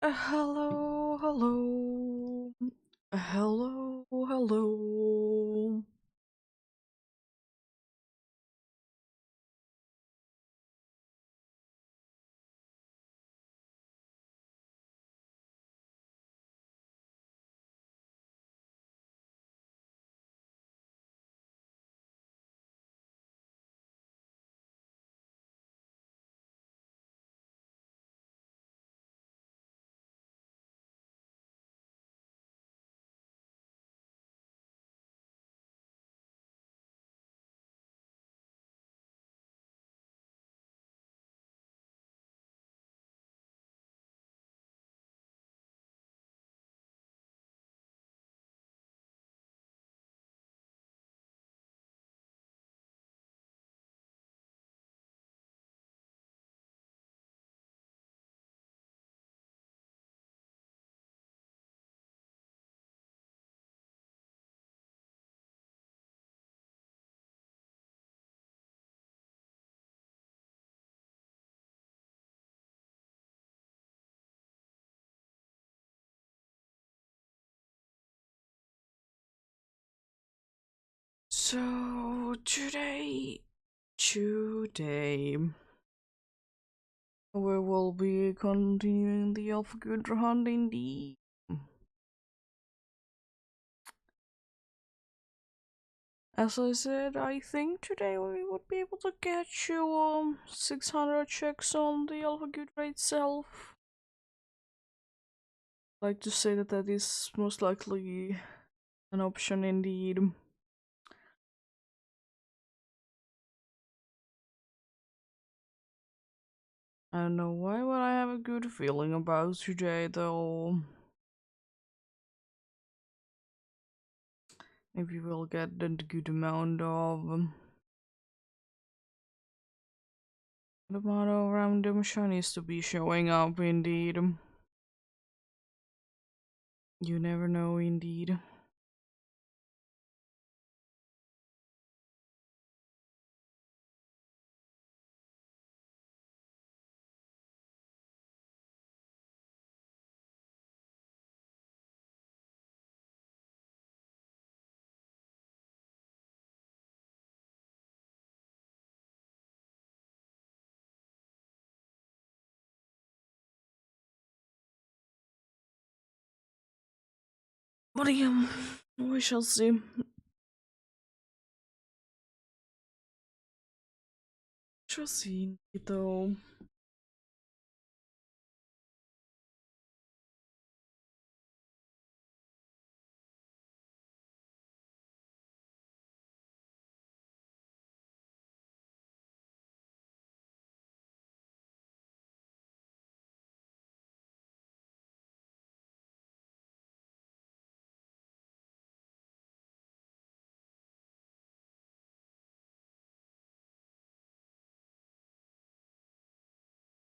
Hello, hello. Hello, hello. So today we will be continuing the Alpha Good Hunt indeed. As I said, I think today we would be able to get you 600 checks on the Alpha Good rate itself. I'd like to say that is most likely an option indeed. I don't know why, but I have a good feeling about today though. Maybe we'll get a good amount of random shinies to be showing up indeed. You never know indeed. But we shall see. Shall see though.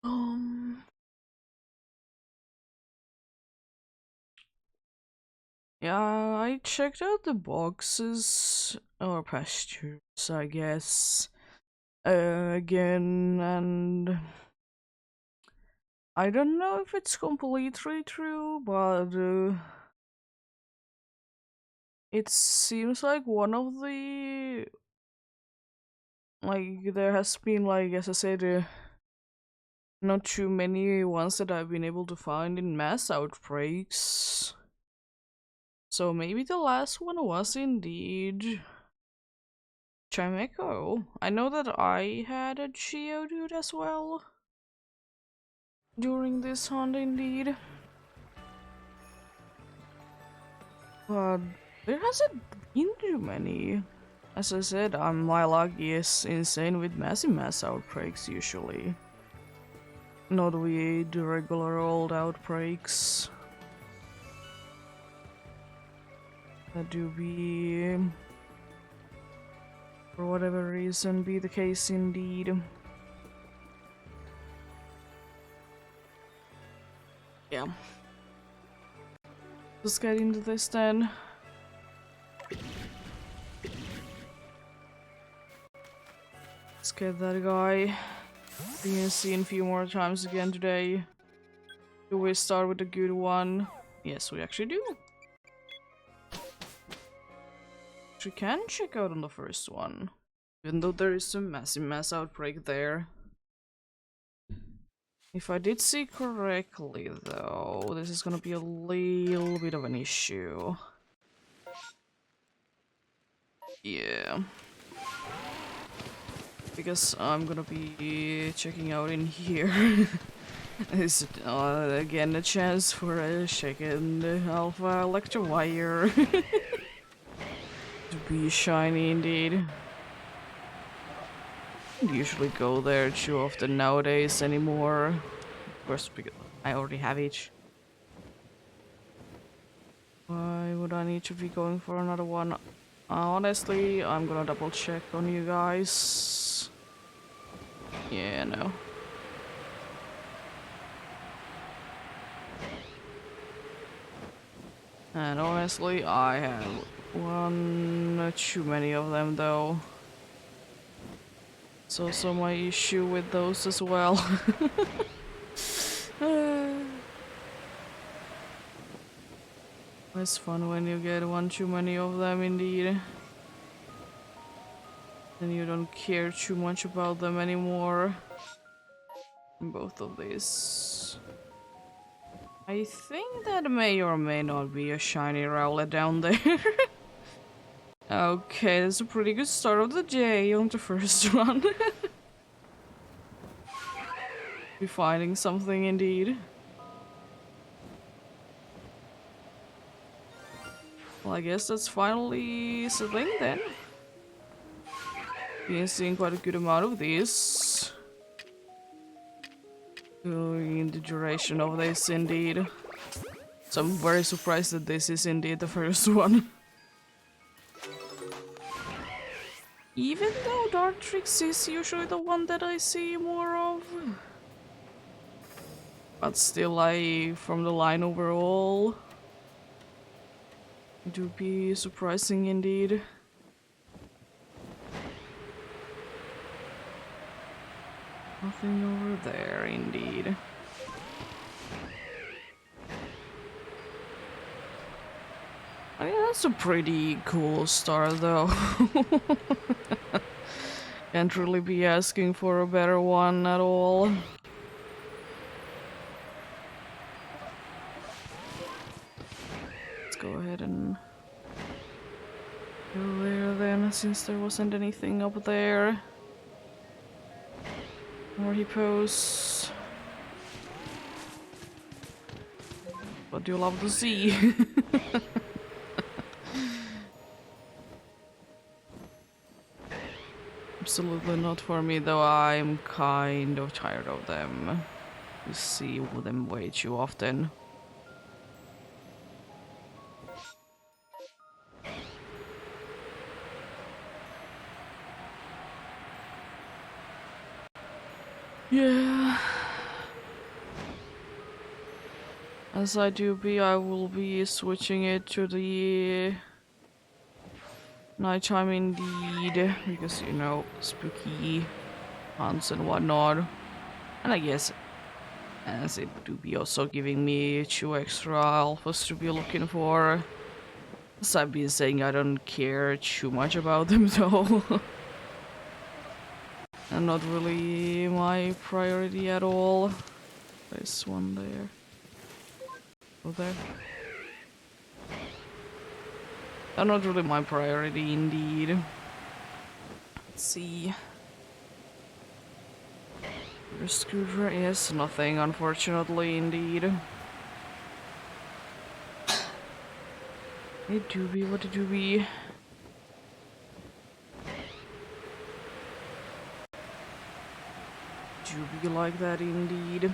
Um yeah, I checked out the boxes or pastures, I guess. Again, and I don't know if it's completely true, but it seems like one of the there has been, like, as I said, not too many ones that I've been able to find in mass outbreaks. So maybe the last one was indeed Chimeco. I know that I had a Geodude as well during this hunt indeed. But there hasn't been too many. As I said, my luck is insane with massive mass outbreaks usually. Not with regular old outbreaks. That do be, for whatever reason, be the case indeed. Yeah. Let's get into this then. Let's get that guy being seen a few more times again today. Do we start with a good one? Yes, we actually do. We can check out on the first one. Even though there is a massive mass outbreak there. If I did see correctly, though, this is gonna be a little bit of an issue. Yeah. Because I'm gonna be checking out in here. Is again a chance for a second alpha electro-wire to be shiny indeed. Don't usually go there too often nowadays anymore. Of course, because I already have each. Why would I need to be going for another one? Honestly, I'm gonna double check on you guys. Yeah, no. And honestly, I have one too many of them though. It's also my issue with those as well. It's fun when you get one too many of them indeed. Then you don't care too much about them anymore. Both of these. I think that may or may not be a shiny Rowlet down there. Okay, that's a pretty good start of the day on the first run. Be finding something indeed. Well, I guess that's finally settling then. Been seeing quite a good amount of these. In the duration of this indeed. So I'm very surprised that this is indeed the first one. Even though Dartrix is usually the one that I see more of. But still, from the line overall, it would be surprising indeed. Nothing over there indeed. I mean, that's a pretty cool star though. Can't really be asking for a better one at all. Let's go ahead and go there then, since there wasn't anything up there. More hippos. What do you love to see? Absolutely not for me, though. I'm kind of tired of them. You see them way too often. Yeah. As I do be, I will be switching it to the nighttime indeed, because you know, spooky hunts and whatnot. And I guess as it do be also giving me 2 extra alphas to be looking for. As I've been saying, I don't care too much about them though. And not really my priority at all. There's one there. Go there. Not really my priority indeed. Let's see. Your screwdriver is nothing, unfortunately, indeed. It do be what it do be. Do be like that indeed.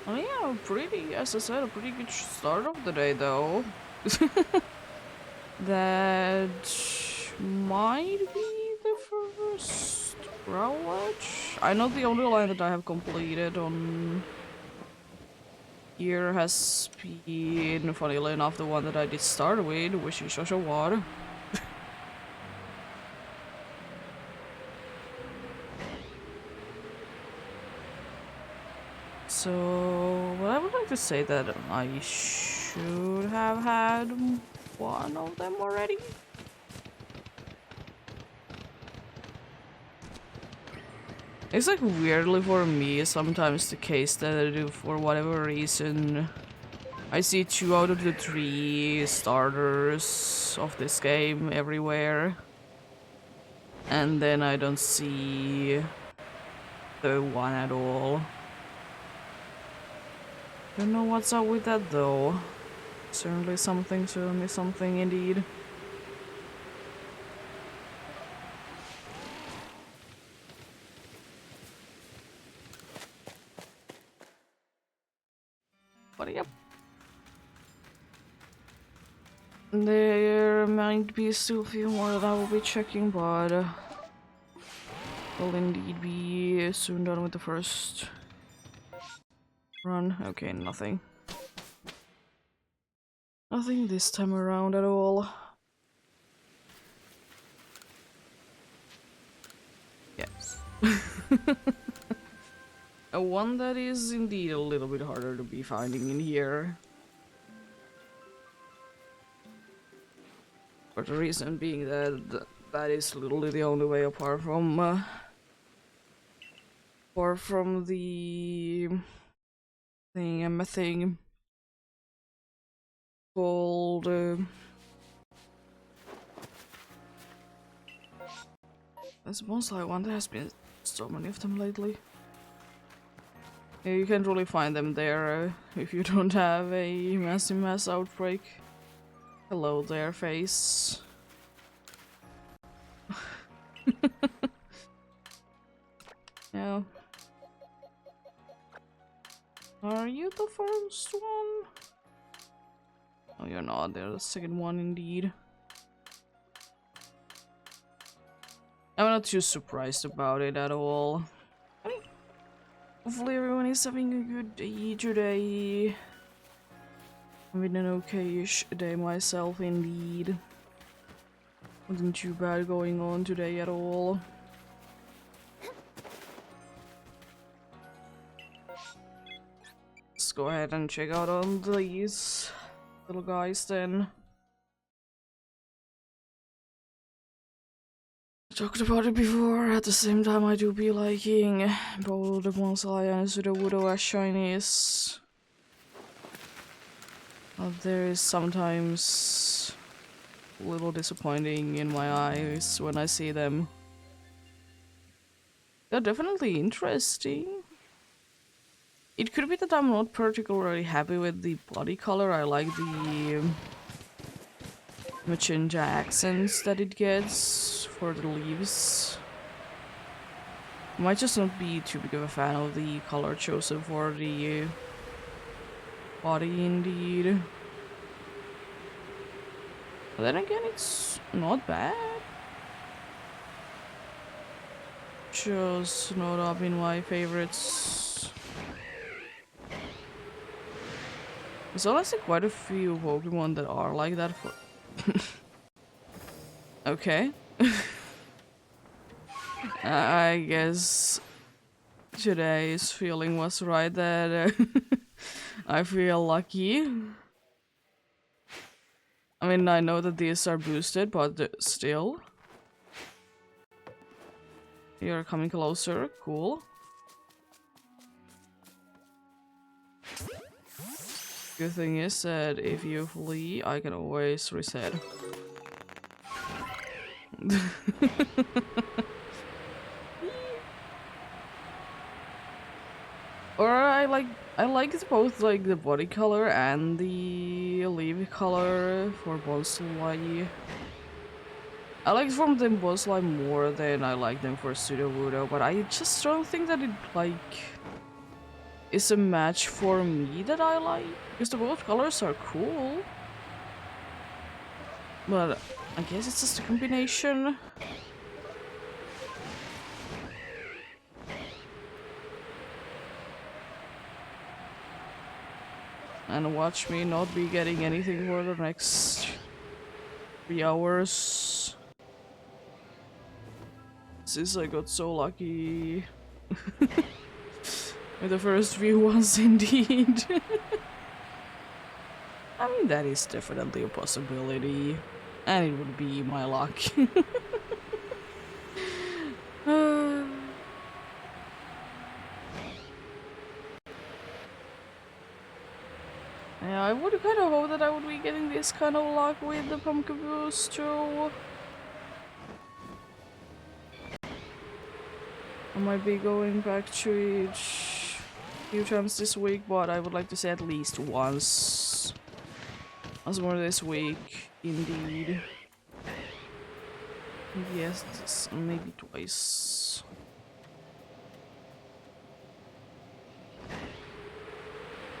Oh yeah, pretty, as I said, a pretty good start of the day though. That might be the first Rowlet. I know the only line that I have completed on here has been, funnily enough, the one that I did start with, which is Shosha Water. So, but I would like to say that I should have had one of them already. It's like weirdly for me sometimes the case that I do for whatever reason. I see 2 out of the 3 starters of this game everywhere. And then I don't see the one at all. Don't know what's up with that though. Certainly something indeed. But yep. There might be still a few more that I will be checking, but will indeed be soon done with the first run. Okay, nothing. Nothing this time around at all. Yes. A one that is indeed a little bit harder to be finding in here. For the reason being that that is literally the only way apart from the thing called there's a bonsai one. There has been so many of them lately. Yeah, you can't really find them there if you don't have a massive mass outbreak. Hello there, face. Yeah. Are you the first one? Oh, you're not. They're the second one indeed. I'm not too surprised about it at all. I mean, hopefully everyone is having a good day today. Having an okay-ish day myself indeed. Nothing too bad going on today at all. Let's go ahead and check out on these little guys then. I talked about it before, at the same time I do be liking both the bonsai and Sudowoodo as shinies. But there is sometimes a little disappointing in my eyes when I see them. They're definitely interesting. It could be that I'm not particularly happy with the body color. I like the magenta accents that it gets for the leaves. I might just not be too big of a fan of the color chosen for the body indeed. But then again, it's not bad. Just not up in my favorites. There's honestly quite a few Pokemon that are like that for... Okay. I guess today's feeling was right that I feel lucky. I mean, I know that these are boosted, but still. You're coming closer, cool. Good thing is that if you flee, I can always reset. Or I like both like the body color and the leaf color for Bonsai. I like from them Bonsai more than I like them for Sudowoodo, but I just don't think that it like is a match for me that I like. Because the both colors are cool. But I guess it's just a combination. And watch me not be getting anything for the next 3 hours. Since I got so lucky With the first few ones, indeed. I mean, that is definitely a possibility. And it would be my luck. Yeah, I would kind of hope that I would be getting this kind of luck with the pumpkin boost too. I might be going back to it a few times this week, but I would like to say at least once. Once more this week, indeed. Yes, maybe twice.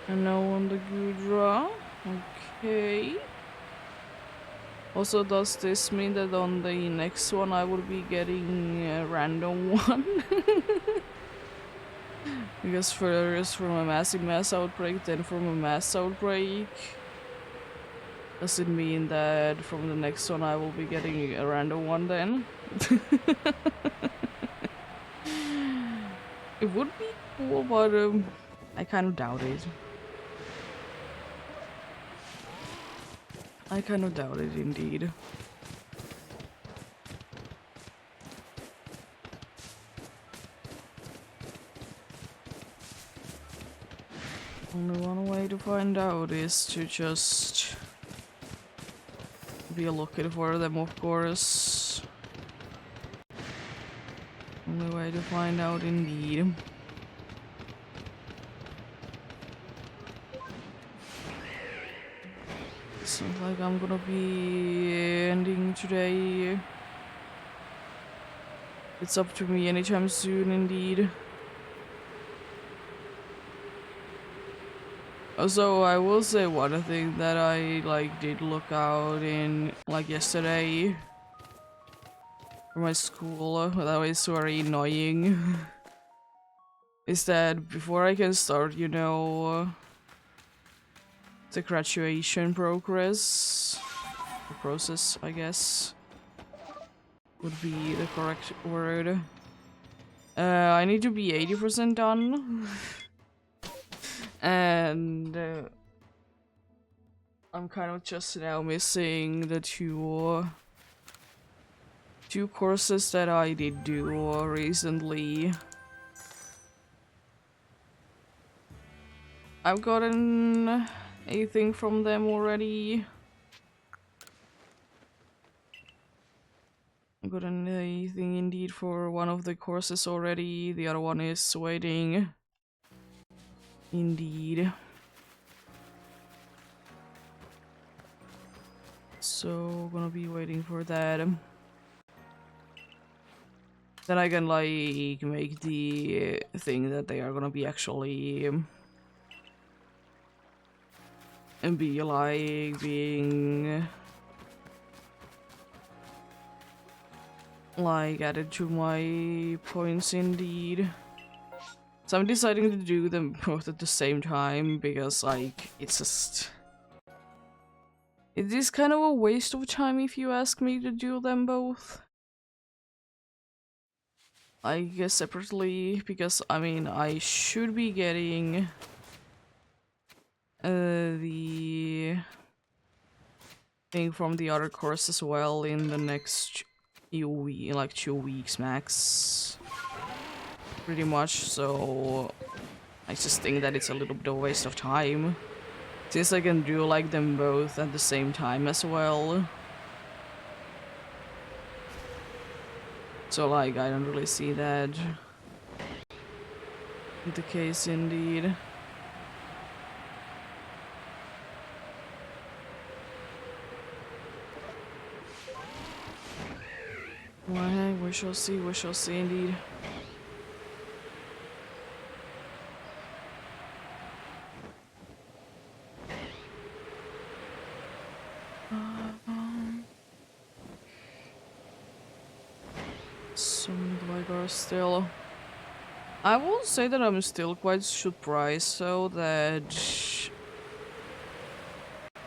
And now on the Gudra. Okay. Also, does this mean that on the next one I will be getting a random one? Because first from a massive mass outbreak, then from a mass outbreak. Does it mean that from the next one I will be getting a random one then? It would be cool, but I kind of doubt it. I kind of doubt it, indeed. Only one way to find out is to just be looking for them, of course. Only way to find out, indeed. Sounds like I'm gonna be ending today. It's up to me anytime soon, indeed. Also, I will say one thing that I did look out in yesterday for my school that was very annoying. Is that before I can start, you know, the graduation process, I guess, would be the correct word. I need to be 80% done. And I'm kind of just now missing the two courses that I did do recently. I've gotten a thing from them already. I got a thing indeed for one of the courses already. The other one is waiting. Indeed. So gonna be waiting for that. Then I can make the thing that they are gonna be actually and be being added to my points, indeed. So I'm deciding to do them both at the same time because it's just, it is kind of a waste of time if you ask me to do them both. I guess separately, because I mean I should be getting the thing from the other course as well in the next few weeks, like 2 weeks max, pretty much. So I just think that it's a little bit of a waste of time, since I can do them both at the same time as well. So I don't really see that the case, indeed. Well, we shall see, indeed. Some Gligar still. I will say that I'm still quite surprised, though, that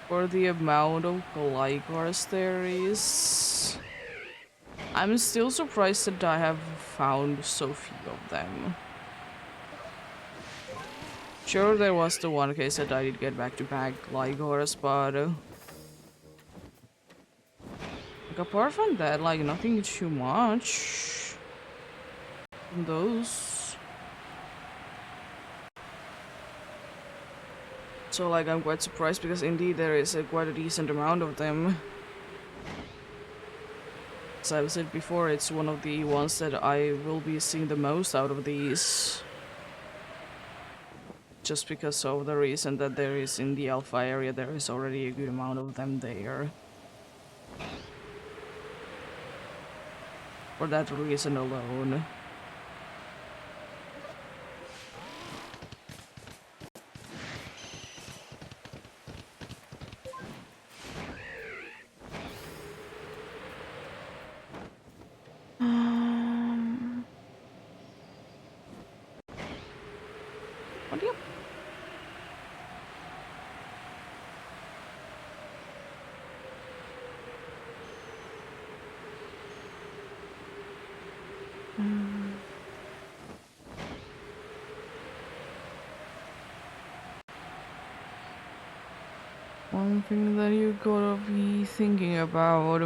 for the amount of Gligars there is, I'm still surprised that I have found so few of them. Sure, there was the one case that I did get back-to-back Ligors, but like apart from that, like nothing too much from those. So like I'm quite surprised because indeed there is quite a decent amount of them. As I've said before, it's one of the ones that I will be seeing the most out of these. Just because of the reason that there is in the alpha area, there is already a good amount of them there. For that reason alone. What do you... One thing that you gotta be thinking about,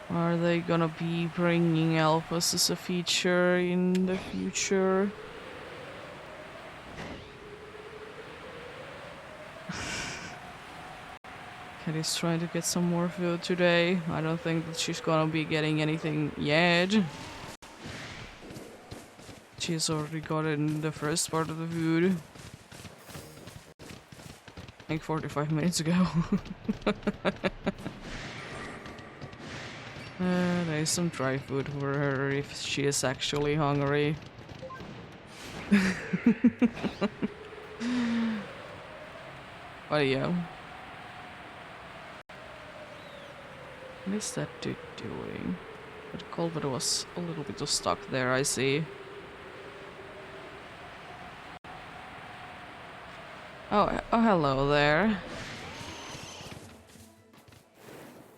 are they gonna be bringing alphas as a feature in the future? Katie's trying to get some more food today. I don't think that she's gonna be getting anything yet. She's already gotten the first part of the food. Like 45 minutes ago. There's some dry food for her if she is actually hungry. But yeah. What is that dude doing? But Culver was a little bit stuck there, I see. Oh, hello there.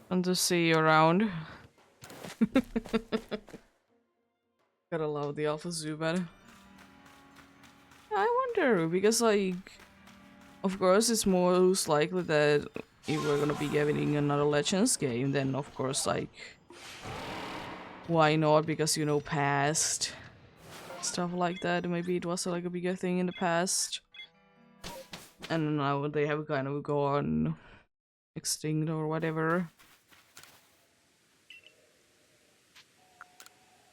Fun to see you around. Gotta love the Alpha Zoo, man. I wonder, because like, of course it's most likely that if we're gonna be getting another Legends game, then of course like, why not? Because you know, past stuff like that, maybe it was like a bigger thing in the past. And now they have kind of gone extinct or whatever.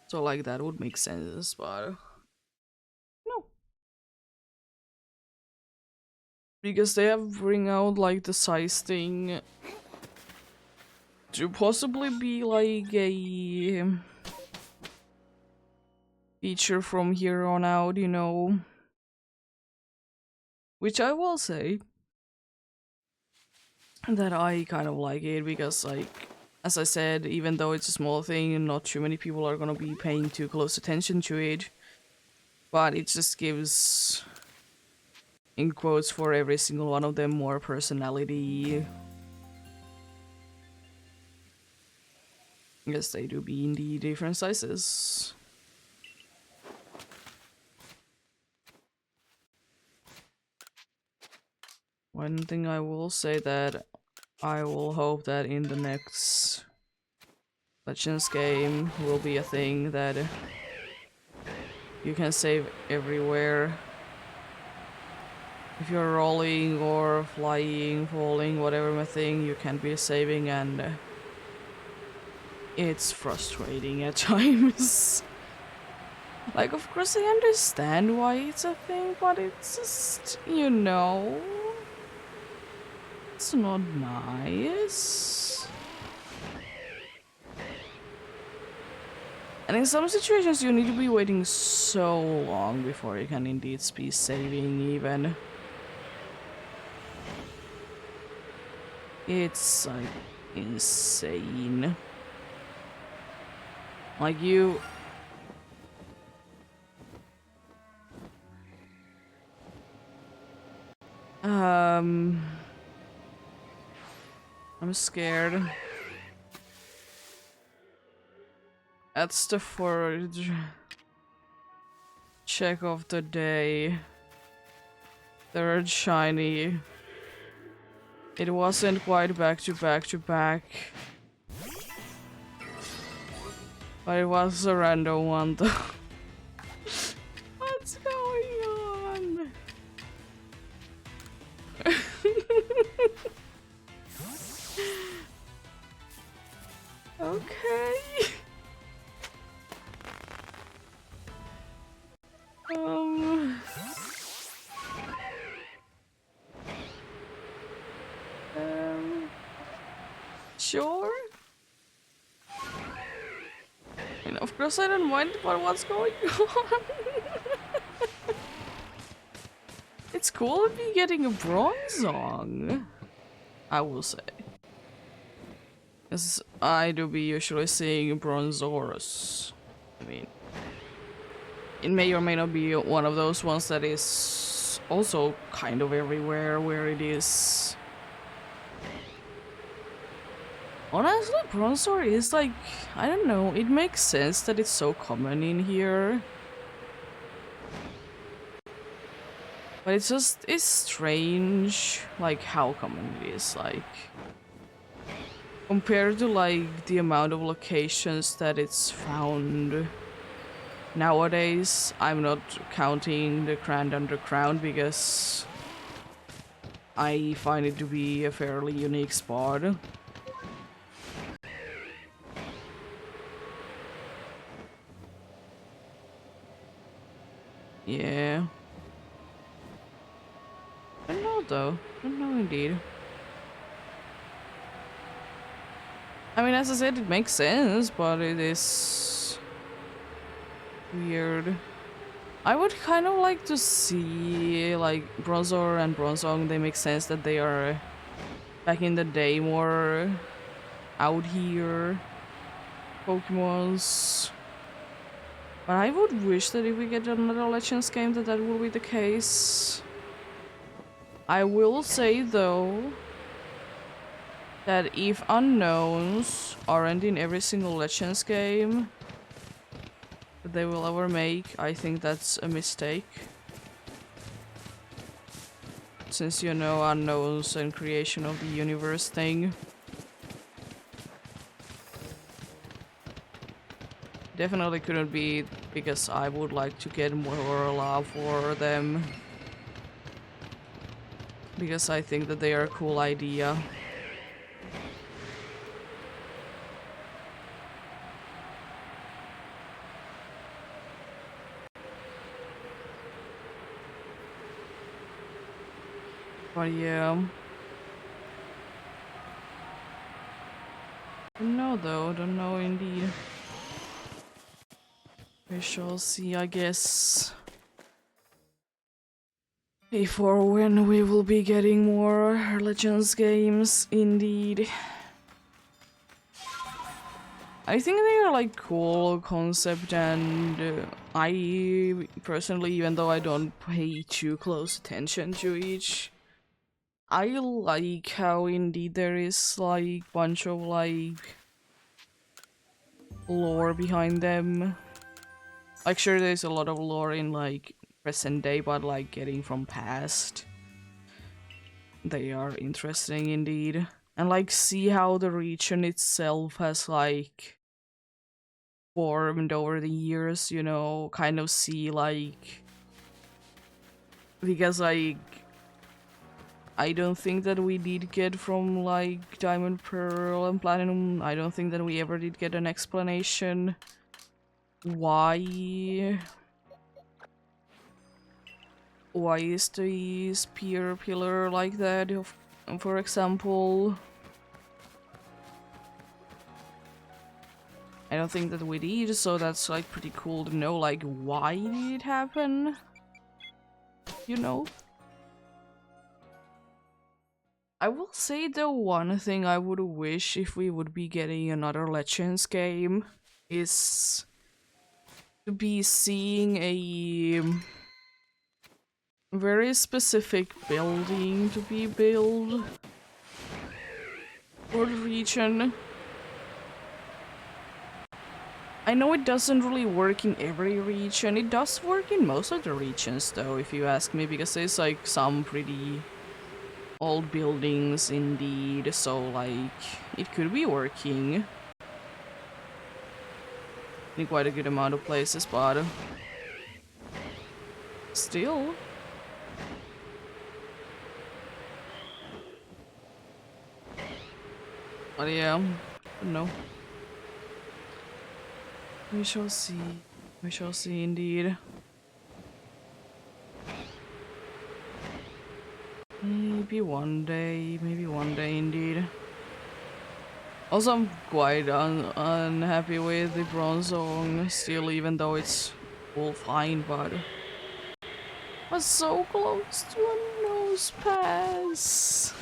So like that would make sense, but no. Because they have bring out like the size thing to possibly be like a feature from here on out, you know. Which I will say that I kind of like it because like, as I said, even though it's a small thing, not too many people are gonna be paying too close attention to it. But it just gives, in quotes, for every single one of them more personality. Yes, they do be in the different sizes. One thing I will say that I will hope that in the next Legends game will be a thing that you can save everywhere. If you're rolling or flying, falling, whatever thing, you can be saving, and it's frustrating at times. Like, of course I understand why it's a thing, but it's just, you know, it's not nice. And in some situations you need to be waiting so long before you can indeed be saving even. It's like insane. Like you... I'm scared. That's the forage check of the day. Third shiny. It wasn't quite back to back to back. But it was a random one though. What's going on? Okay. Um, sure. And of course I don't mind, but what's going on? It's cool to be getting a Bronzong, I will say. As I do be usually seeing Bronzorus. I mean, it may or may not be one of those ones that is also kind of everywhere where it is. Honestly, Bronzor is like, I don't know, it makes sense that it's so common in here. But it's strange, like, how common it is, like, compared to, like, the amount of locations that it's found nowadays. I'm not counting the Grand Underground because I find it to be a fairly unique spot. Yeah. I don't know though. I don't know indeed. I mean, as I said, it makes sense, but it is weird. I would kind of like to see, like, Bronzor and Bronzong, they make sense that they are back in the day more out here Pokemons. But I would wish that if we get another Legends game that that would be the case. I will say though that if unknowns aren't in every single Legends game that they will ever make, I think that's a mistake. Since you know unknowns and creation of the universe thing. Definitely couldn't be because I would like to get more love for them. Because I think that they are a cool idea. But yeah. Don't know though, don't know indeed. We shall see, I guess. Before when we will be getting more Legends games, indeed. I think they are like cool concept, and I personally, even though I don't pay too close attention to each, I like how indeed there is like bunch of like lore behind them. Like sure there's a lot of lore in like present day, but like getting from past, they are interesting indeed. And like see how the region itself has like formed over the years, you know, kind of see like, because like I don't think that we did get from like Diamond, Pearl and Platinum, I don't think that we ever did get an explanation why is the spear pillar like that, for example. I don't think that we did, so that's like pretty cool to know like why did it happen, you know. I will say the one thing I would wish if we would be getting another Legends game is to be seeing a very specific building to be built for the region. I know it doesn't really work in every region. It does work in most of the regions, though, if you ask me, because there's like some pretty old buildings indeed, so like it could be working in quite a good amount of places, but still. But yeah, I don't know. We shall see. We shall see indeed. Maybe one day indeed. Also, I'm quite unhappy with the bronze song still, even though it's all fine, but was so close to a nose pass.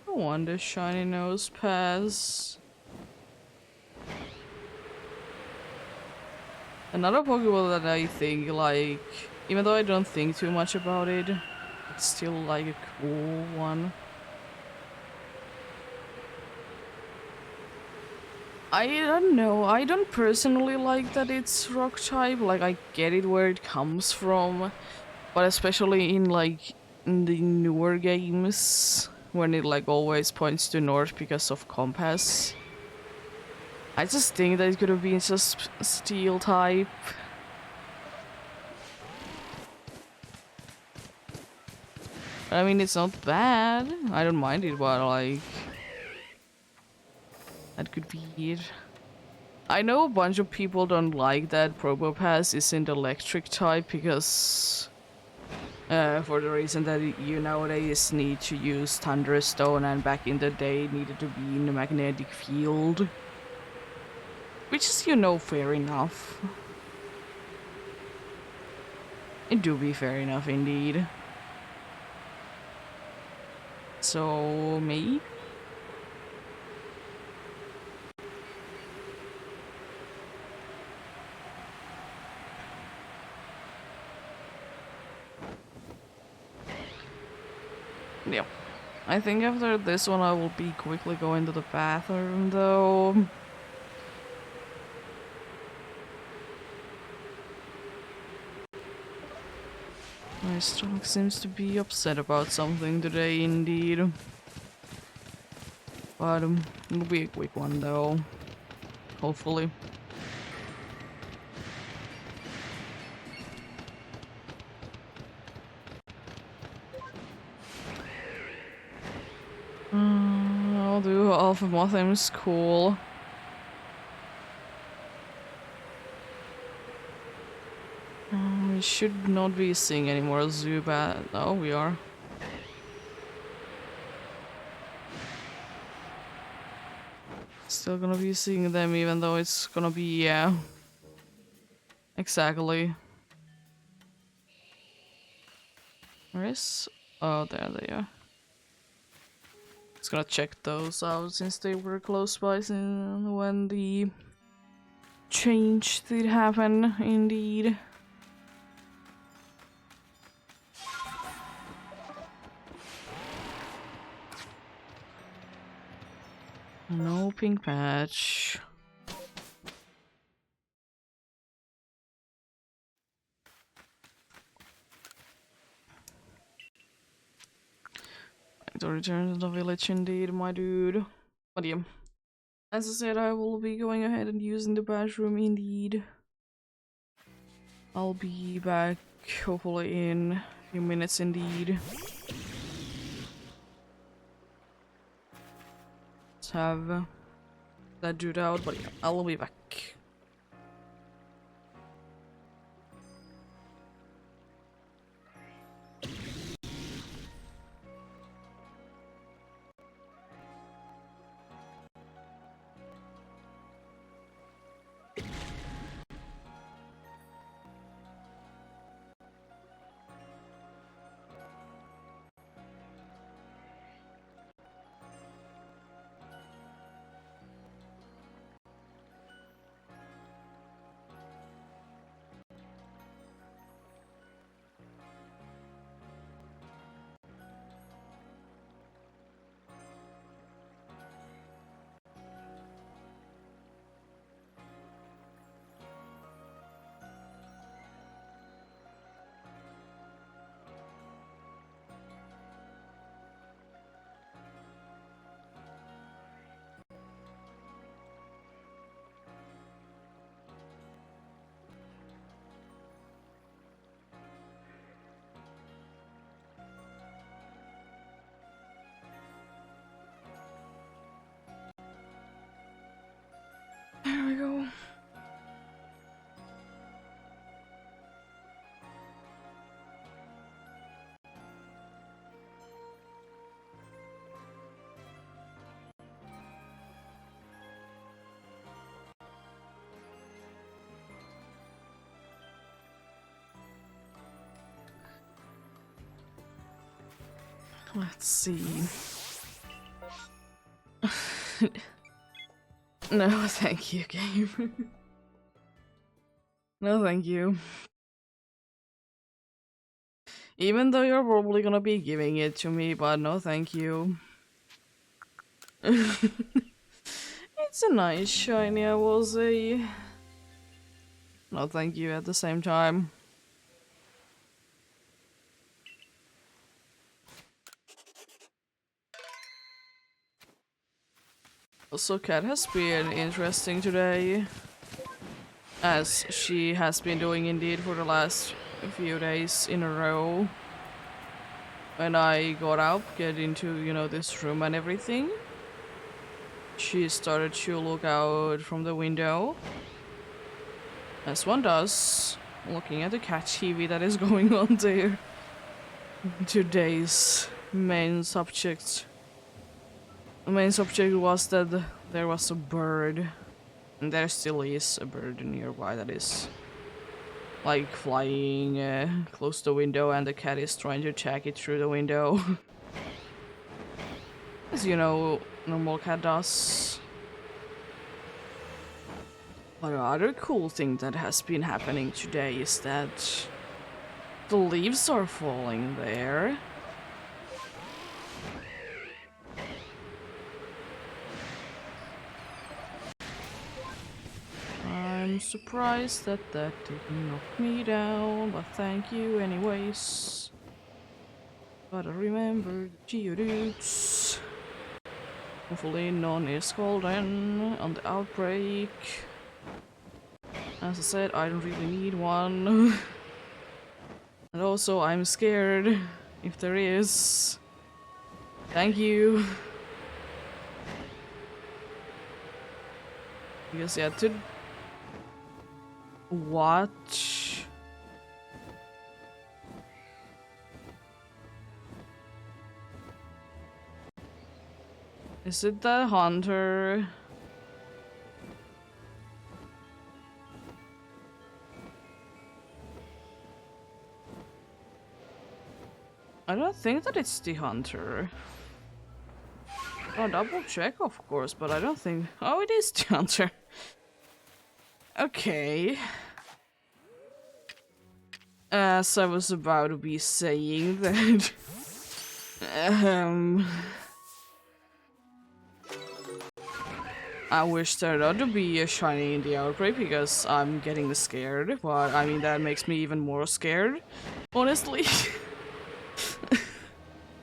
I want a shiny nose pass. Another Pokeball that I think, like, even though I don't think too much about it, it's still like a cool one. I don't know, I don't personally like that it's rock type, like I get it where it comes from, but especially in like in the newer games, when it like always points to north because of compass. I just think that it could have been just steel type. I mean, it's not bad. I don't mind it, but like that could be it. I know a bunch of people don't like that Probopass isn't electric type because for the reason that you nowadays need to use Thunderstone and back in the day it needed to be in a magnetic field. Which is, you know, fair enough. It do be fair enough indeed. So, me? Yeah. I think after this one I will be quickly going to the bathroom though. My stomach seems to be upset about something today indeed. But it'll be a quick one though. Hopefully. I'll do Alpha Motham's cool. We should not be seeing any more Zubat. Oh, we are. Still gonna be seeing them even though it's gonna be, yeah. Exactly. Where is... Oh, there they are. Just gonna check those out since they were close by when the change did happen, indeed. No pink patch. To return to the village indeed, my dude. But yeah. As I said, I will be going ahead and using the bathroom indeed. I'll be back hopefully in a few minutes indeed. Let's have that dude out, but yeah, I'll be back. Let's see. No, thank you, game. No, thank you. Even though you're probably gonna be giving it to me, but no, thank you. It's a nice shiny, I will say. No, thank you at the same time. Also, Cat has been interesting today, as she has been doing indeed for the last few days in a row. When I got up, get into, you know, this room and everything, she started to look out from the window, as one does, looking at the cat TV that is going on there. Today's main subject. The main subject was that there was a bird, and there still is a bird nearby that is like flying close to the window, and the cat is trying to check it through the window. As you know, normal cat does. But the other cool thing that has been happening today is that the leaves are falling there. I'm surprised that that didn't knock me down, but thank you anyways. Gotta remember the Geodudes. Hopefully none is golden on the outbreak. As I said, I don't really need one. And also, I'm scared if there is. Thank you. Because yeah, what? Is it the hunter? I don't think that it's the hunter. I'll double check, of course, but I don't think. Oh, it is the hunter. Okay. As I was about to be saying that. I wish there ought to be a shiny in the outbreak because I'm getting scared, but I mean that makes me even more scared, honestly.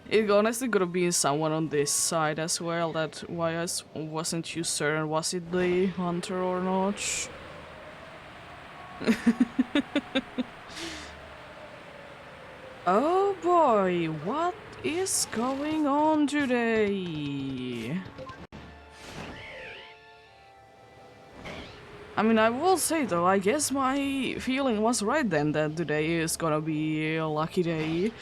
It honestly could have been someone on this side as well, that why I wasn't too certain was it the hunter or not. Oh boy, what is going on today? I mean, I will say though, I guess my feeling was right then that today is gonna be a lucky day,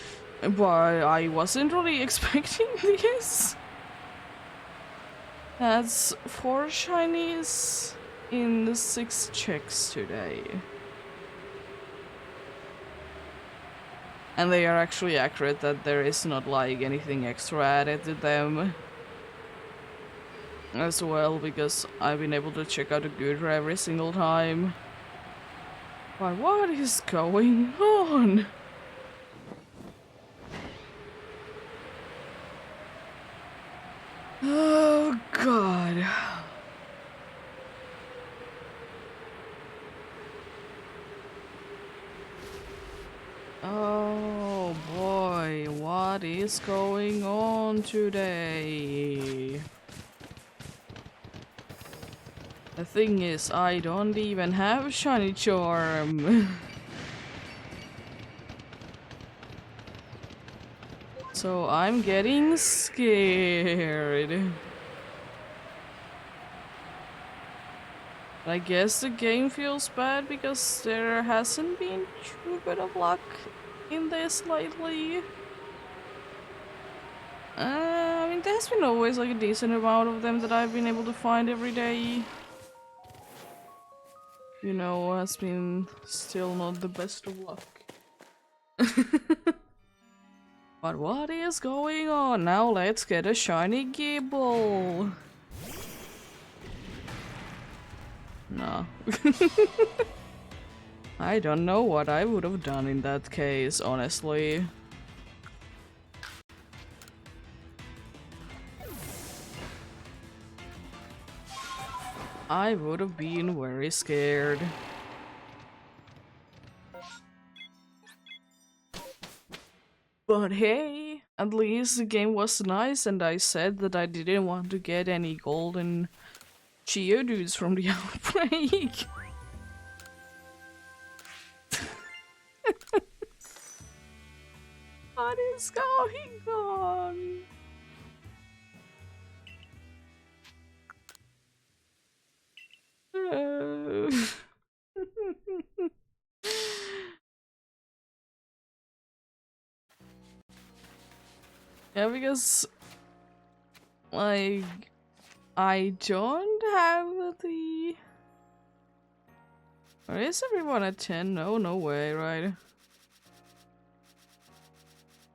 but I wasn't really expecting this. That's 4 shinies in the 6 checks today. And they are actually accurate that there is not like anything extra added to them. As well, because I've been able to check out the Gudra every single time. But what is going on? Oh god. Oh boy, what is going on today? The thing is, I don't even have a shiny charm. So I'm getting scared. I guess the game feels bad because there hasn't been too bit of luck in this lately. I mean, there's been always like a decent amount of them that I've been able to find every day. You know, has been still not the best of luck. But what is going on? Now let's get a shiny Gibble. No. I don't know what I would have done in that case, honestly. I would have been very scared. But hey, at least the game was nice and I said that I didn't want to get any golden Geodudes from the outbreak. What is going on? Yeah, because like I don't have the. Or is everyone at 10? No, no way, right?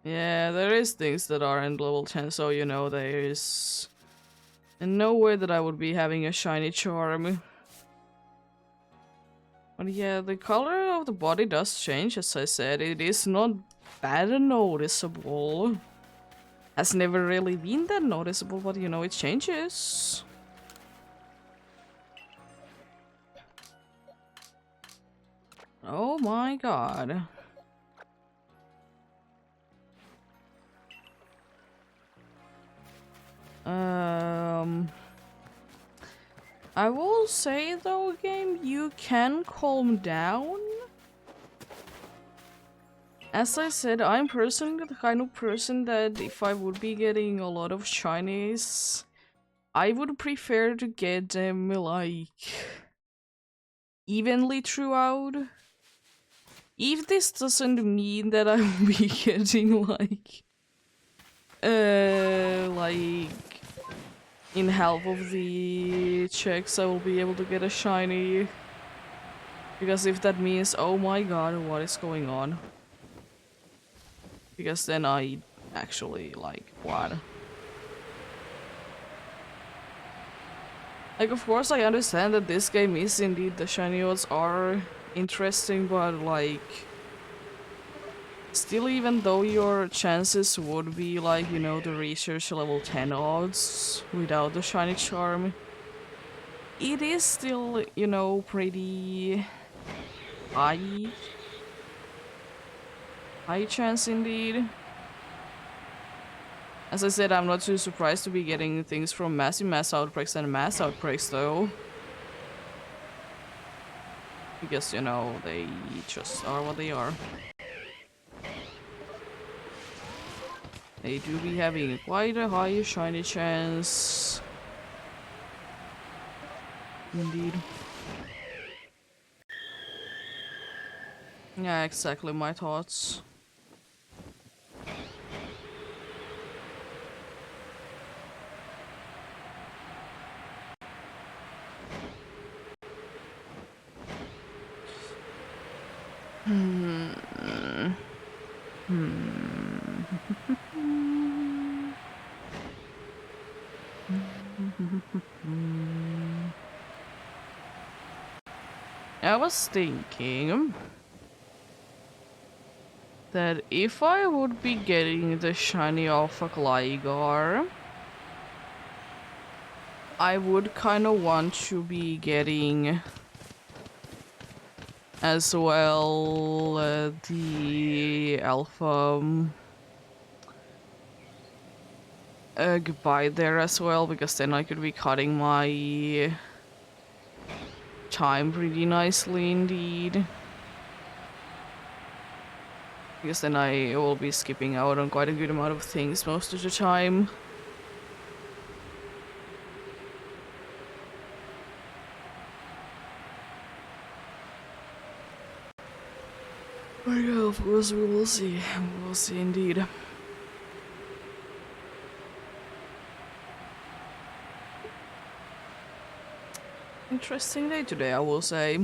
Yeah, there is things that aren't level 10, so you know there is no way that I would be having a shiny charm. But yeah, the color of the body does change, as I said. It is not that noticeable. Has never really been that noticeable, but you know, it changes. Oh my god. I will say though, game, you can calm down. As I said, I'm personally the kind of person that if I would be getting a lot of shinies, I would prefer to get them like evenly throughout. If this doesn't mean that I will be getting like in half of the checks I will be able to get a shiny. Because if that means, oh my god, what is going on? Because then I actually like, what? Like, of course I understand that this game is indeed, the shiny odds are interesting, but like, still, even though your chances would be like, you know, the research level 10 odds without the shiny charm, it is still, you know, pretty high. High chance indeed. As I said, I'm not too surprised to be getting things from massive mass outbreaks and mass outbreaks though. Because, you know, they just are what they are. They do be having quite a high shiny chance. Indeed. Yeah, exactly my thoughts. I was thinking that if I would be getting the shiny Alpha Gligar, I would kind of want to be getting as well the Alpha goodbye there as well, because then I could be cutting my time pretty nicely indeed. Because then I will be skipping out on quite a good amount of things most of the time. But yeah, of course we will see. We will see indeed. Interesting day today, I will say.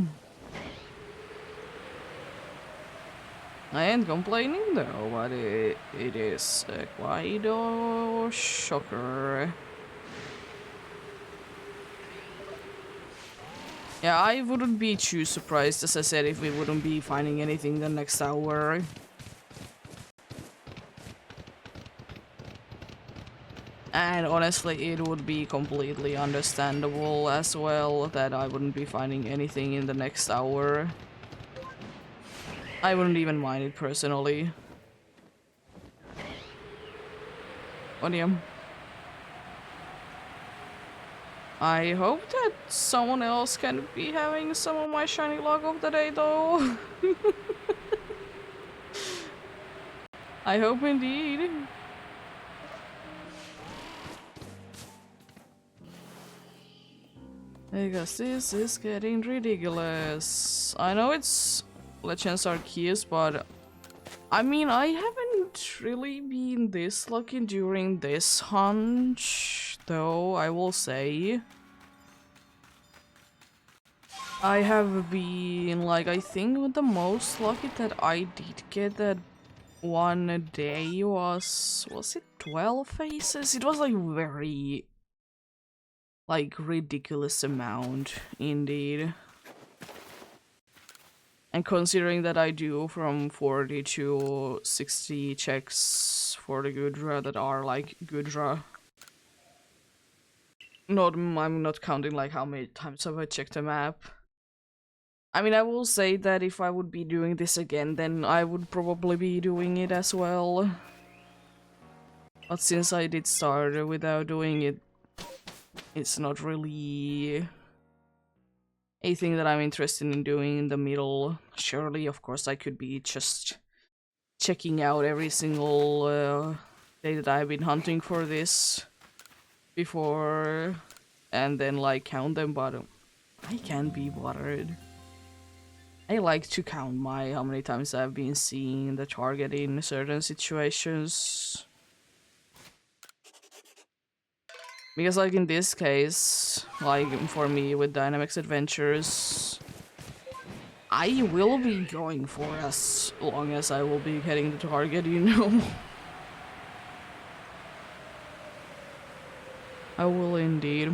I ain't complaining though, but it is quite a shocker. Yeah, I wouldn't be too surprised, as I said, if we wouldn't be finding anything the next hour. And honestly, it would be completely understandable as well that I wouldn't be finding anything in the next hour. I wouldn't even mind it personally. Onium. I hope that someone else can be having some of my shiny log of the day though. I hope indeed. Because this is getting ridiculous. I know it's Legends Arceus, but I mean, I haven't really been this lucky during this hunt, though, I will say. I have been, like, I think the most lucky that I did get that one day was it 12 faces? It was like very, like, ridiculous amount, indeed. And considering that I do from 40 to 60 checks for the Gudra that are like Gudra. I'm not counting like how many times have I checked the map. I mean, I will say that if I would be doing this again, then I would probably be doing it as well. But since I did start without doing it, it's not really a thing that I'm interested in doing in the middle. Surely, of course, I could be just checking out every single day that I've been hunting for this before and then like count them, but I can't be bothered. I like to count how many times I've been seeing the target in certain situations. Because like in this case, like for me with Dynamics Adventures, I will be going for as long as I will be getting the target, you know. I will indeed.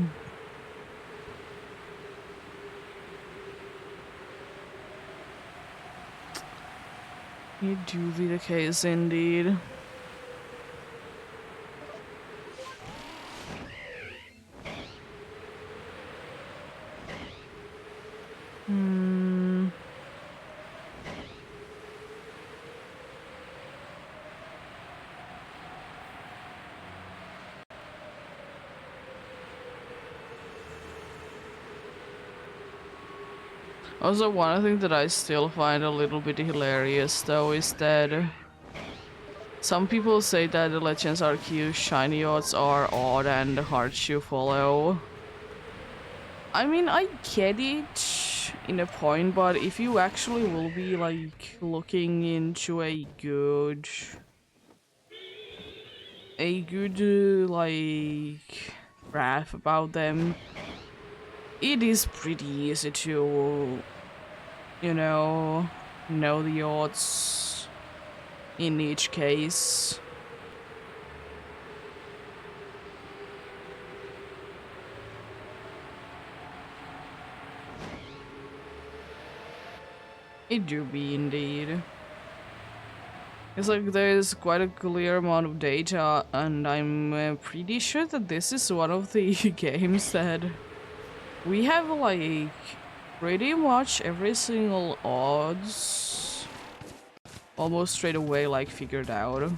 It do be the case indeed. Also, one thing that I still find a little bit hilarious though is that some people say that the Legends Arceus shiny odds are odd and hard to follow. I mean, I get it in a point, but if you actually will be like looking into a good like graph about them, it is pretty easy to, you know the odds in each case. It do be indeed. It's like there's quite a clear amount of data, and I'm pretty sure that this is one of the games that we have like pretty much every single odds almost straight away like figured out.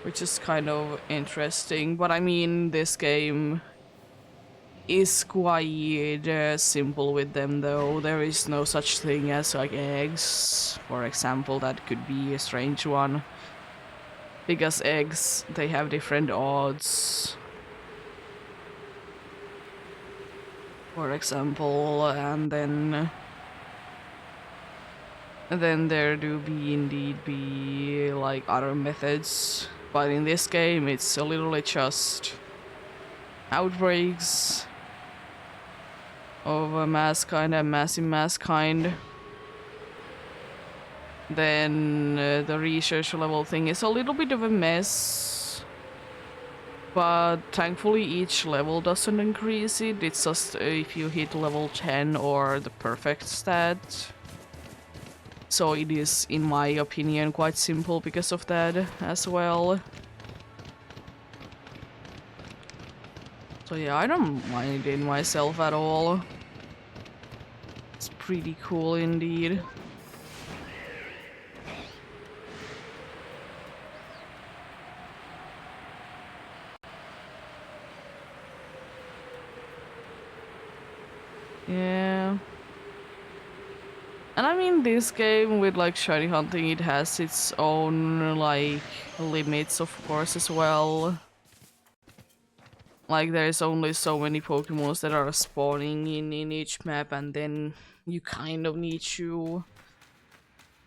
Which is kind of interesting, but I mean this game is quite simple with them though. There is no such thing as like eggs, for example. That could be a strange one. Because eggs, they have different odds. For example, and then there do be indeed be like other methods. But in this game it's literally just outbreaks, of a mass kind and massive mass kind, then the research level thing is a little bit of a mess. But thankfully each level doesn't increase it, it's just if you hit level 10 or the perfect stat. So it is, in my opinion, quite simple because of that as well. So yeah, I don't mind it myself at all. It's pretty cool indeed. Yeah. And I mean, this game with like shiny hunting, it has its own like limits of course as well. Like there's only so many Pokemons that are spawning in each map, and then you kind of need to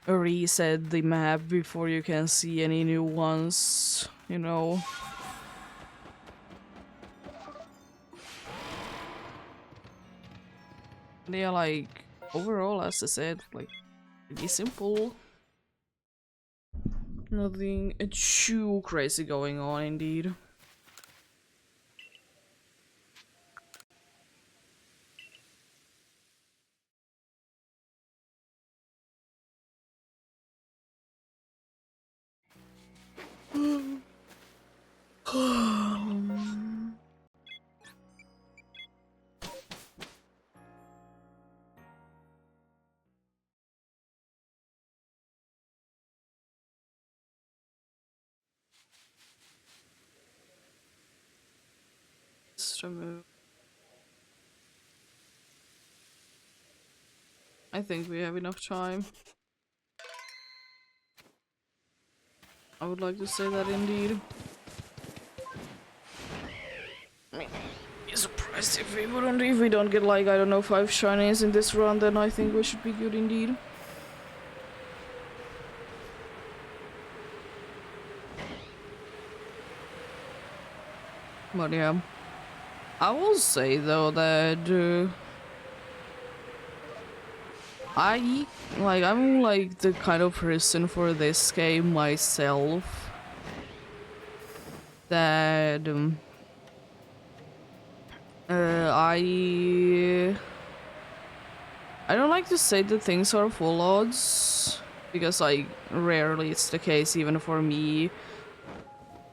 reset the map before you can see any new ones, you know. They are like, overall, as I said, like pretty simple. Nothing too crazy going on indeed. Just remove. I think we have enough time. I would like to say that indeed. I mean, be surprised if we don't get like, I don't know, 5 shinies in this run, then I think we should be good indeed. But yeah, I will say though that I'm like the kind of person for this game myself that I don't like to say that things are full odds, because like rarely it's the case even for me.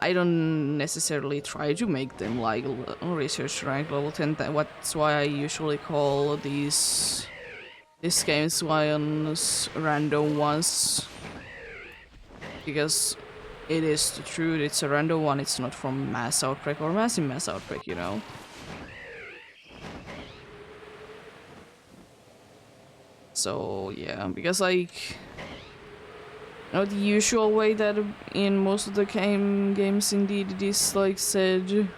I don't necessarily try to make them like research rank level 10. That's why I usually call these games ones random ones, because it is the truth, it's a random one, it's not from mass outbreak or massive mass outbreak, you know. So yeah, because like, you know, the usual way that in most of the games indeed it is like said,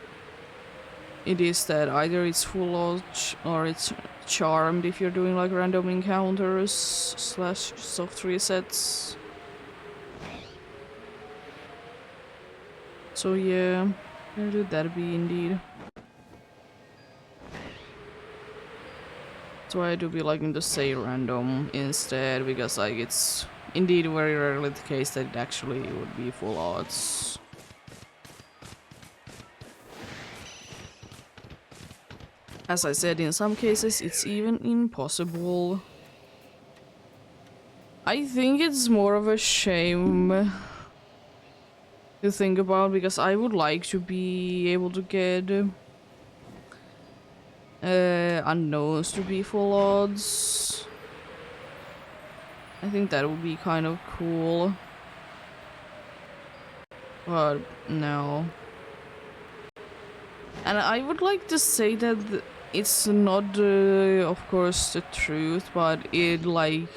it is that either it's full odds or it's charmed if you're doing like random encounters slash soft resets. So yeah, where did that be indeed? That's why I do be liking to say random instead, because like it's indeed very rarely the case that it actually would be full odds. As I said, in some cases it's even impossible. I think it's more of a shame to think about, because I would like to be able to get unknowns to be full odds. I think that would be kind of cool. But no. And I would like to say that it's not, of course, the truth, but it like...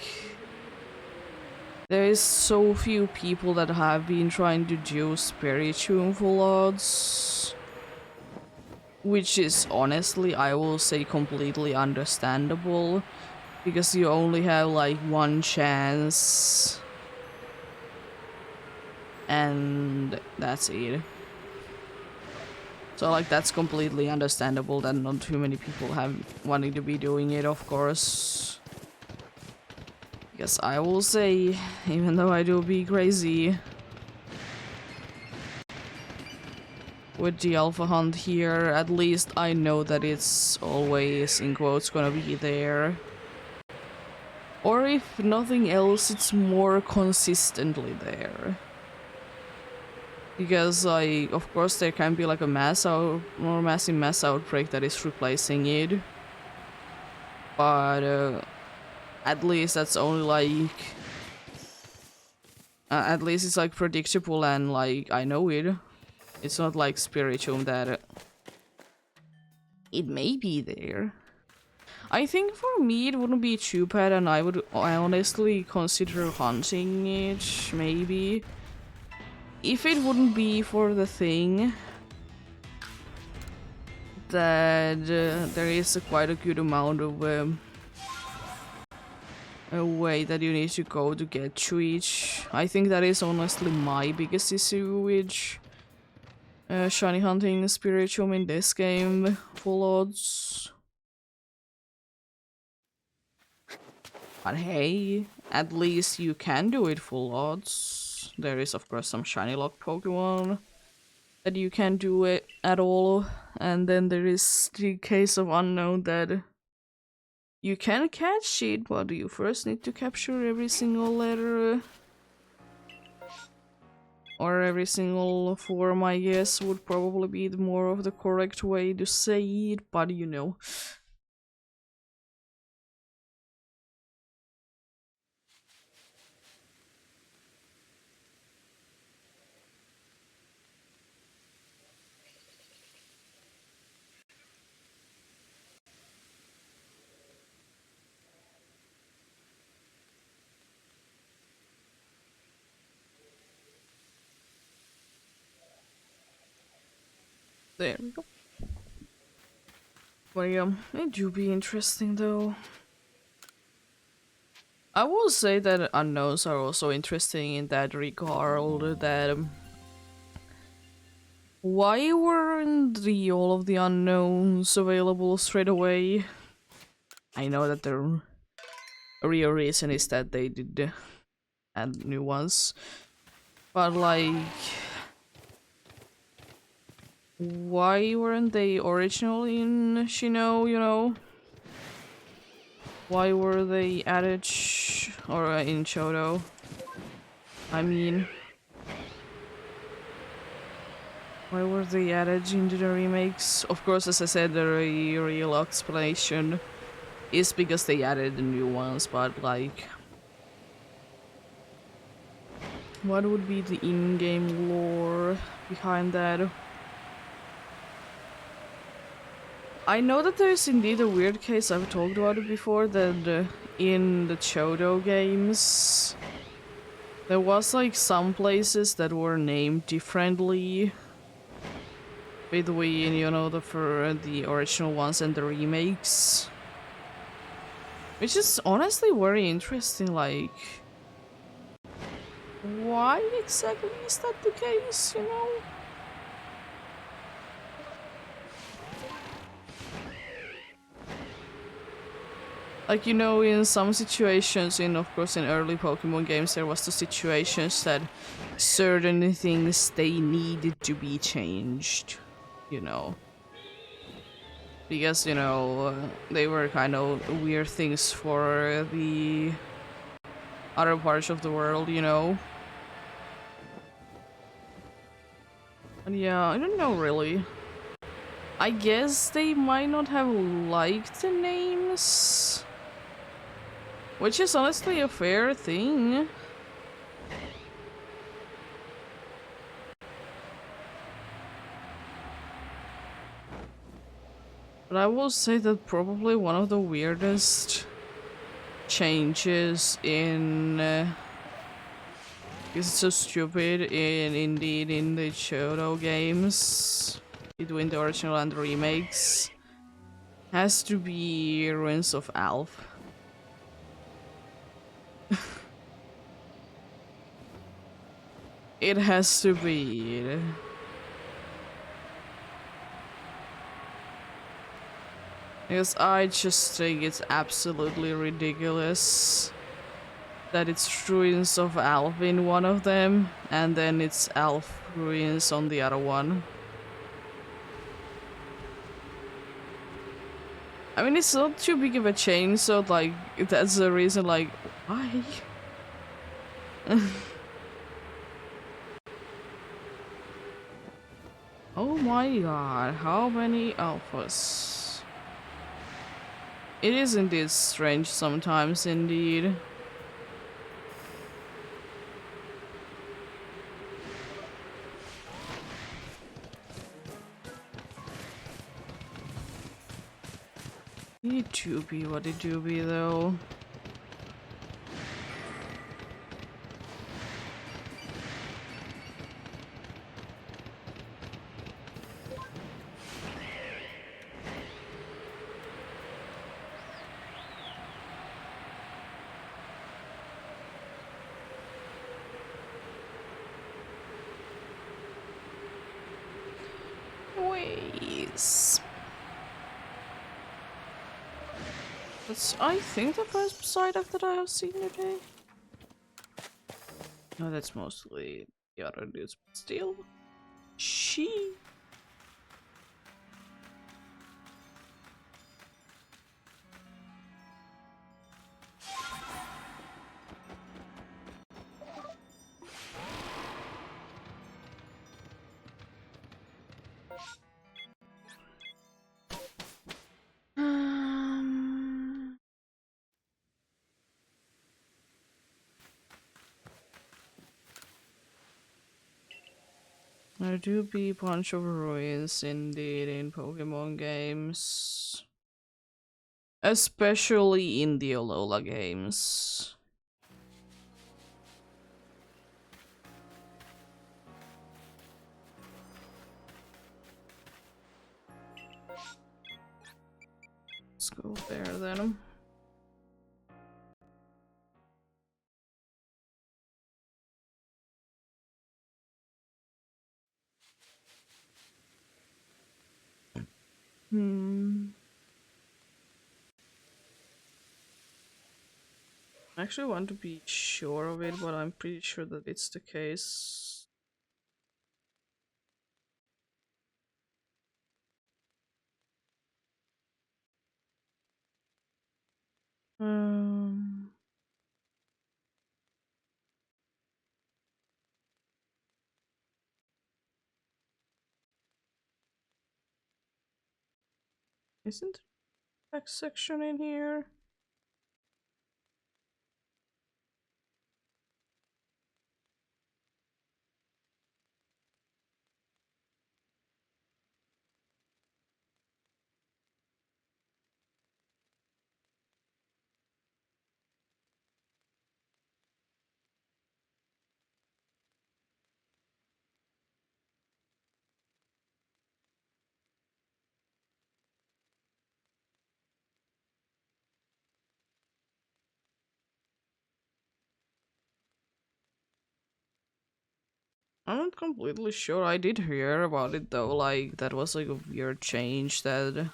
There is so few people that have been trying to do spiritual full odds. Which is honestly, I will say, completely understandable. Because you only have like one chance. And that's it. So like that's completely understandable that not too many people have wanting to be doing it, of course. Because I will say, even though I do be crazy with the alpha hunt here, at least I know that it's always in quotes gonna be there. Or if nothing else, it's more consistently there. Because like, of course there can be like a massive mass outbreak that is replacing it. But at least that's only like at least it's like predictable and like I know it. It's not like spiritual that it may be there. I think for me it wouldn't be too bad and I honestly consider hunting it, maybe. If it wouldn't be for the thing that there is quite a good amount of a way that you need to go to get to each. I think that is honestly my biggest issue with shiny hunting spiritual in this game, full odds. But hey, at least you can do it full odds. There is of course some shiny lock Pokemon that you can do it at all, and then there is the case of unknown that you can catch it, but you first need to capture every single letter. Or every single form, I guess, would probably be the more of the correct way to say it, but you know. There we go. But yeah, it do be interesting though. I will say that unknowns are also interesting in that regard, that why weren't all of the unknowns available straight away? I know that the real reason is that they did add new ones, but like, why weren't they originally in Shino, you know? Why were they added in Chodo? I mean, why were they added into the remakes? Of course, as I said, the real explanation is because they added the new ones, but like, what would be the in-game lore behind that? I know that there is indeed a weird case, I've talked about it before, that in the Chodo games there was like some places that were named differently between, you know, for the original ones and the remakes. Which is honestly very interesting, like, why exactly is that the case, you know? Like, you know, in some situations, of course in early Pokemon games, there was the situations that certain things they needed to be changed, you know. Because, you know, they were kind of weird things for the other parts of the world, you know. And yeah, I don't know really. I guess they might not have liked the names. Which is honestly a fair thing. But I will say that probably one of the weirdest changes in it's so stupid indeed in the Shoto games between the original and the remakes has to be Ruins of Alph. It has to be. Because I just think it's absolutely ridiculous that it's ruins of Alf in one of them, and then it's Alf ruins on the other one. I mean, it's not too big of a change, so like, that's the reason, like, why? Oh my god, how many alphas? It is indeed strange sometimes, indeed. Need to be what it do be, though. Ways. That's, I think, the first Psyduck that I have seen today. No, that's mostly the other dudes, but still. She. There do be a bunch of ruins indeed in Pokemon games. Especially in the Alola games. Let's go there then. I actually want to be sure of it, but I'm pretty sure that it's the case. Um... Isn't there a text section in here? I'm not completely sure. I did hear about it though, like that was like a weird change that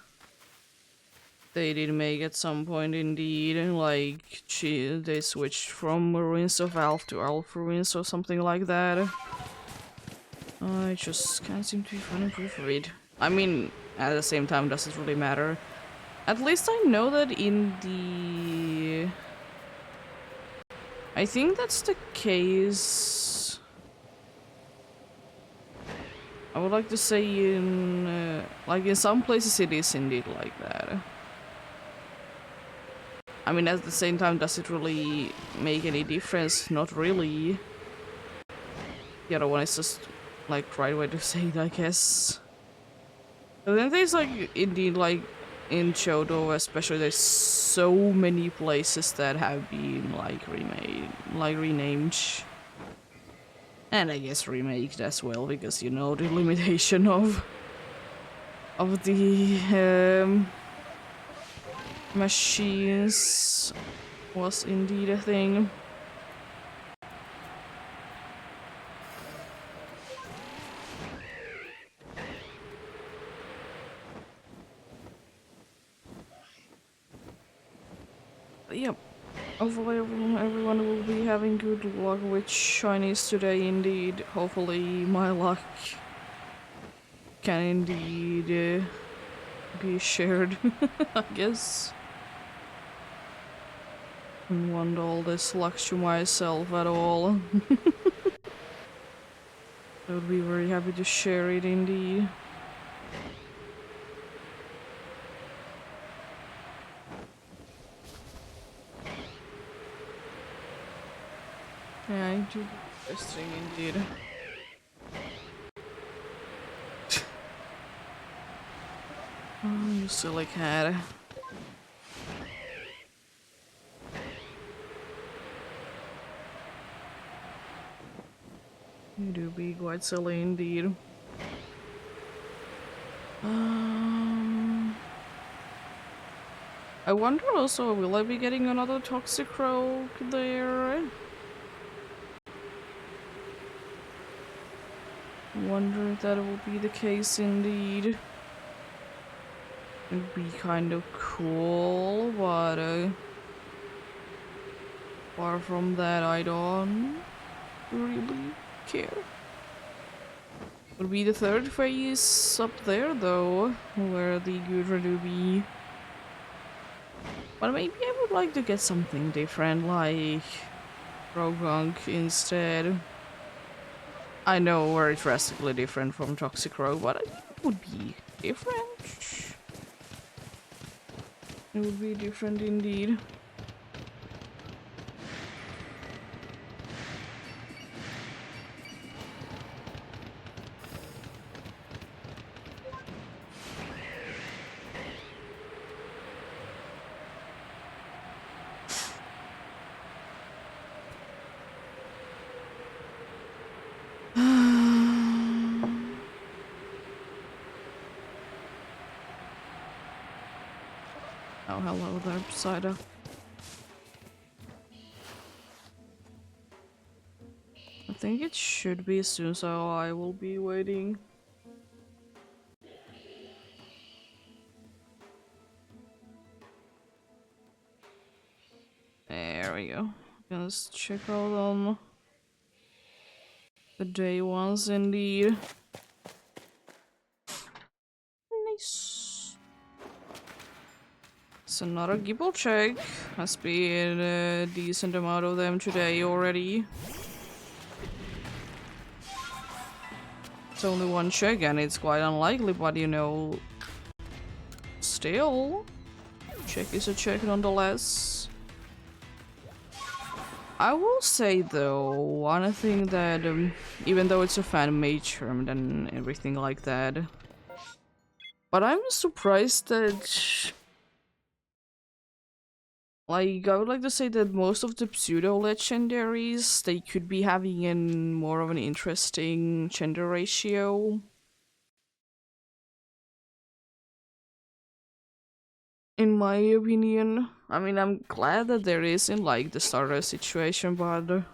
they did make at some point indeed, and like they switched from Ruins of Alph to Alph Ruins or something like that. I just can't seem to be finding proof of it. I mean, at the same time, does it really matter? At least I know that in the... I think that's the case... I would like to say in... like in some places it is indeed like that. I mean, at the same time, does it really make any difference? Not really. The other one is just, like, right way to say it, I guess. But then there's, like, indeed, like, in Johto especially, there's so many places that have been, like, renamed. And I guess remaked as well, because, you know, the limitation of the, machines was indeed a thing. Hopefully everyone will be having good luck with shinies today indeed. Hopefully my luck can indeed be shared, I guess. I don't want all this luck to myself at all. I would be very happy to share it indeed. Yeah, I do interesting indeed. Oh, you silly cat. You do be quite silly indeed. I wonder also, will I be getting another toxic rogue there? I wonder if that will be the case indeed. It'd be kind of cool, but apart from that, I don't really care. Would be the third phase up there though, where the Gudra do be. But maybe I would like to get something different, like Rogue instead. I know very drastically different from Toxic Rogue, but I think it would be different. It would be different indeed. Oh, hello there, Cider. I think it should be soon, so I will be waiting. There we go. Let's check out on the day ones indeed. Nice. So another Gibble check. Has been a decent amount of them today already. It's only one check and it's quite unlikely, but you know, still, check is a check nonetheless. I will say though, one thing that, even though it's a fan-made term and everything like that, but I'm surprised that, like, I would like to say that most of the pseudo-legendaries, they could be having more of an interesting gender ratio. In my opinion. I mean, I'm glad that there isn't, like, the starter situation, but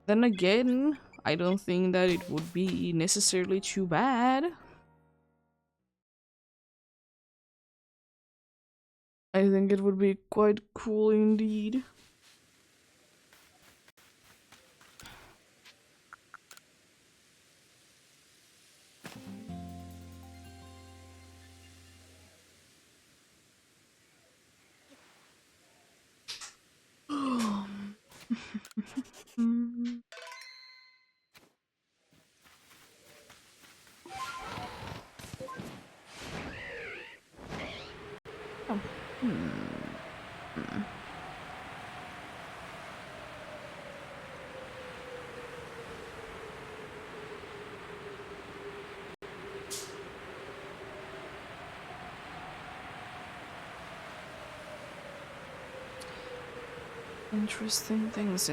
then again, I don't think that it would be necessarily too bad. I think it would be quite cool indeed. Oh. Interesting things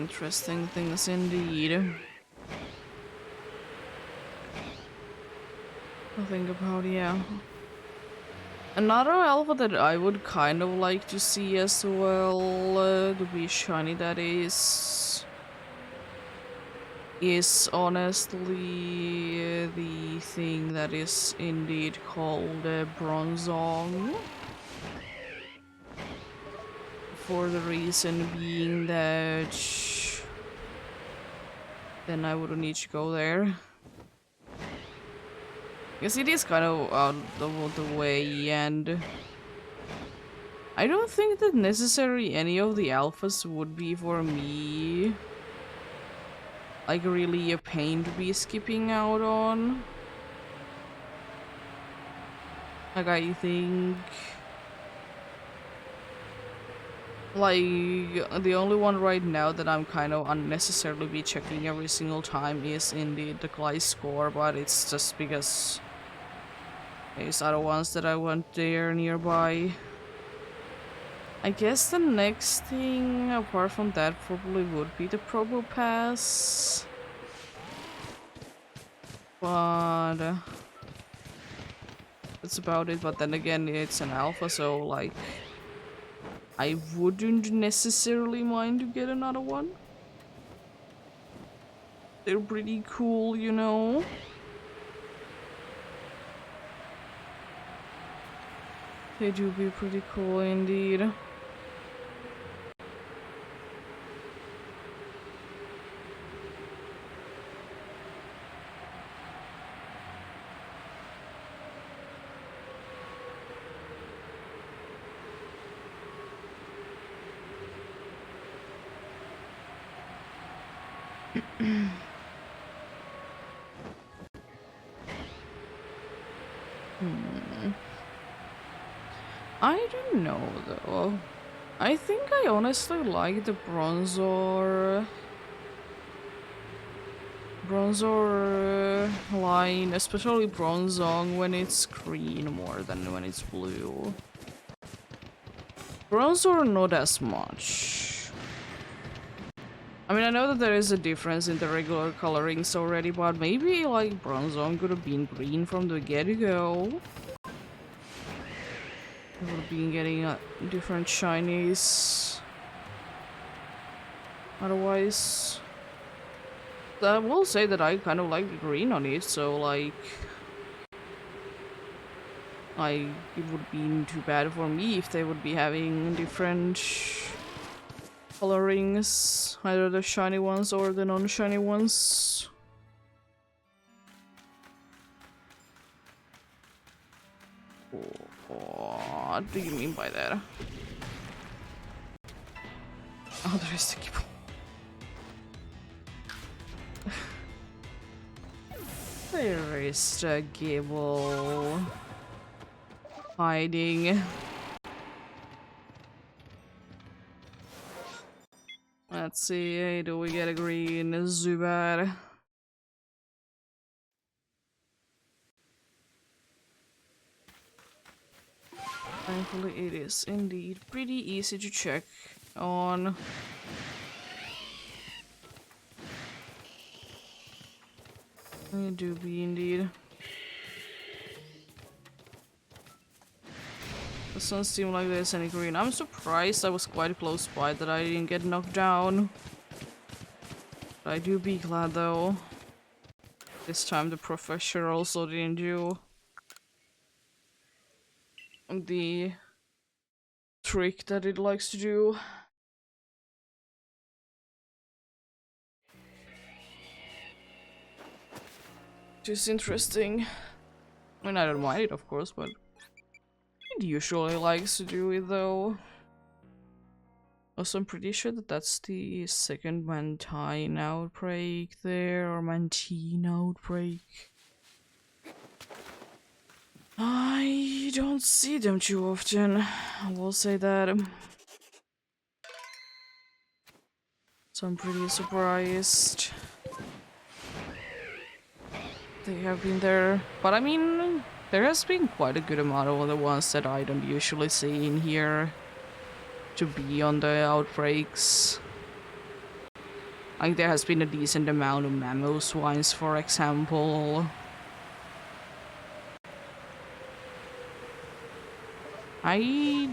indeed. I think about, yeah. Another alpha that I would kind of like to see as well, to be shiny that is honestly the thing that is indeed called Bronzong. for the reason being that then I wouldn't need to go there. Because it is kind of out of the way, and I don't think that necessarily any of the alphas would be for me like really a pain to be skipping out on. Like I think like the only one right now that I'm kind of unnecessarily be checking every single time is indeed the Glide score, but it's just because there's other ones that I want there nearby. I guess the next thing apart from that probably would be the Probo Pass. But that's about it. But then again, it's an alpha, so like I wouldn't necessarily mind to get another one. They're pretty cool, you know. They do be pretty cool indeed. I don't know though. I think I honestly like the Bronzor line, especially Bronzong when it's green more than when it's blue. Bronzor not as much. I mean, I know that there is a difference in the regular colorings already, but maybe like Bronzong could have been green from the get-go. I would have been getting different shinies. Otherwise, I will say that I kind of like the green on it, so like, it would be too bad for me if they would be having different colorings, either the shiny ones or the non-shiny ones. What do you mean by that? Oh, there is the keyboard. There is the Gable hiding. Let's see, do we get a green Zubat? Thankfully it is indeed pretty easy to check on. It do be indeed. Doesn't seem like there's any green. I'm surprised I was quite close by that I didn't get knocked down. But I do be glad though. This time the professor also didn't do the trick that it likes to do. Which is interesting. I mean, I don't mind it, of course, but it usually likes to do it though. Also, I'm pretty sure that that's the second Mantine outbreak there, or Mantine outbreak. I don't see them too often, I will say that. So I'm pretty surprised they have been there. But I mean, there has been quite a good amount of the ones that I don't usually see in here to be on the outbreaks. Like there has been a decent amount of mammal swines, for example. I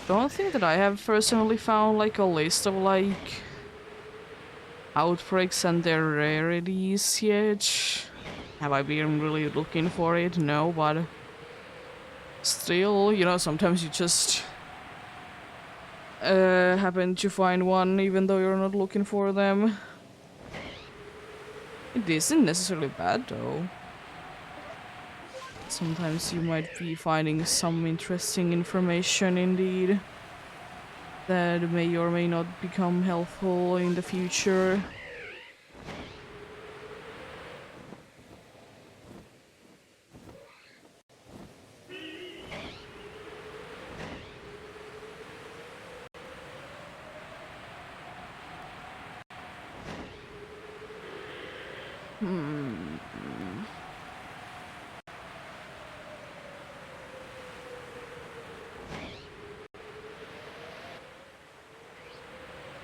don't think that I have personally found like a list of like outbreaks and their rarities yet. Have I been really looking for it? No, but still, you know, sometimes you just happen to find one even though you're not looking for them. It isn't necessarily bad though. Sometimes you might be finding some interesting information indeed that may or may not become helpful in the future.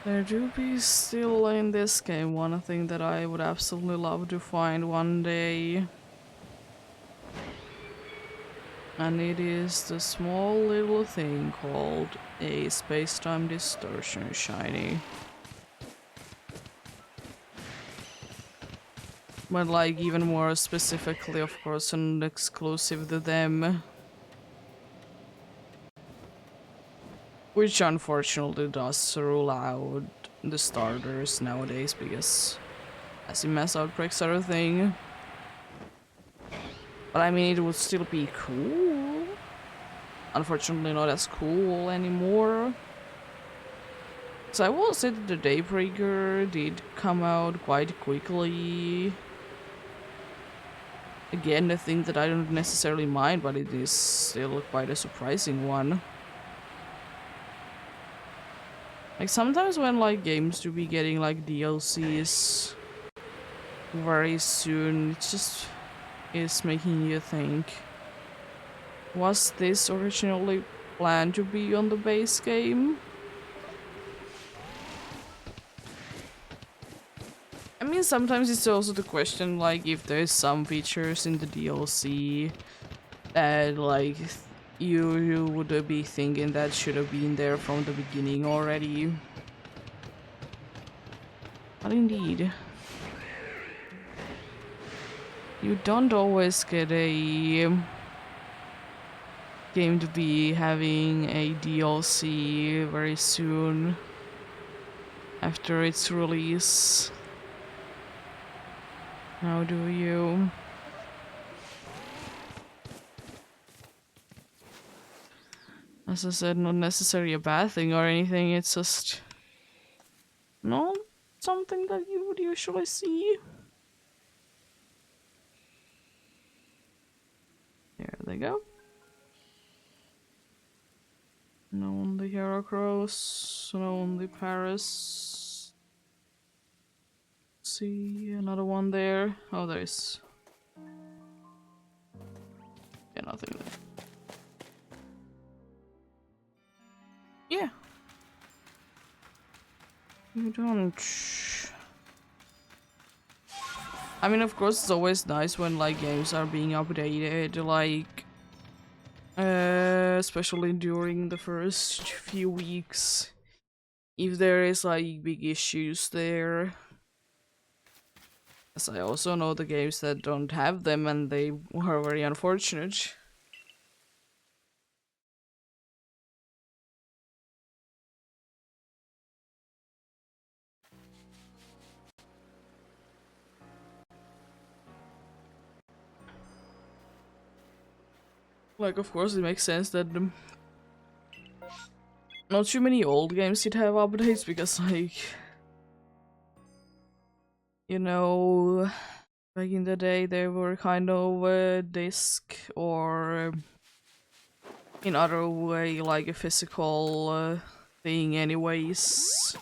There do be still in this game one thing that I would absolutely love to find one day. And it is the small little thing called a space-time distortion shiny. But like even more specifically, of course, an exclusive to them. Which unfortunately does rule out the starters nowadays because as in mass outbreaks are a thing. But I mean, it would still be cool. Unfortunately not as cool anymore. So I will say that the Daybreaker did come out quite quickly. Again, a thing that I don't necessarily mind, but it is still quite a surprising one. Like sometimes when like games do be getting like DLCs very soon, it just is making you think, was this originally planned to be on the base game? I mean, sometimes it's also the question like if there's some features in the DLC that like you would be thinking that should have been there from the beginning already. But indeed, you don't always get a game to be having a DLC very soon after its release. How do you? As I said, not necessarily a bad thing or anything, it's just not something that you would usually see. There they go. No on the Heracross, no on the Paris. See, another one there. Oh, there is. Yeah, nothing there. Yeah. You don't. I mean, of course, it's always nice when like games are being updated, like especially during the first few weeks, if there is like big issues there. As I also know the games that don't have them, and they are very unfortunate. Like, of course, it makes sense that not too many old games should have updates because, like, you know, back in the day they were kind of a disc or in other way like a physical thing anyways.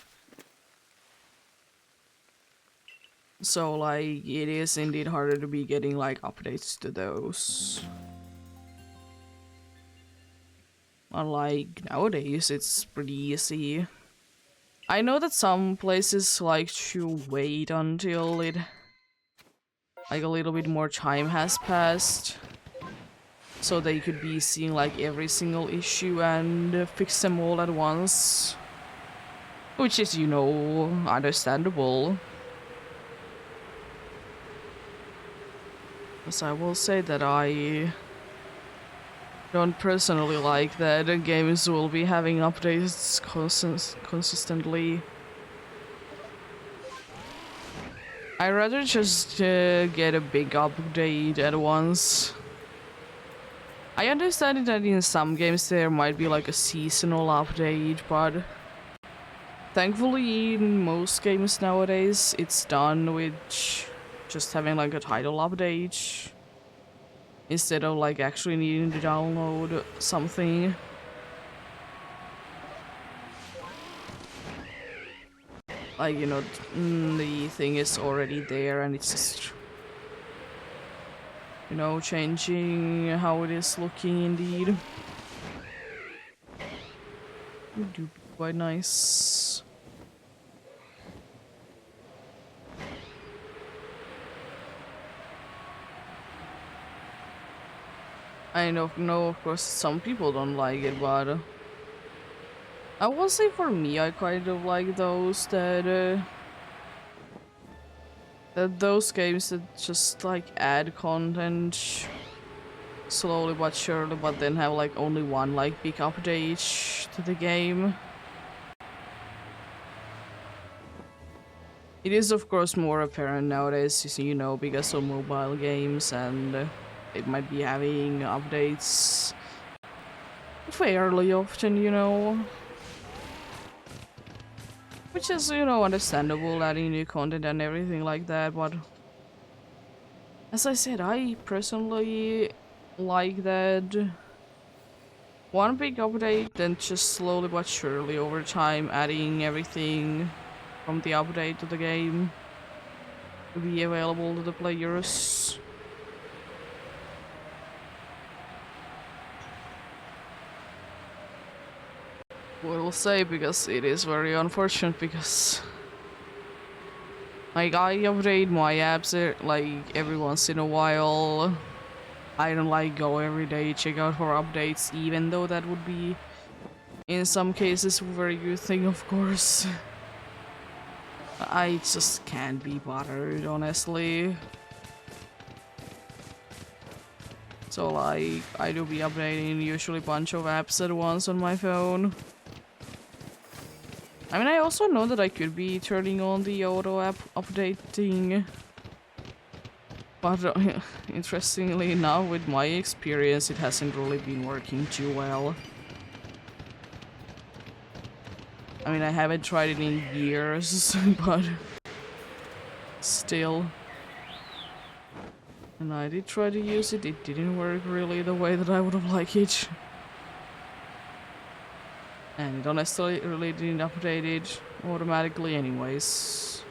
So like it is indeed harder to be getting like updates to those. Unlike nowadays, it's pretty easy. I know that some places like to wait until it like a little bit more time has passed, so they could be seeing like every single issue and fix them all at once. Which is, you know, understandable. Because I will say that I don't personally like that games will be having updates consistently. I'd rather just get a big update at once. I understand that in some games there might be like a seasonal update, but thankfully in most games nowadays it's done with just having like a title update instead of like actually needing to download something. Like, you know, the thing is already there and it's just, you know, changing how it is looking indeed. Would do be quite nice. I know, of course, some people don't like it, but I will say for me, I kind of like those that those games that just like add content slowly but surely, but then have like only one like big update to the game. It is of course more apparent nowadays, you know, because of mobile games and it might be having updates fairly often, you know. Which is, you know, understandable, adding new content and everything like that, but as I said, I personally like that one big update, then just slowly but surely over time adding everything from the update to the game to be available to the players. We'll say, because it is very unfortunate, because like I update my apps like every once in a while. I don't like go every day check out for updates, even though that would be in some cases a very good thing, of course. I just can't be bothered, honestly. So like, I do be updating usually a bunch of apps at once on my phone. I mean, I also know that I could be turning on the auto app updating. But interestingly enough, with my experience, it hasn't really been working too well. I mean, I haven't tried it in years, but still. And I did try to use it, it didn't work really the way that I would have liked it. And it honestly really didn't update it automatically anyways.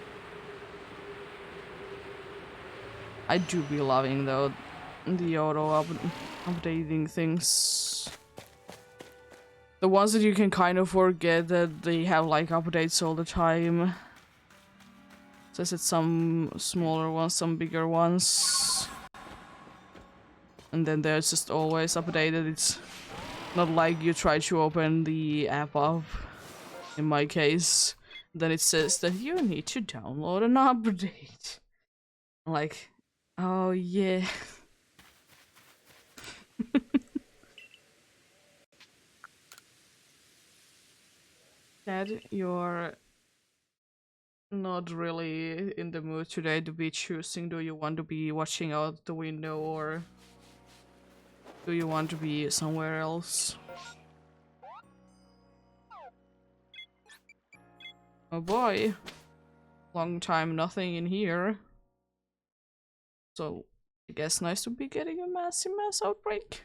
I do be loving though the auto updating things. The ones that you can kind of forget that they have like updates all the time. So it's some smaller ones, some bigger ones. And then there's just always updated. It's not like you try to open the app up, in my case, then it says that you need to download an update. I'm like, oh yeah. Dad, you're not really in the mood today to be choosing. Do you want to be watching out the window or do you want to be somewhere else? Oh boy. Long time nothing in here. So I guess nice to be getting a massive mass outbreak.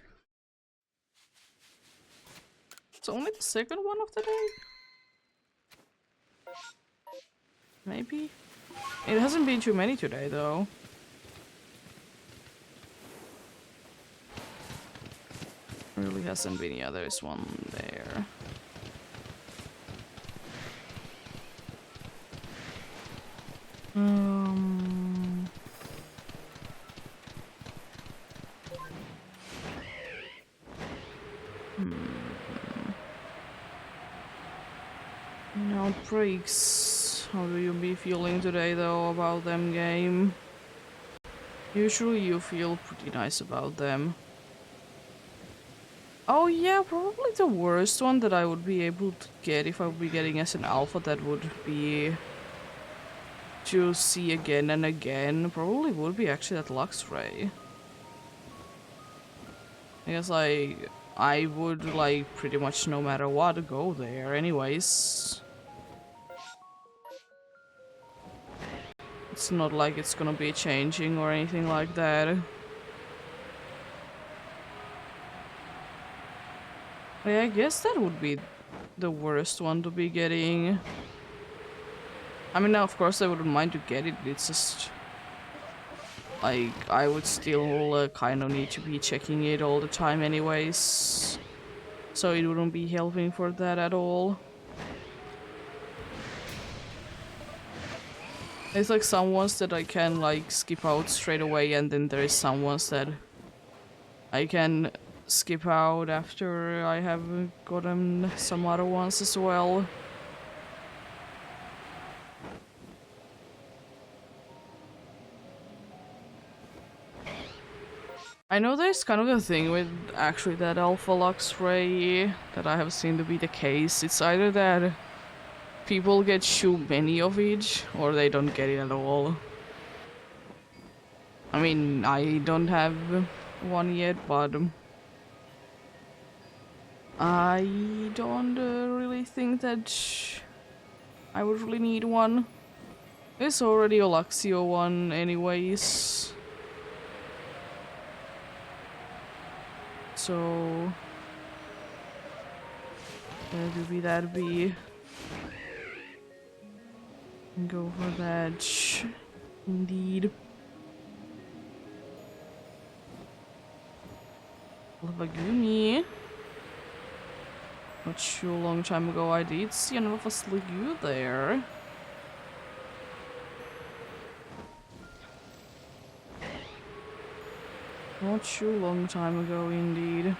It's only the second one of the day. Maybe? It hasn't been too many today though. Really hasn't been. Yeah, there's one there. Outbreaks. How do you be feeling today though about them game? Usually you feel pretty nice about them. Oh yeah, probably the worst one that I would be able to get if I would be getting as an alpha, that would be to see again and again. Probably would be actually that Lux Ray. I guess I would like pretty much no matter what go there anyways. It's not like it's gonna be changing or anything like that. Yeah, I guess that would be the worst one to be getting. I mean, now of course I wouldn't mind to get it, it's just like I would still kind of need to be checking it all the time anyways. So it wouldn't be helping for that at all. There's like some ones that I can like skip out straight away, and then there is some ones that I can skip out after I have gotten some other ones as well. I know there's kind of a thing with actually that Alpha Lux Ray that I have seen to be the case. It's either that people get too many of each or they don't get it at all. I mean, I don't have one yet, but I don't really think that I would really need one. There's already a Luxio one anyways. So that'd be go for that. Indeed. Lavagumi. Not too long time ago I did see another Sligu there. Not too long time ago indeed.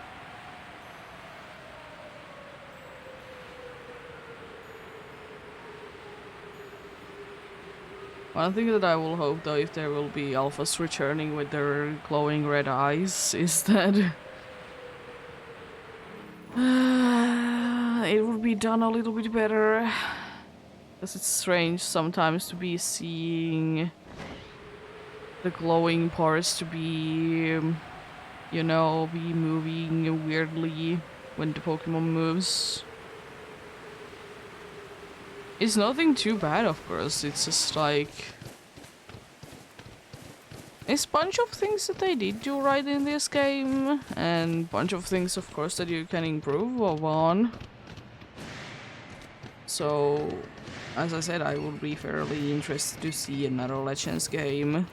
One thing that I will hope though, if there will be alphas returning with their glowing red eyes, is that it would be done a little bit better. Because it's strange sometimes to be seeing the glowing parts to be, you know, be moving weirdly when the Pokemon moves. It's nothing too bad, of course, it's just like it's a bunch of things that they did do right in this game, and bunch of things, of course, that you can improve on. So, as I said, I would be fairly interested to see another Legends game.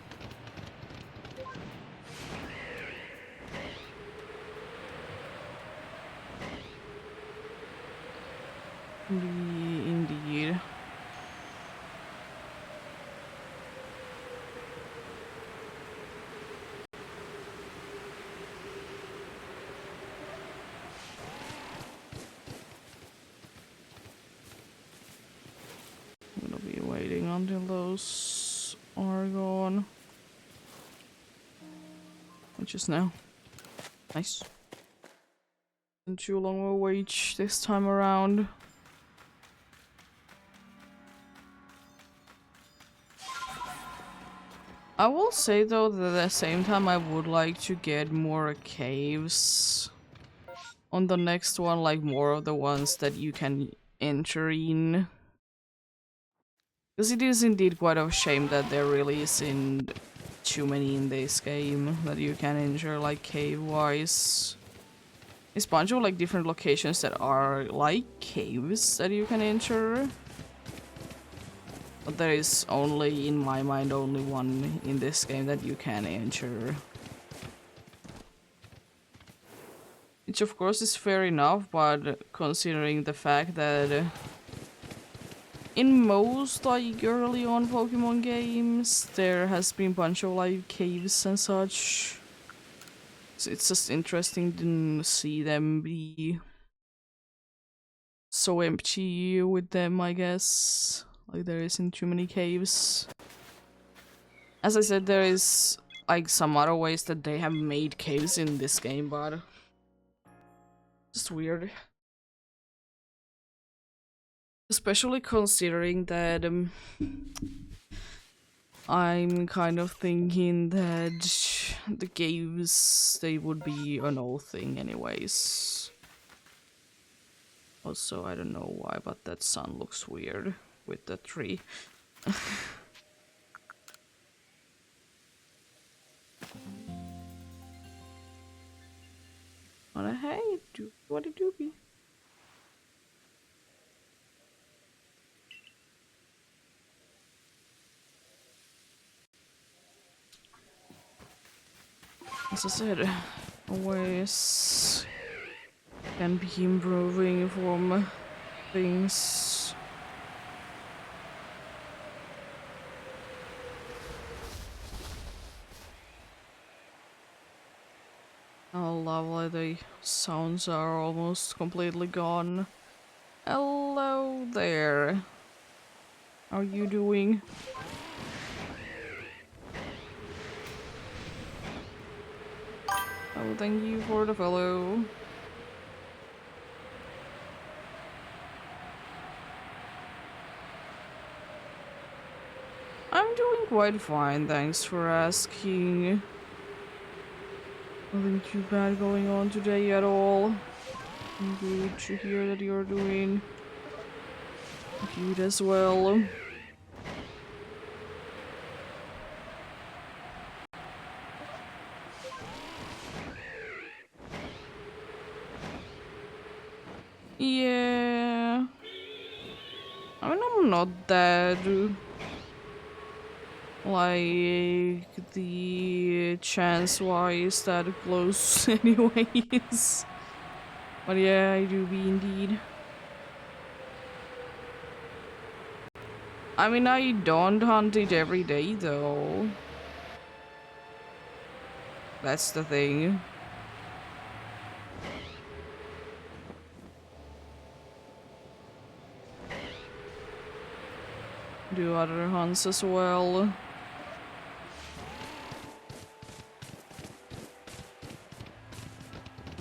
Indeed. I'm gonna be waiting until those are gone. Which is now. Nice. And too long a wait this time around. I will say though that at the same time I would like to get more caves on the next one, like more of the ones that you can enter in. Because it is indeed quite a shame that there really isn't too many in this game that you can enter, like cave-wise. It's a bunch of like different locations that are like caves that you can enter. But there is only, in my mind, only one in this game that you can enter. Which of course is fair enough, but considering the fact that in most like early on Pokemon games there has been a bunch of like caves and such. So it's just interesting to see them be so empty with them, I guess. Like there isn't too many caves. As I said, there is like some other ways that they have made caves in this game, but Just weird. Especially considering that I'm kind of thinking that the caves, they would be an old thing anyways. Also, I don't know why, but that sun looks weird with the tree. But hey, what it do be? As I said, always can be improving from things. How lovely the sounds are almost completely gone. Hello there. How are you doing? Oh, thank you for the follow. I'm doing quite fine, thanks for asking. Nothing too bad going on today at all. Good to hear that you're doing good as well. Yeah. I mean, I'm not that like the chance wise that close anyways. But yeah, I do be indeed. I mean, I don't hunt it every day though. That's the thing. Do other hunts as well.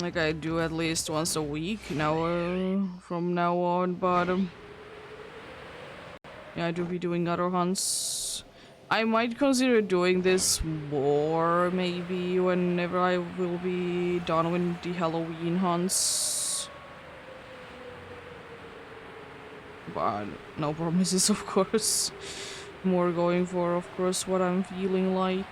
Like I do at least once a week now from now on, but yeah, I do be doing other hunts. I might consider doing this more maybe whenever I will be done with the Halloween hunts. But no promises, of course. More going for, of course, what I'm feeling like.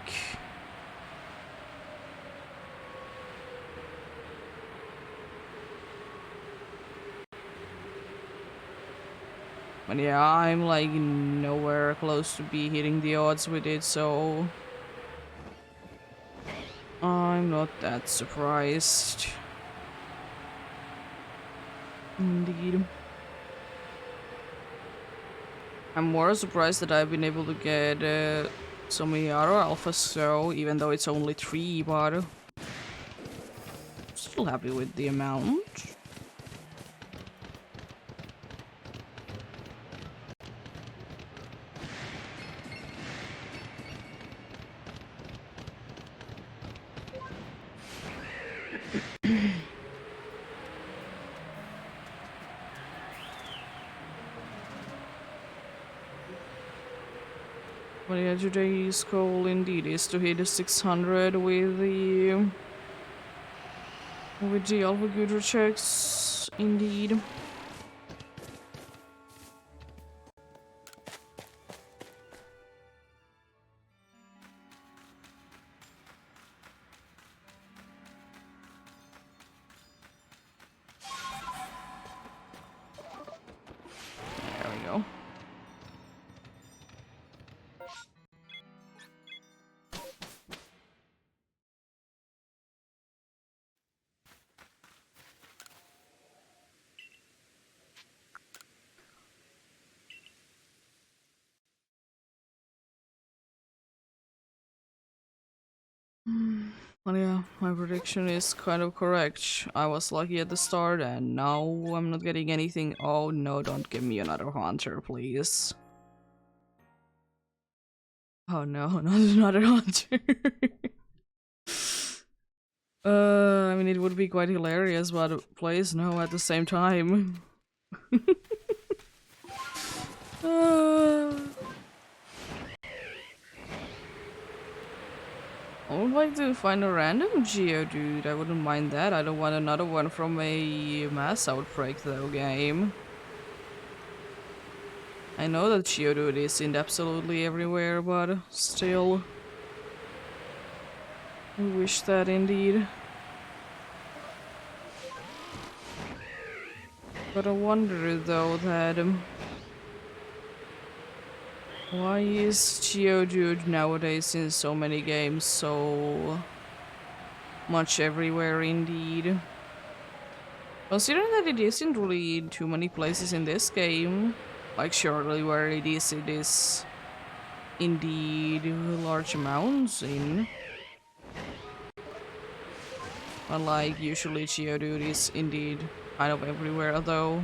But yeah, I'm like nowhere close to be hitting the odds with it, so I'm not that surprised. Indeed. I'm more surprised that I've been able to get so many other alphas, so even though it's only 3, but I'm still happy with the amount. But yeah, today's goal indeed is to hit 600 with the alpha good checks, indeed. There we go. Well, yeah, my prediction is kind of correct. I was lucky at the start, and now I'm not getting anything. Oh no, don't give me another hunter, please. Oh no, not another hunter. I mean, it would be quite hilarious, but please no at the same time. uh, I would like to find a random Geodude. I wouldn't mind that. I don't want another one from a mass outbreak, though, game. I know that Geodude isn't absolutely everywhere, but still. I wish that indeed. But I wonder, though, that... why is Geodude nowadays in so many games so much everywhere indeed? Considering that it isn't really in too many places in this game, like surely where it is indeed large amounts in. But like usually Geodude is indeed kind of everywhere though.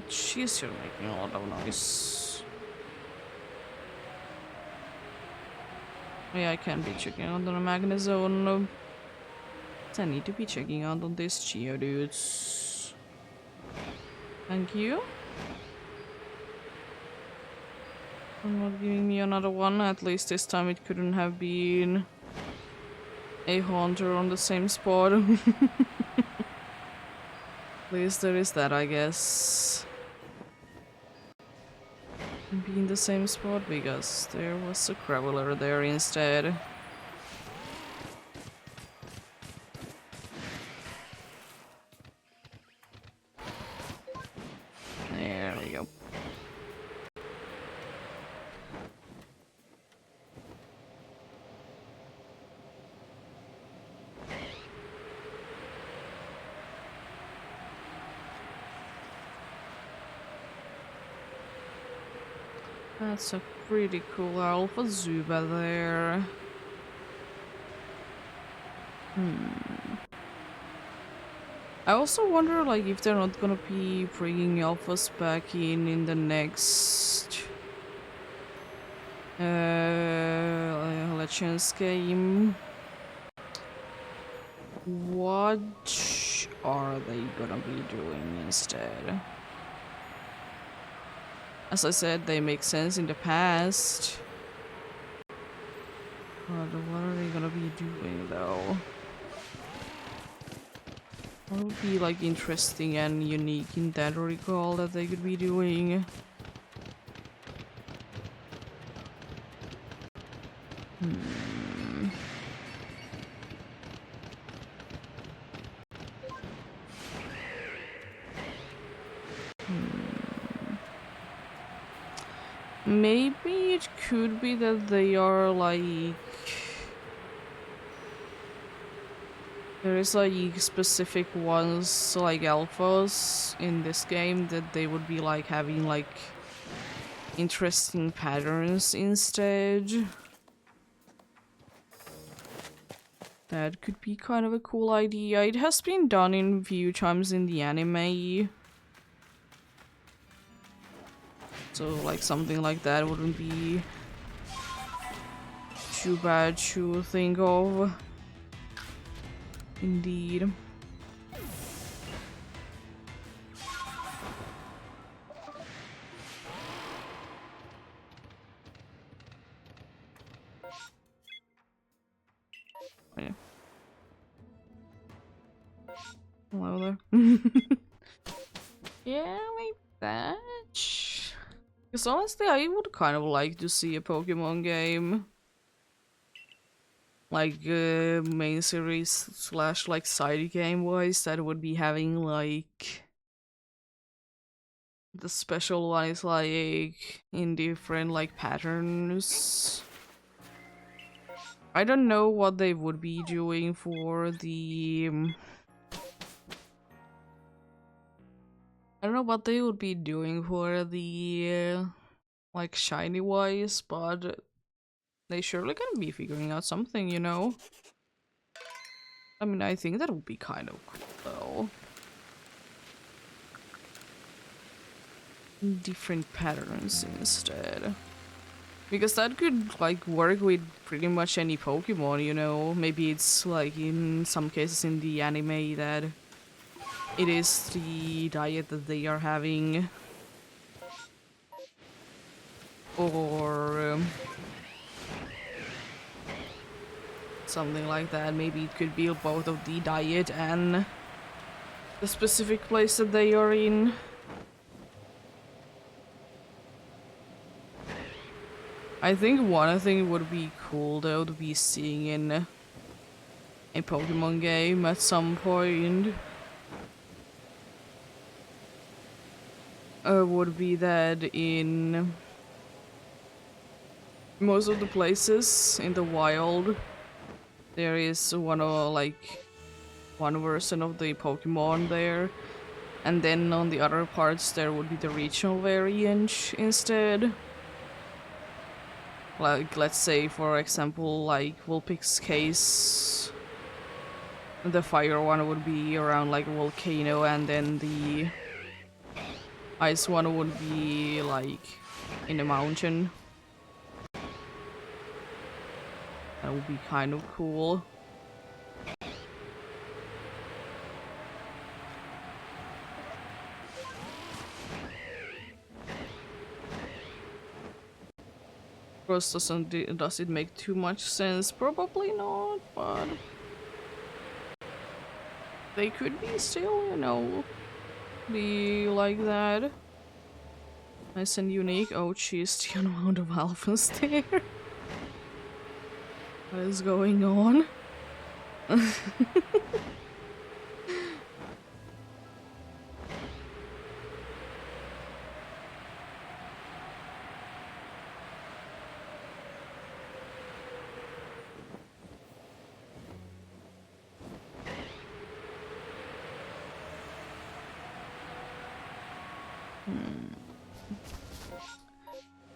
Jeez, you're making a lot of noise. Yeah, I can be checking out on the Magnezone. I need to be checking out on these Geodudes. Thank you. For not giving me another one. At least this time it couldn't have been a Haunter on the same spot. At least there is that, I guess. Be in the same spot because there was a Graveler there instead. There we go. That's a pretty cool Alpha Zuba there. I also wonder, like, if they're not gonna be bringing Alphas back in the next Legends game. What are they gonna be doing instead? As I said, they make sense in the past. But what are they gonna be doing though? What would be like interesting and unique in that recall that they could be doing? Maybe it could be that they are like... there is like specific ones, like alphas in this game, that they would be like having like interesting patterns instead. That could be kind of a cool idea. It has been done in a few times in the anime. So like something like that wouldn't be too bad to think of. Indeed. Oh, yeah. Hello there. Yeah, like that. Because honestly, I would kind of like to see a Pokemon game. Like, main series slash, like, side game-wise, that would be having, like... the special one is, like, in different, like, patterns. I don't know what they would be doing for the... I don't know what they would be doing for the, like, shiny-wise, but they surely can be figuring out something, you know? I mean, I think that would be kind of cool, though. Different patterns instead. Because that could, like, work with pretty much any Pokemon, you know? Maybe it's, like, in some cases in the anime that it is the diet that they are having. Or something like that. Maybe it could be both of the diet and the specific place that they are in. I think one thing would be cool though to be seeing in a Pokemon game at some point would be that in most of the places in the wild there is one version of the Pokemon there, and then on the other parts there would be the regional variant instead. Like, let's say, for example, like Vulpix's case, the fire one would be around like a volcano, and then the ice one would be like in a mountain. That would be kind of cool. Of course, does it make too much sense? Probably not, but they could be still, you know, be like that. Nice and unique. Oh jeez, the amount of alphas there. What is going on?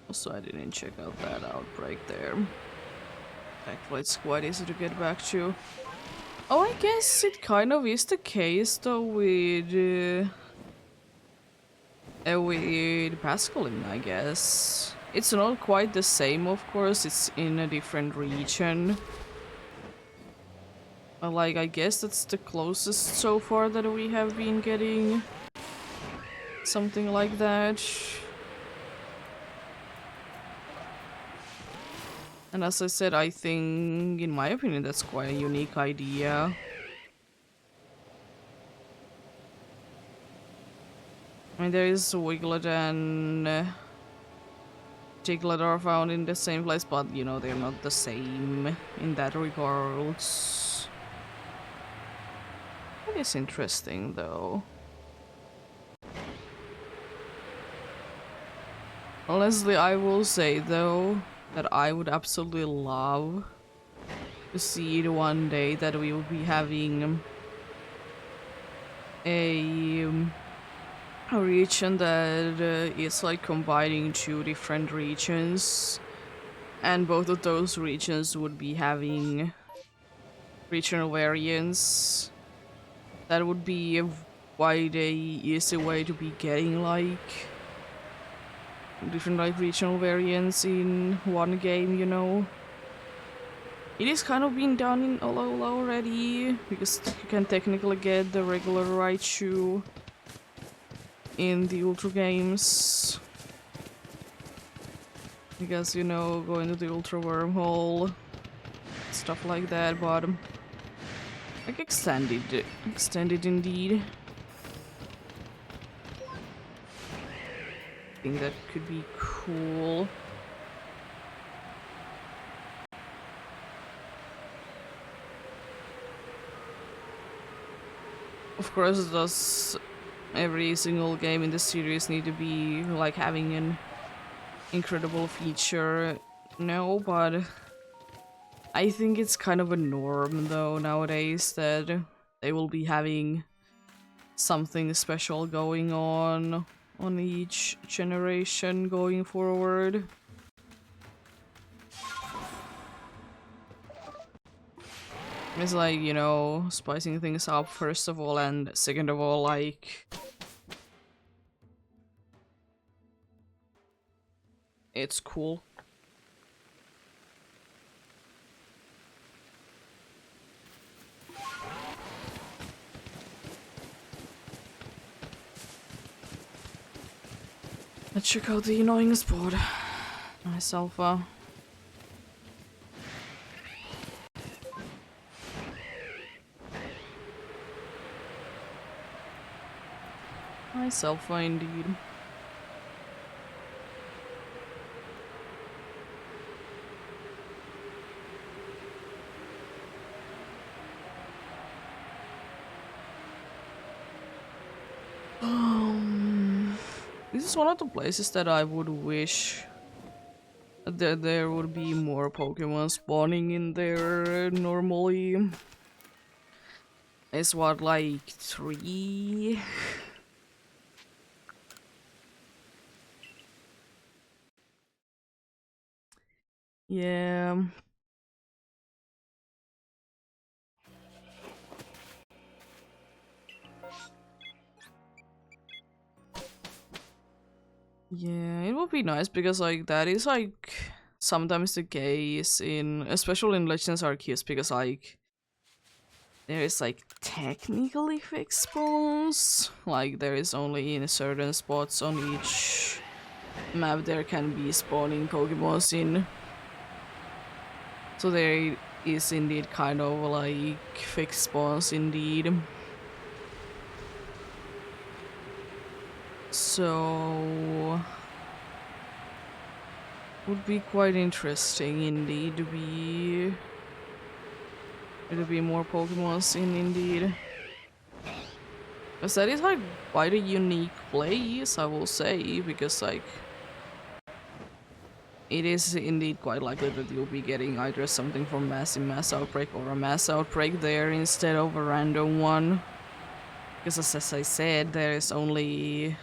Also, I didn't check out that outbreak there. Actually, it's quite easy to get back to. Oh, I guess it kind of is the case though with Pascaline, I guess. It's not quite the same, of course, it's in a different region. But like, I guess that's the closest so far that we have been getting. Something like that. And as I said, I think, in my opinion, that's quite a unique idea. I mean, there is Wiglet and Diglett are found in the same place, but, you know, they're not the same in that regards. It is interesting, though. Honestly, I will say, though, that I would absolutely love to see it one day that we will be having a region that is like combining two different regions, and both of those regions would be having regional variants. That would be a quite a easy way to be getting like different like regional variants in one game, you know. It is kind of been done in Alola already, because you can technically get the regular Raichu in the Ultra games. Because, you know, going to the Ultra Wormhole, stuff like that, but like extended indeed. I think that could be cool. Of course, does every single game in the series need to be like having an incredible feature? No, but I think it's kind of a norm though nowadays that they will be having something special going on each generation going forward. It's like, you know, spicing things up first of all, and second of all, like, it's cool. Let's check out the annoying spot. Nice alpha. Nice alpha indeed. This is one of the places that I would wish that there would be more Pokemon spawning in there normally. It's what, like 3? Yeah. Yeah, it would be nice because like that is like sometimes the case in especially in Legends Arceus because like there is like technically fixed spawns. Like there is only in certain spots on each map there can be spawning Pokemons in. So there is indeed kind of like fixed spawns indeed. So would be quite interesting indeed to be more Pokemons in indeed. Because that is like quite a unique place, I will say, because like it is indeed quite likely that you'll be getting either something from Massive Mass Outbreak or a Mass Outbreak there instead of a random one. Because as I said, there is only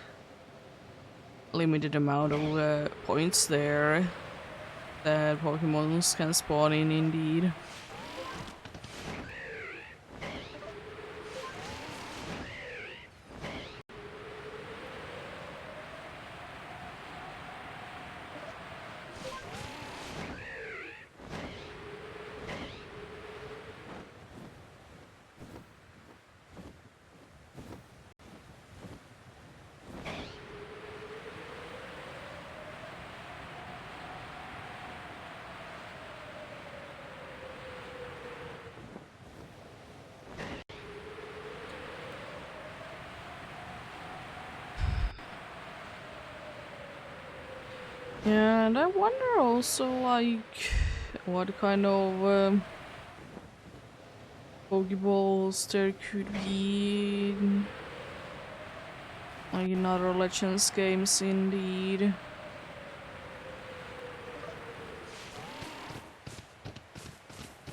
limited amount of points there that Pokemons can spawn in indeed. Yeah, and I wonder also, like, what kind of Pokeballs there could be, like, in other Legends games, indeed.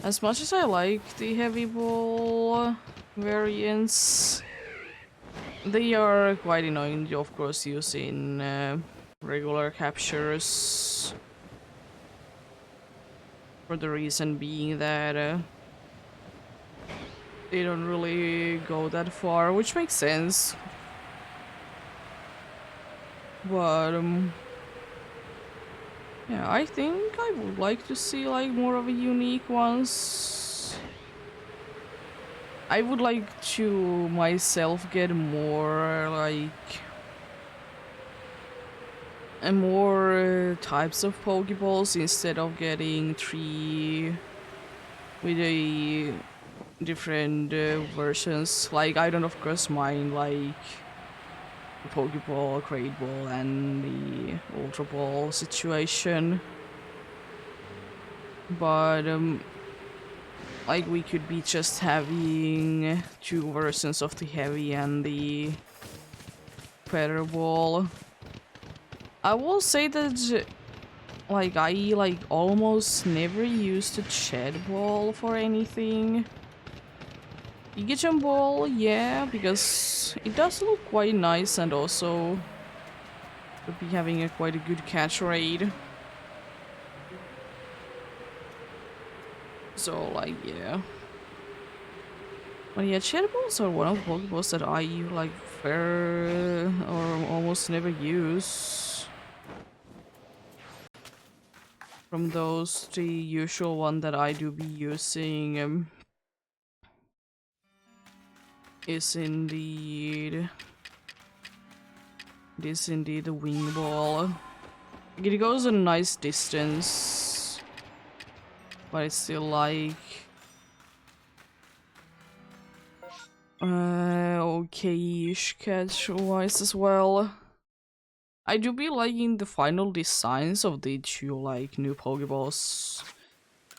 As much as I like the Heavy Ball variants, they are quite annoying to, of course, use in regular captures. For the reason being that they don't really go that far, which makes sense. But yeah, I think I would like to see like more of a unique ones. I would like to myself get more like and more types of Pokeballs instead of getting 3 with a different versions. Like I don't of course mind like the Pokeball, Great Ball, and the Ultra Ball situation, but like we could be just having 2 versions of the Heavy and the Feather Ball. I will say that like I like almost never used a Shed Ball for anything. Giga Ball, yeah, because it does look quite nice and also would be having a quite a good catch rate. So like yeah. But yeah, Cherballs are one of the Pokeballs that I like fair or almost never use. From those, the usual one that I do be using is indeed the Wing Ball. It goes a nice distance, but it's still like okay-ish catch-wise as well. I do be liking the final designs of the two like new Pokeballs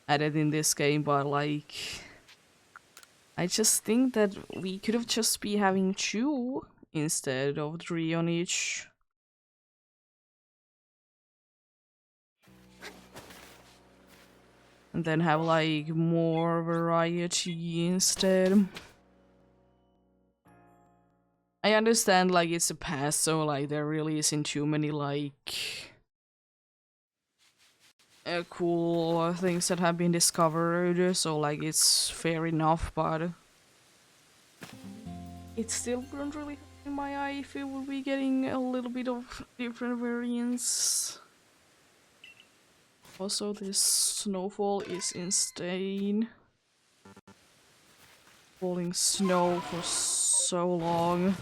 added in this game, but like I just think that we could have just be having two instead of three on each. And then have like more variety instead. I understand like it's a past, so like there really isn't too many like cool things that have been discovered, so like it's fair enough, but it still wouldn't really in my eye if it would be getting a little bit of different variants. Also, this snowfall is insane. Falling snow for so long.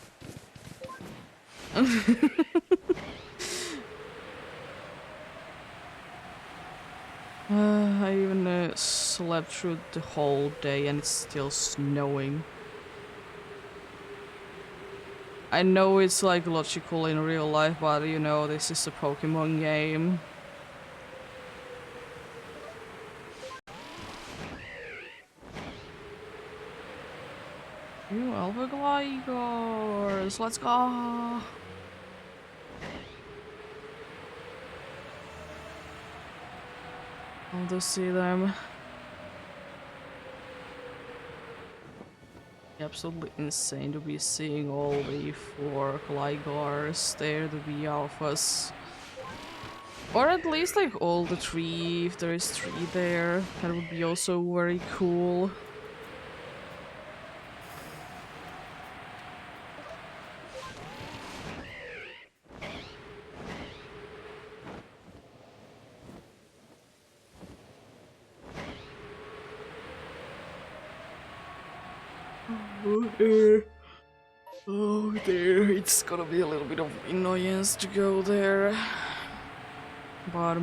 I even slept through the whole day and it's still snowing. I know it's like logical in real life, but you know, this is a Pokemon game. You Alpha Glygors, let's go! I'll just see them. Absolutely insane to be seeing all the 4 Glygars there, the V Alphas. Or at least like all the 3, if there is 3 there. That would be also very cool. Oh dear, it's gonna be a little bit of annoyance to go there. But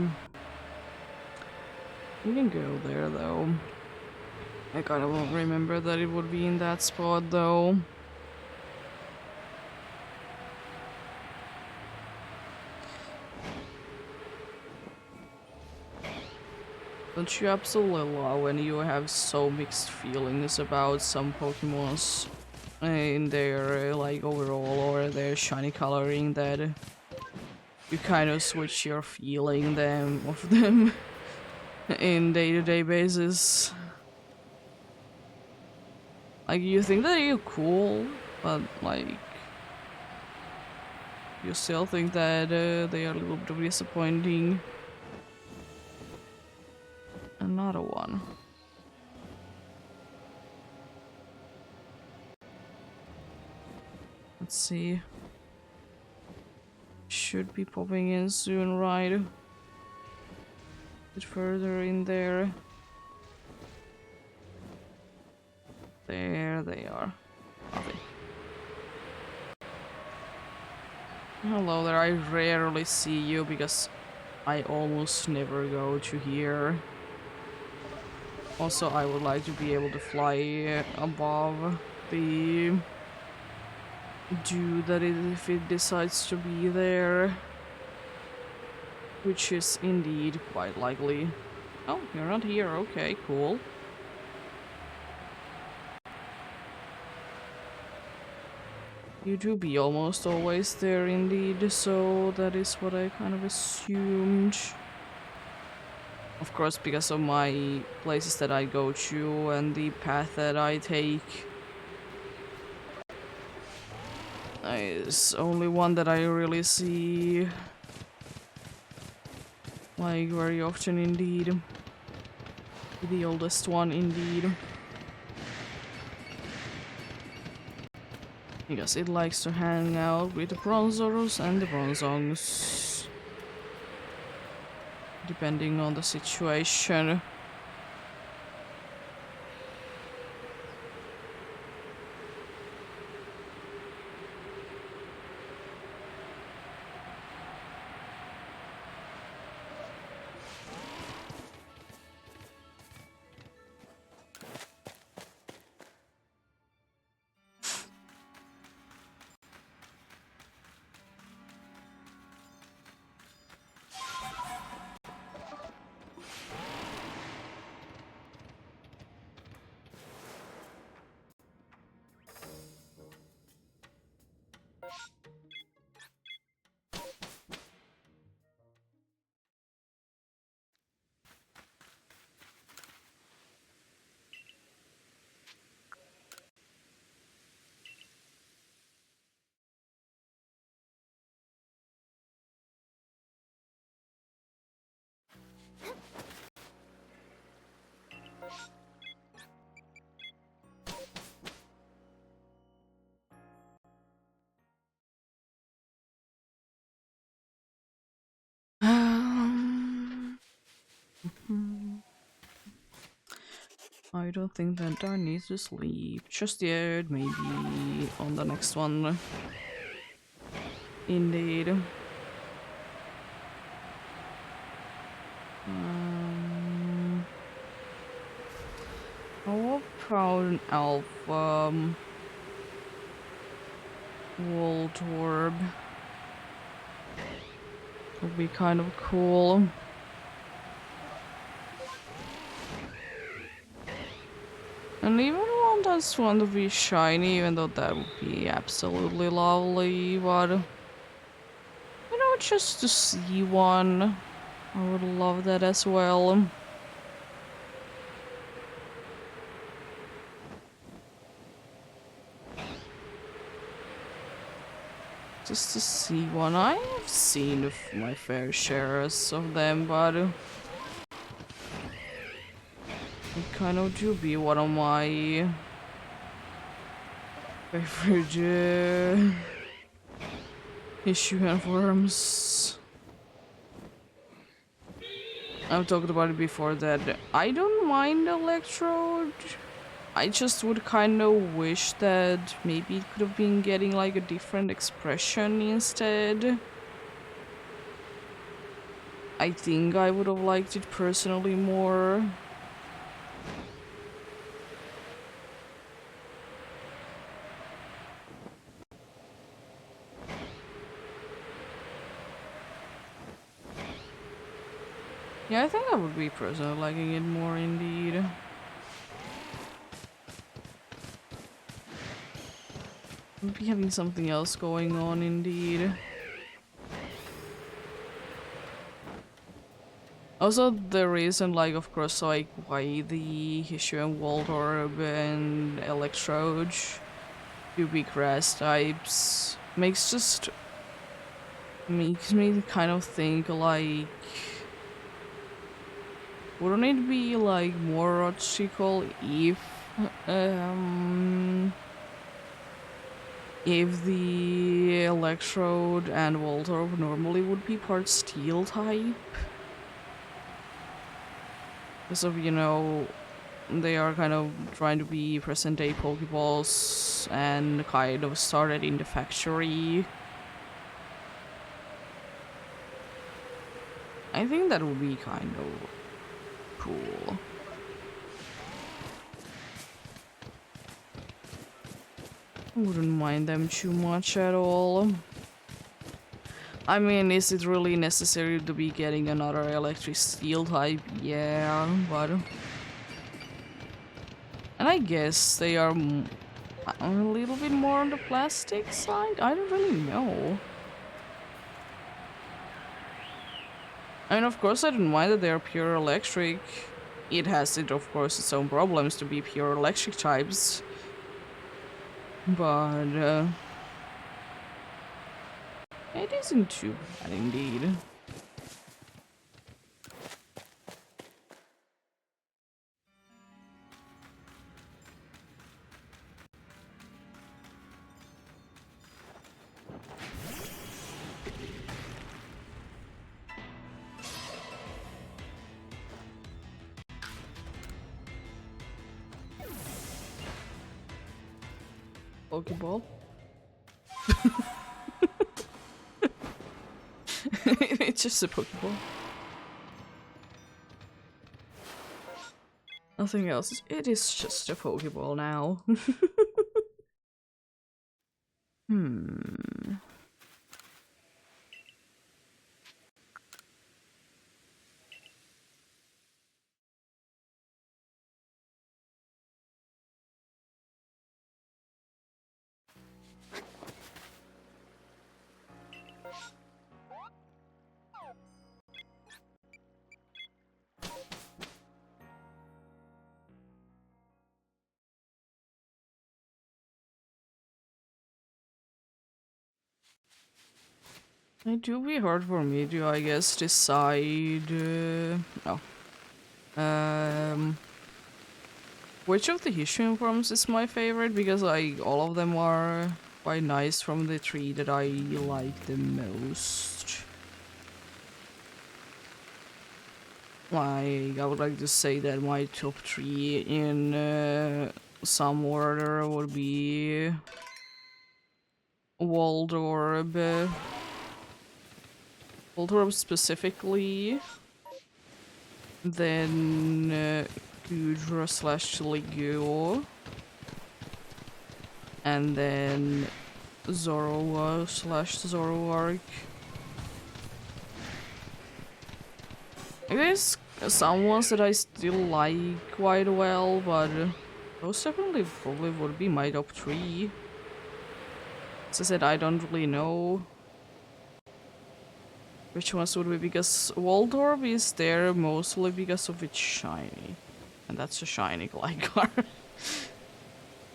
we can go there though. I kind of won't remember that it would be in that spot though. Don't you absolutely love when you have so mixed feelings about some Pokemons in their like overall or their shiny coloring that you kind of switch your feeling of them in day-to-day basis? Like you think that you're cool, but like you still think that they are a little bit disappointing. Another one. Let's see. Should be popping in soon, right? A bit further in there. There they are. Nothing. Hello there, I rarely see you because I almost never go to here. Also, I would like to be able to fly above the dude that if it decides to be there. Which is indeed quite likely. Oh, you're not here, okay, cool. You do be almost always there indeed, so that is what I kind of assumed. Of course, because of my places that I go to and the path that I take. It's only one that I really see like very often indeed. The oldest one indeed. Because it likes to hang out with the bronzors and the bronzongs. Depending on the situation. I don't think that I need to sleep just yet. Maybe on the next one. Indeed. How about an alpha Volt Orb? Would be kind of cool. And even one that's want to be shiny, even though that would be absolutely lovely, but you know, just to see one, I would love that as well. Just to see one. I have seen my fair shares of them, but it kind of do be one of my favorite issue and forums. I've talked about it before that I don't mind Electrode. I just would kind of wish that maybe it could have been getting like a different expression instead. I think I would have liked it personally more. Yeah, I think I would be personally liking it more indeed. Would be having something else going on indeed. Also, the reason, like, of course, like, why the Hishu and Waldorf and Electrode do be grass types makes me kind of think, like, wouldn't it be, like, more logical if the Electrode and Waldorf normally would be part Steel type? Because of, you know, they are kind of trying to be present day Pokeballs and kind of started in the factory. I think that would be kind of cool. I wouldn't mind them too much at all. I mean, is it really necessary to be getting another electric steel type? Yeah, but... And I guess they are a little bit more on the plastic side? I don't really know. I mean, of course I don't mind that they are pure electric. It has, of course, its own problems to be pure electric types. But, it isn't too bad indeed. Pokeball. It's just a Pokeball. Nothing else. It is just a Pokeball now. Hmm. It will be hard for me to, I guess, decide. No. Which of the Hisuian forms is my favorite? Because all of them are quite nice from the three that I like the most. I would like to say that my top three in some order would be Waldorb, Waldorb specifically, then Gudra slash Legio, and then Zoroa slash Zoroark. There's some ones that I still like quite well, but those definitely probably would be my top three. As I said, I don't really know which ones would be, because Waldorf is there mostly because of its shiny. And that's a shiny Gligar.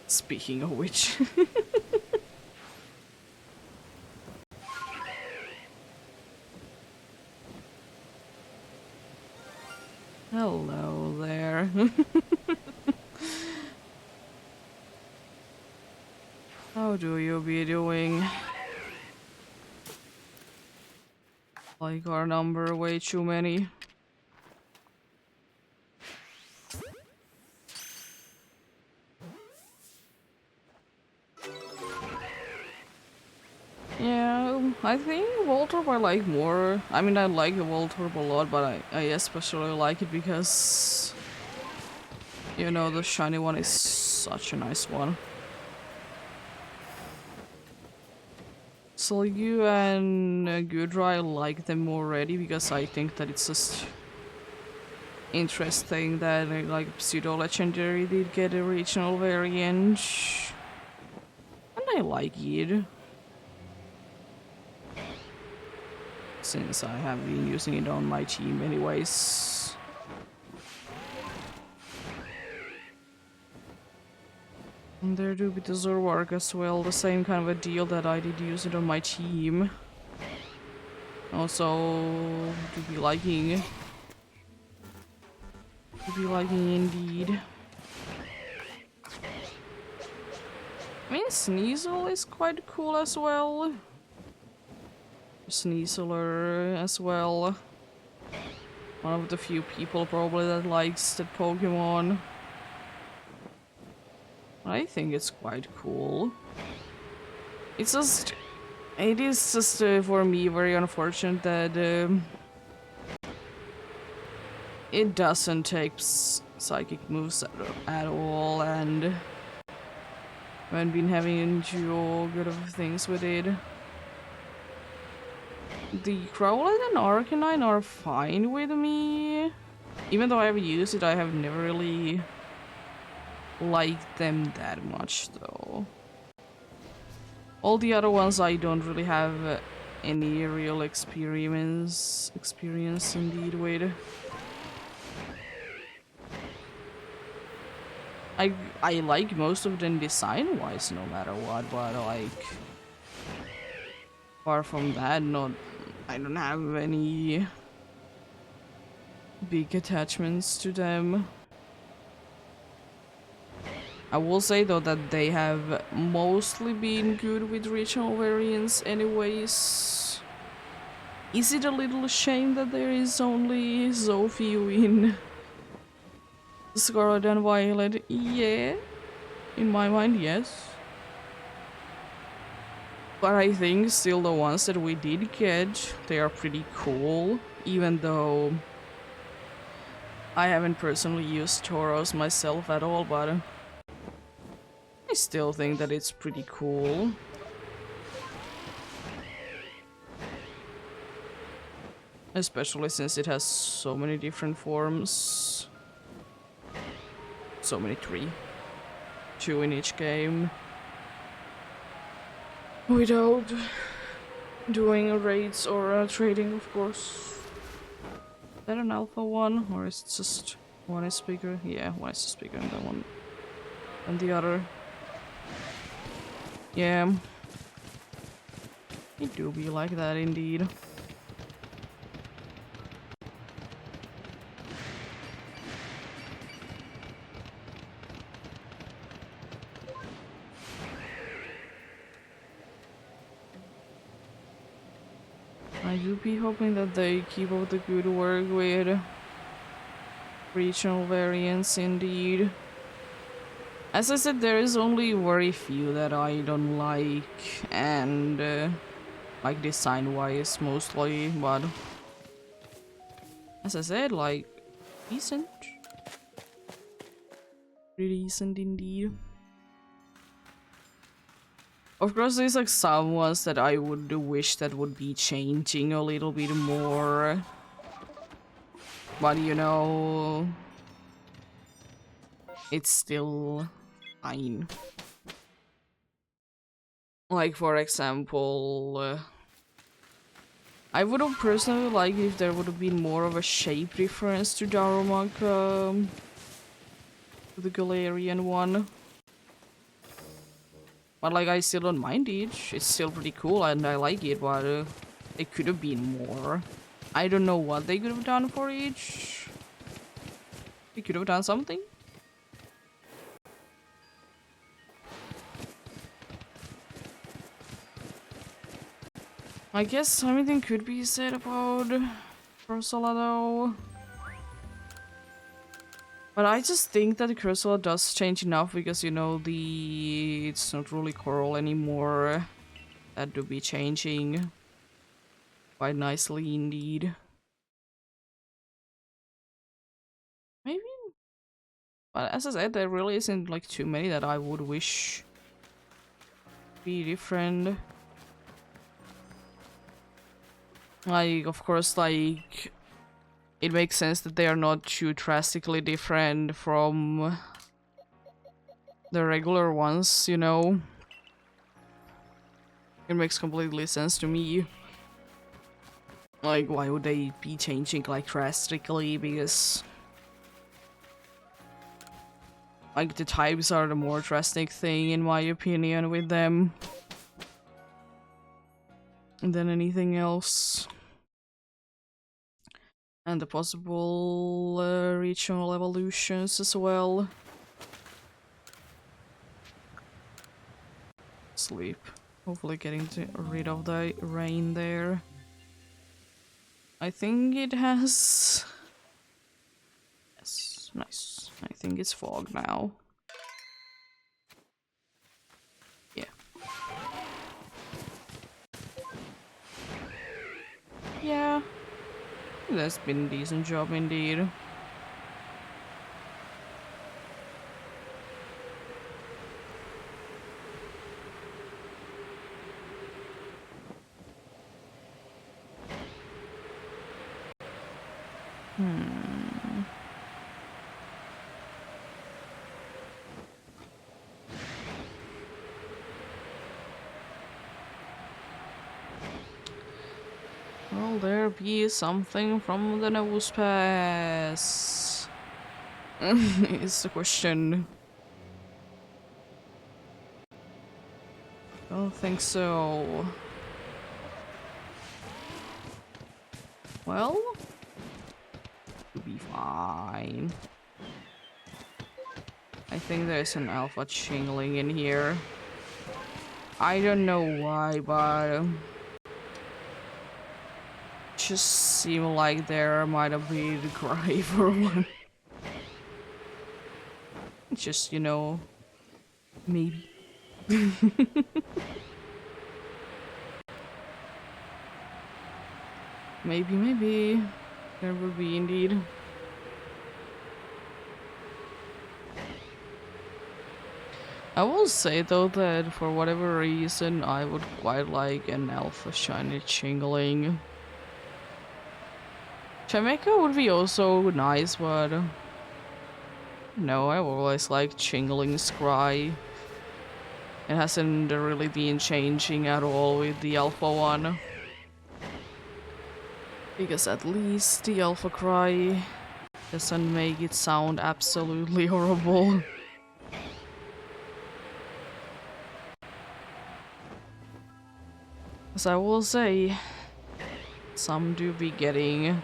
Speaking of which. Hello there. How do you be doing? Like our number way too many. Yeah, I think Voltorb I like more. I mean, I like the Voltorb a lot, but I especially like it because, you know, the shiny one is such a nice one. Solgu and Gudra, I like them already because I think that it's just interesting that like Pseudo Legendary did get a regional variant. And I like it. Since I have been using it on my team anyways. And there do be the Zoroark as well, the same kind of a deal that I did use it on my team. Also, do be liking indeed. I mean, Sneasel is quite cool as well. Sneaseler as well. One of the few people probably that likes that Pokemon. I think it's quite cool. It's just... It is just for me very unfortunate that it doesn't take psychic moves at all, and I haven't been having too good of things with it. The Growlithe and Arcanine are fine with me. Even though I have used it, I have never really liked them that much though. All the other ones I don't really have any real experience indeed with. I like most of them design wise no matter what, but like apart from that, I don't have any big attachments to them. I will say though that they have mostly been good with regional variants anyways. Is it a little shame that there is only so few in Scarlet and Violet? Yeah, in my mind, yes. But I think still the ones that we did get, they are pretty cool, even though I haven't personally used Tauros myself at all, but I still think that it's pretty cool. Especially since it has so many different forms. So many, 3. 2 in each game. Without doing raids or trading, of course. Is that an alpha one? Or is it just one is bigger? Yeah, one is just bigger than one and the other. Yeah. It do be like that indeed. I do be hoping that they keep up the good work with regional variants indeed. As I said, there is only very few that I don't like, and like design-wise mostly, but as I said, like, decent. Pretty decent indeed. Of course, there's like some ones that I would wish that would be changing a little bit more. But you know, it's still fine. Like for example, I would have personally liked if there would have been more of a shape difference to Darumag, the Galarian one. But like, I still don't mind it. It's still pretty cool and I like it, but it could have been more. I don't know what they could have done for each. They could have done something. I guess everything could be said about Cursula though. But I just think that Cursula does change enough because, you know, it's not really coral anymore. That would be changing quite nicely indeed. Maybe? But as I said, there really isn't like too many that I would wish be different. Like, of course, like, it makes sense that they are not too drastically different from the regular ones, you know? It makes completely sense to me. Like, why would they be changing, like, drastically? Because, like, the types are the more drastic thing, in my opinion, with them. Than anything else. And the possible regional evolutions as well. Sleep. Hopefully getting rid of the rain there. I think it has... Yes, nice. I think it's fog now. Yeah. Yeah. That's been a decent job indeed. Will there be something from the nose pass? Is the question. Don't think so. Well, it'll be fine. I think there's an alpha chingling in here. I don't know why, but just seem like there might have been a cry for one. Just, you know, maybe. Maybe. There will be indeed. I will say though that for whatever reason I would quite like an alpha shiny Chingling. Jamaica would be also nice, but no, I always like Chingling's cry. It hasn't really been changing at all with the alpha one. Because at least the alpha cry doesn't make it sound absolutely horrible. As I will say, some do be getting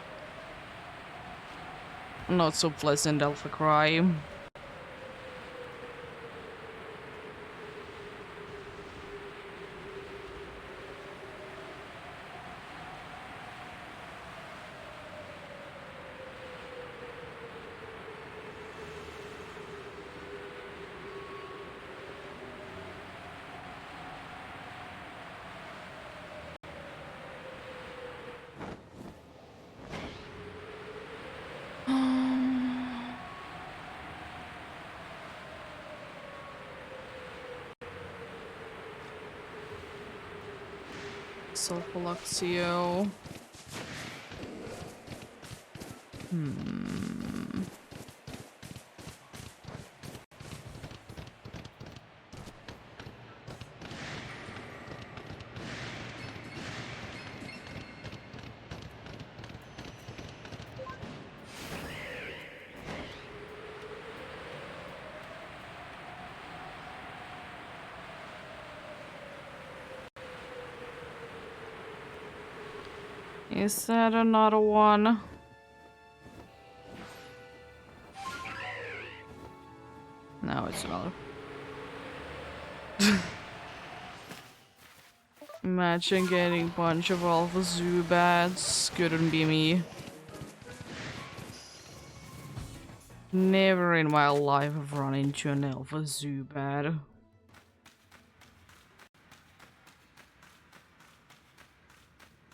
not so pleasant alpha cry. Sulfoluxio. Is that another one? No, it's not. Imagine getting a bunch of Alpha Zubats. Couldn't be me. Never in my life have run into an Alpha Zubat.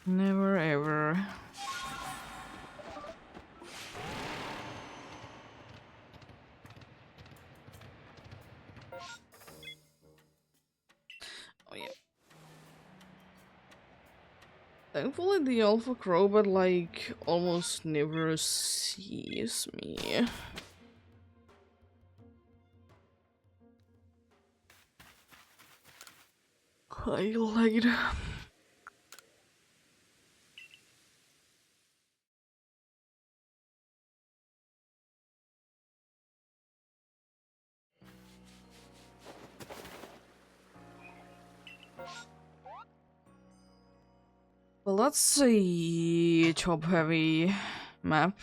Never ever. Oh yeah. Thankfully the Alpha Crobat like almost never sees me. Highlight. Well, let's see. Top heavy map.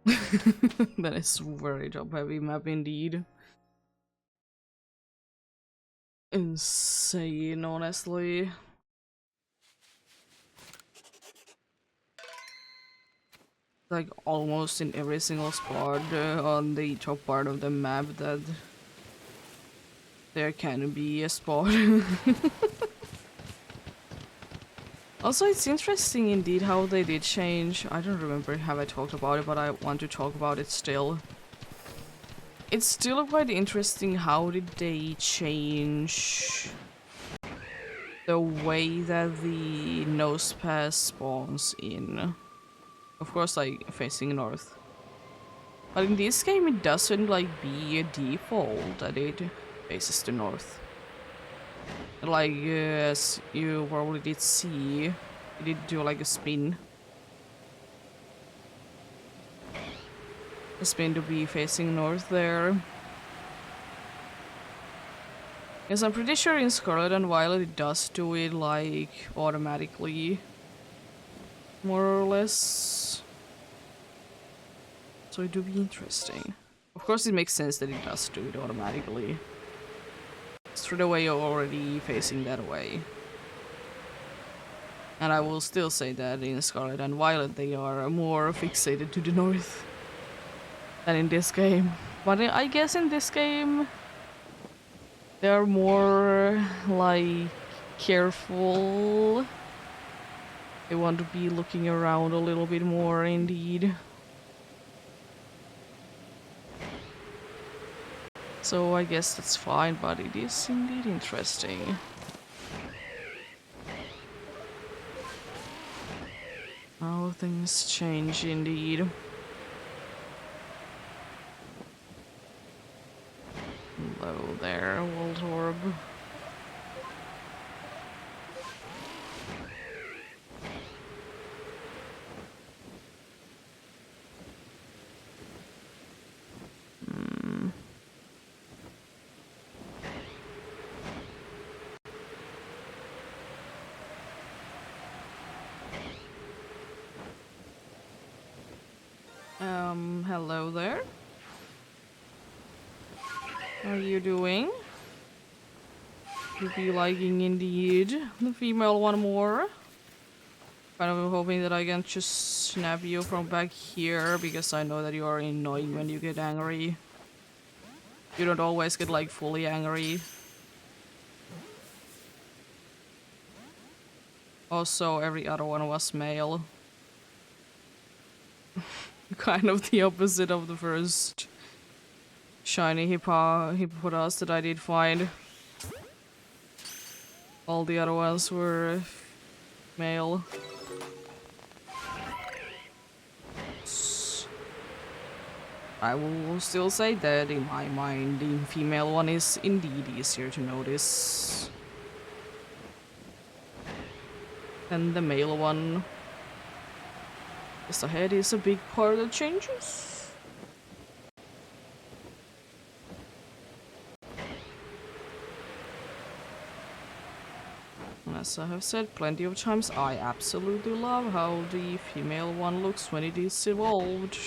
That is very top heavy map indeed. Insane, honestly. Like almost in every single spot on the top part of the map that there can be a spot. Also, it's interesting indeed how they did change. I don't remember have I talked about it, but I want to talk about it still. It's still quite interesting how did they change the way that the nose pass spawns in. Of course, like facing north. But in this game, it doesn't like be a default that it faces the north. Like, as you probably did see, it did do like a spin. A spin to be facing north there. Yes, I'm pretty sure in Scarlet and Violet it does do it like automatically. More or less. So it do be interesting. Of course it makes sense that it does do it automatically. Through the way you're already facing that way. And I will still say that in Scarlet and Violet they are more fixated to the north than in this game. But I guess in this game they are more like careful. I want to be looking around a little bit more indeed. So I guess that's fine, but it is indeed interesting. How things change indeed. Hello there, Waldorb. Hello there. How are you doing? You be liking indeed the female one more. Kind of hoping that I can just snap you from back here because I know that you are annoying when you get angry. You don't always get like fully angry. Also, every other one was male. Kind of the opposite of the first shiny hippopotas that I did find. All the other ones were male. I will still say that in my mind the female one is indeed easier to notice than the male one. Because the head is a big part that changes. And as I have said plenty of times, I absolutely love how the female one looks when it is evolved.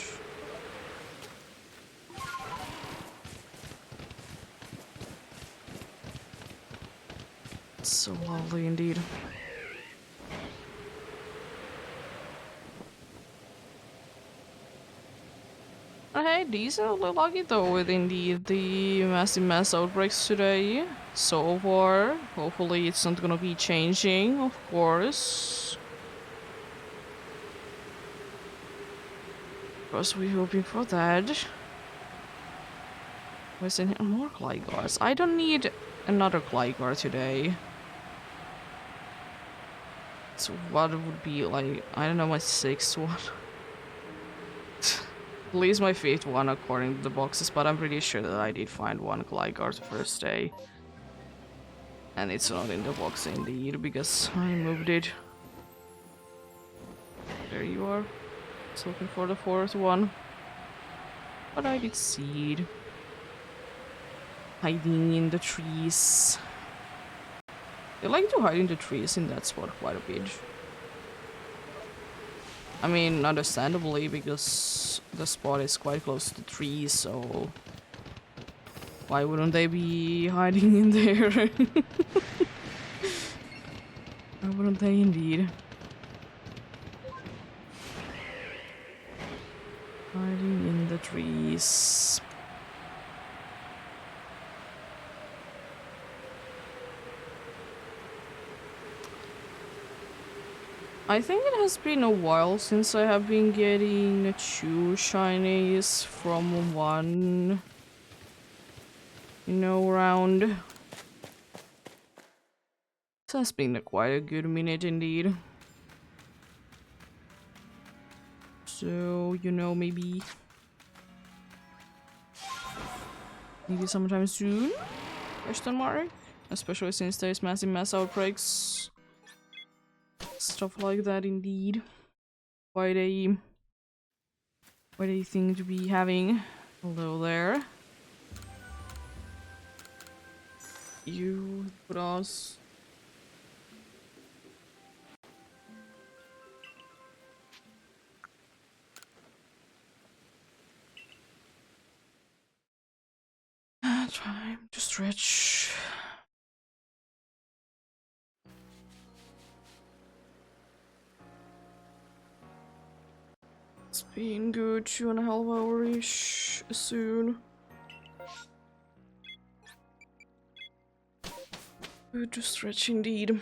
It's so lovely indeed. Hey, decently lucky though with indeed the massive mass outbreaks today. So far, hopefully it's not gonna be changing, of course. Of course, we're hoping for that. Where's in here? More Glygars. I don't need another Gligar today. So what would be like, I don't know, my 6th one? At least my 5th one according to the boxes, but I'm pretty sure that I did find one Gligar the first day. And it's not in the box indeed, because I moved it. There you are. Just looking for the 4th one. But I did see it. Hiding in the trees. They like to hide in the trees in that spot quite a bit. I mean, understandably, because the spot is quite close to the trees, so why wouldn't they be hiding in there? Why wouldn't they indeed? Hiding in the trees. I think it has been a while since I have been getting 2 shinies from one, round. This has been quite a good minute indeed. So, maybe sometime soon? Question mark? Especially since there's massive mass outbreaks. Stuff like that indeed. Quite a thing to be having. Hello there. You put us. Time to stretch. It's been good 2.5 hours-ish soon. Good to stretch indeed.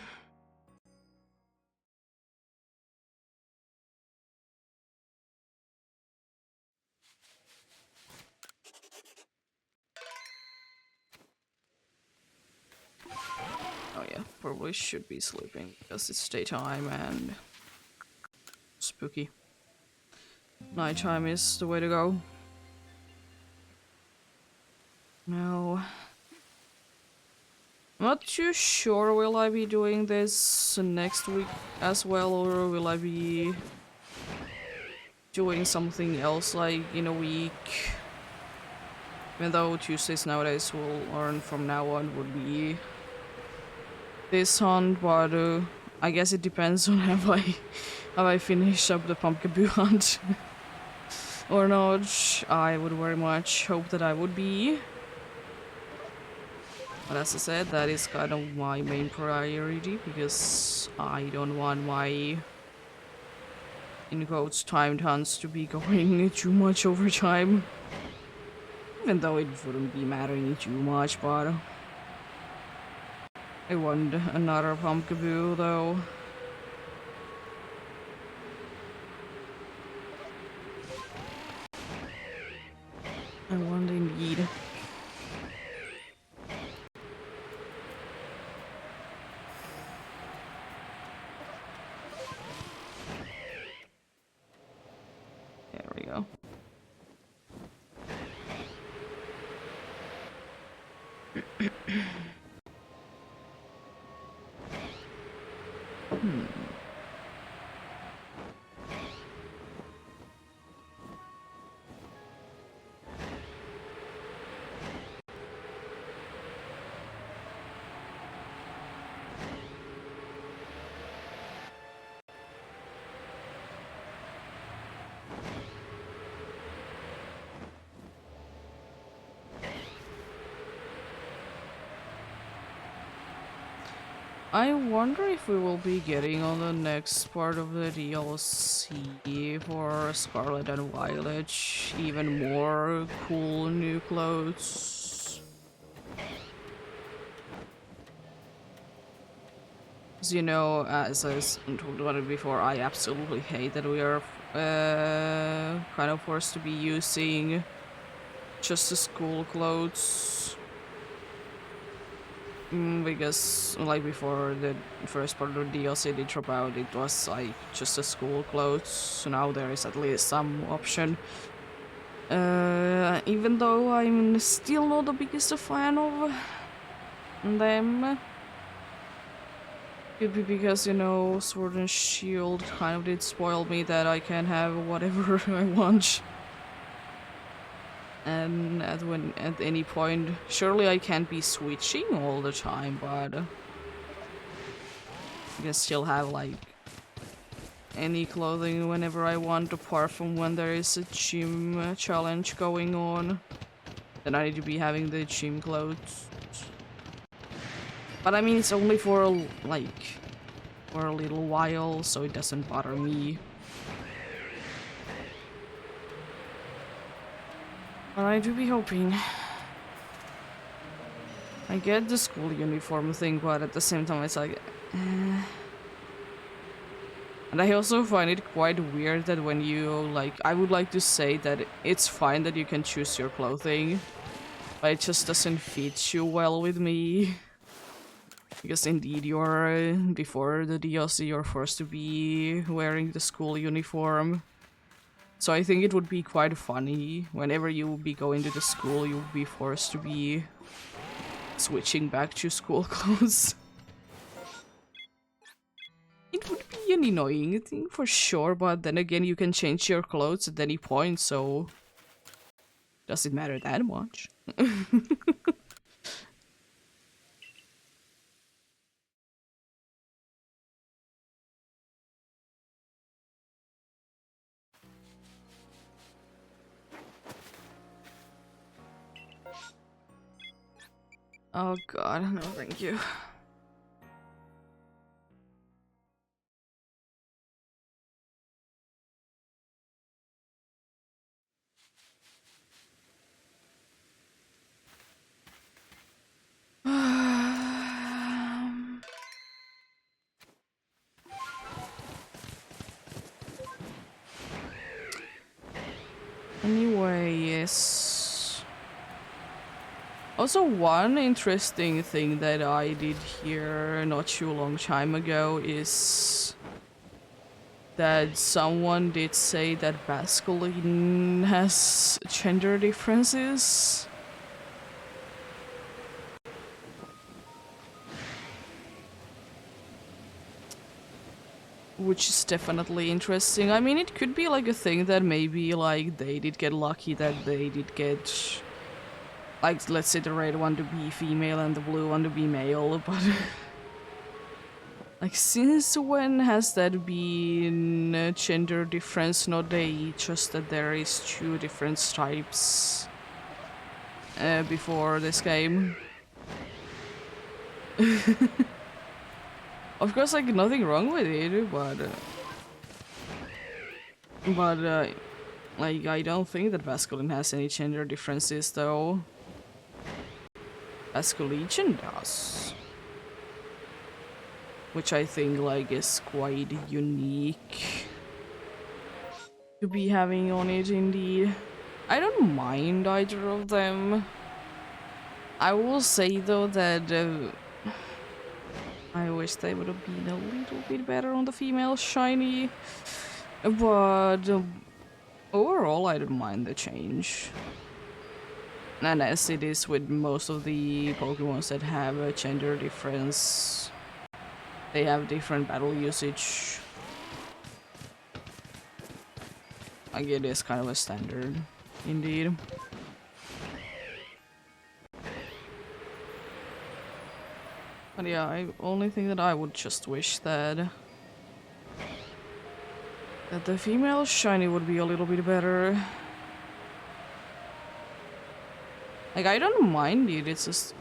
Oh yeah, probably should be sleeping because it's daytime and spooky. Nighttime is the way to go. No. I'm not too sure will I be doing this next week as well, or will I be doing something else like in a week. Even though Tuesdays nowadays will learn from now on would be this hunt, but I guess it depends on have I finished up the pumpkin hunt or not. I would very much hope that I would be. But as I said, that is kind of my main priority because I don't want my in quotes timed hunts to be going too much over time. Even though it wouldn't be mattering too much, but I want another pumpkaboo though. I want indeed. There we go. I wonder if we will be getting on the next part of the DLC for Scarlet and Violet even more cool new clothes. As you know, as I told about it before, I absolutely hate that we are kind of forced to be using just the school clothes. Because, like before the first part of the DLC did drop out, it was like just the school clothes, so now there is at least some option. Even though I'm still not the biggest fan of them. Could be because, you know, Sword and Shield kind of did spoil me that I can have whatever I want. And at any point, surely I can't be switching all the time, but I can still have like any clothing whenever I want, apart from when there is a gym challenge going on. Then I need to be having the gym clothes. But I mean, it's only for like for a little while, so it doesn't bother me. But I do be hoping. I get the school uniform thing, but at the same time it's like... And I also find it quite weird that when you, like... I would like to say that it's fine that you can choose your clothing, but it just doesn't fit you well with me. Because indeed you're, before the DLC, you're forced to be wearing the school uniform. So I think it would be quite funny whenever you would be going to the school, you would be forced to be switching back to school clothes. It would be an annoying thing for sure, but then again you can change your clothes at any point, so does it matter that much? Oh god, no thank you. Anyway, yes. Also, one interesting thing that I did here not too long time ago is that someone did say that masculine has gender differences. Which is definitely interesting. I mean, it could be like a thing that maybe like they did get lucky that they did get, like, let's say the red one to be female and the blue one to be male, but like, since when has that been a gender difference? Not just that there is two different types before this game. Of course, like, nothing wrong with it, but like, I don't think that masculine has any gender differences, though. Masculine does. Which I think, like, is quite unique to be having on it, indeed. I don't mind either of them. I will say, though, that I wish they would have been a little bit better on the female shiny. But overall, I don't mind the change. And as it is with most of the Pokemons that have a gender difference, they have different battle usage. Like, it is kind of a standard, indeed. But yeah, I only think that I would just wish that the female shiny would be a little bit better. Like, I don't mind it, it's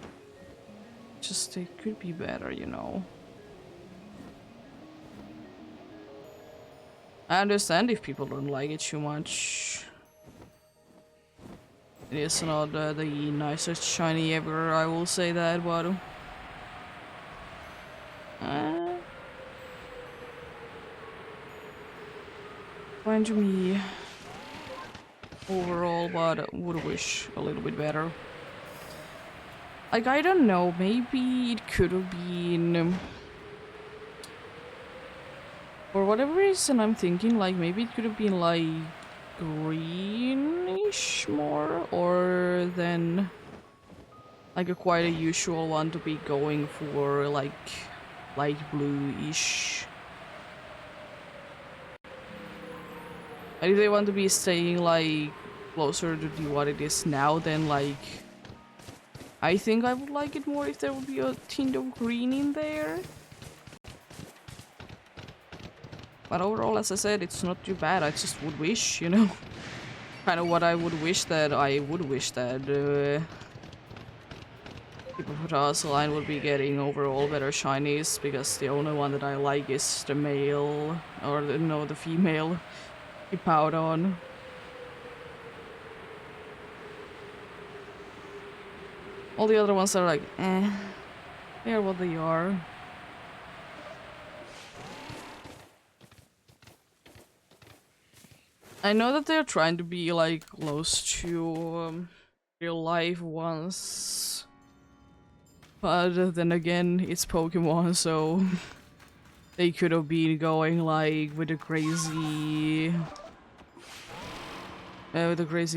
just it could be better, you know. I understand if people don't like it too much. It is not the nicest shiny ever, I will say that, but fine to me overall, but would wish a little bit better. Like, I don't know, maybe it could have been, for whatever reason I'm thinking, like, maybe it could have been like greenish more, or then like a quite a usual one to be going for like light blue-ish. And if they want to be staying like closer to what it is now, then like I think I would like it more if there would be a tint of green in there. But overall, as I said, it's not too bad. I just would wish, you know, kind of what I would wish that people who us line would be getting overall better shinies, because the only one that I like is the male, or the female Hippowdon. All the other ones are like, eh, they are what they are. I know that they're trying to be like close to real life ones, but then again, it's Pokemon, so they could have been going like with the crazy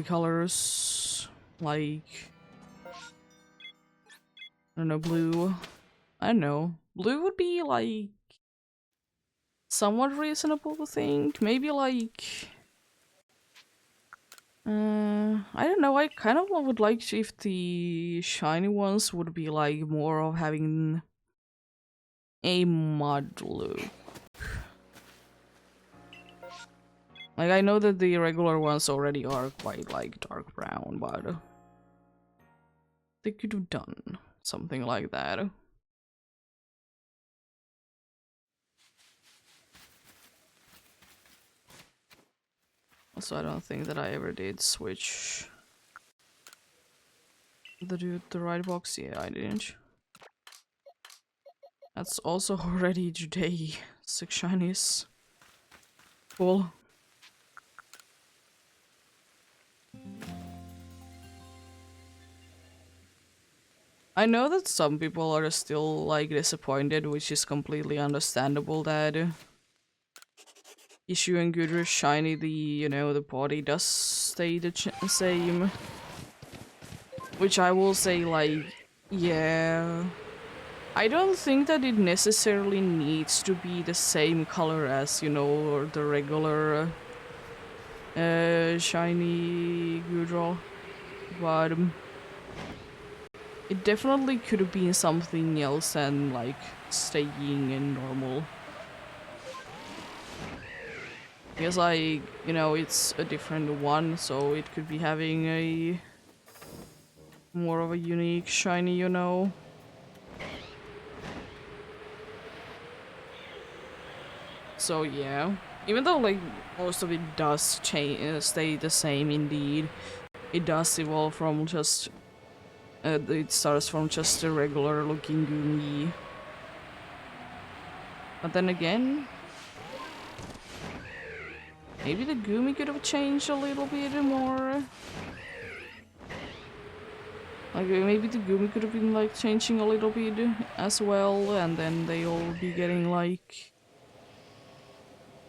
colors, like, I don't know, blue. I don't know. Blue would be like somewhat reasonable to think. Maybe like I don't know. I kind of would like if the shiny ones would be like more of having a mud look. Like, I know that the regular ones already are quite like dark brown, but they could have done something like that. Also, I don't think that I ever did switch the right box. Yeah, I didn't. That's also already today. 6 shinies. Cool. I know that some people are still like disappointed, which is completely understandable that issue and good or shiny, the body does stay the same. Which I will say, like, yeah. I don't think that it necessarily needs to be the same color as, or the regular shiny Goodroll, but it definitely could have been something else than, like, staying in normal. Because, like, it's a different one, so it could be having a more of a unique shiny. So yeah, even though like most of it does change, stay the same indeed, it does evolve from just, it starts from just a regular looking Goomy. But then again, maybe the Goomy could have changed a little bit more. Like maybe the Goomy could have been like changing a little bit as well, and then they all be getting like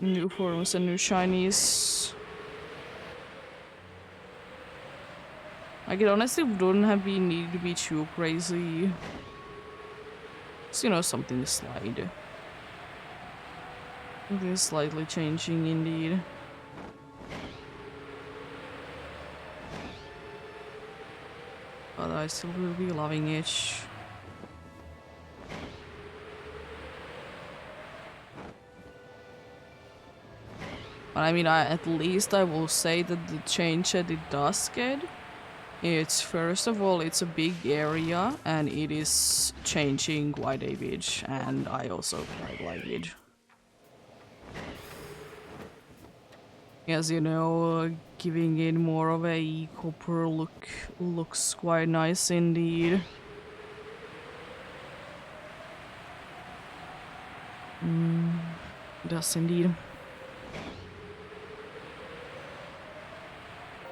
new forms and new shinies. Like it honestly wouldn't have been needed to be too crazy. It's, something slight. Something slightly changing indeed. But I still will be loving it. But I mean, at least I will say that the change that it does get, it's first of all, it's a big area and it is changing quite a bit, and I also quite like it. As giving it more of a copper look looks quite nice indeed. It does indeed.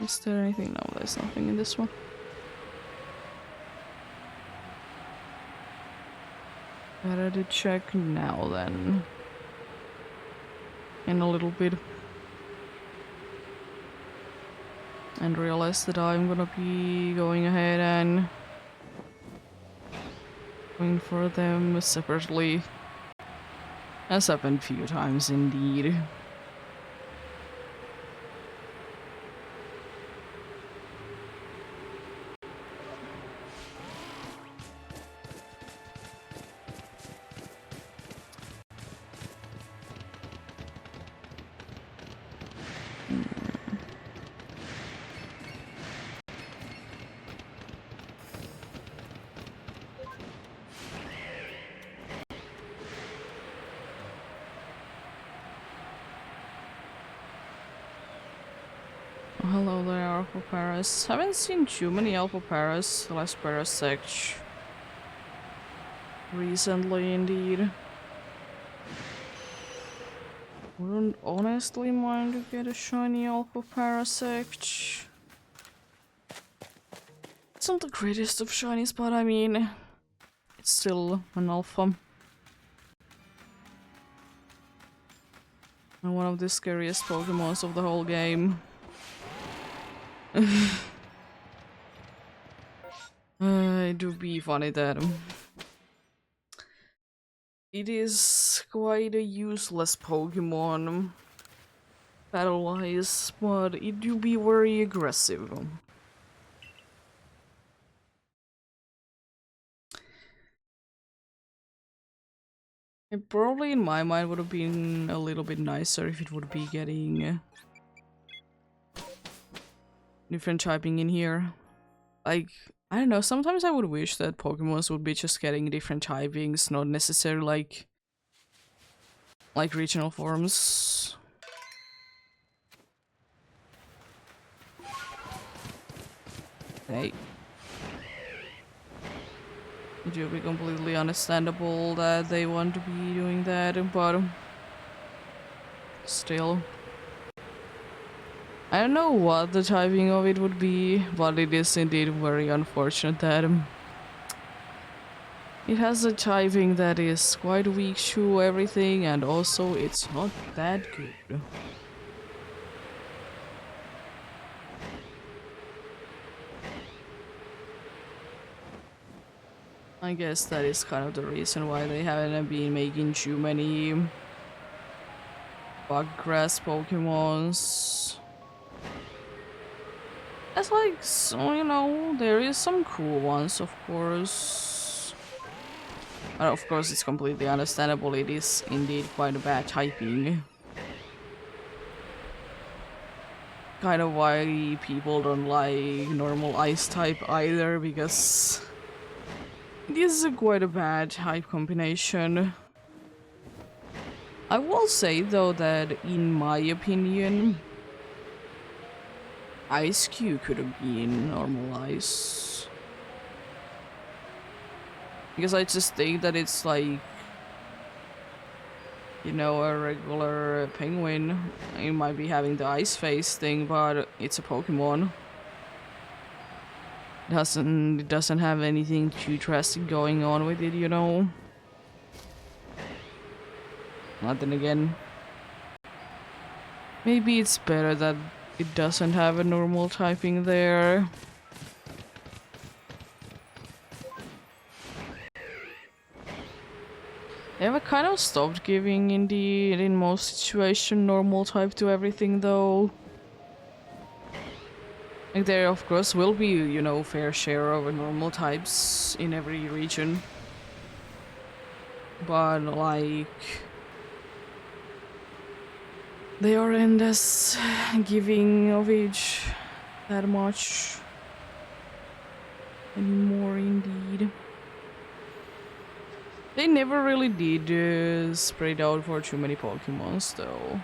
Is there anything? No, there's nothing in this one. Better to check now then. In a little bit. And realize that I'm gonna be going ahead and going for them separately. Has happened a few times indeed. Hello there, Alpha Paras. Haven't seen too many Alpha Paras, less Parasect recently indeed. Wouldn't honestly mind to get a shiny Alpha Parasect. It's not the greatest of shinies, but I mean, it's still an alpha. And one of the scariest Pokemons of the whole game. It would be funny that it is quite a useless Pokemon battle-wise, but it do be very aggressive. It probably in my mind would have been a little bit nicer if it would be getting different typing in here. Like, I don't know, sometimes I would wish that Pokemons would be just getting different typings, not necessarily like regional forms. Hey. It would be completely understandable that they want to be doing that, but still. I don't know what the typing of it would be, but it is indeed very unfortunate that It has a typing that is quite weak to everything, and also it's not that good. I guess that is kind of the reason why they haven't been making too many bug grass Pokemons. It's like, so, you know, there is some cool ones, of course. But of course, it's completely understandable. It is indeed quite a bad typing. Kind of why people don't like normal ice type either, because this is quite a bad type combination. I will say though that in my opinion, Ice Q could have been normal ice. Because I just think that it's like, you know, a regular penguin. It might be having the ice face thing, but it's a Pokemon. It doesn't have anything too drastic going on with it, you know. But then again, maybe it's better that it doesn't have a normal typing there. They have kind of stopped giving in most situations normal type to everything though. Like there of course will be, you know, fair share of normal types in every region. But like they aren't as giving of each that much anymore indeed. They never really did spread out for too many Pokemons though.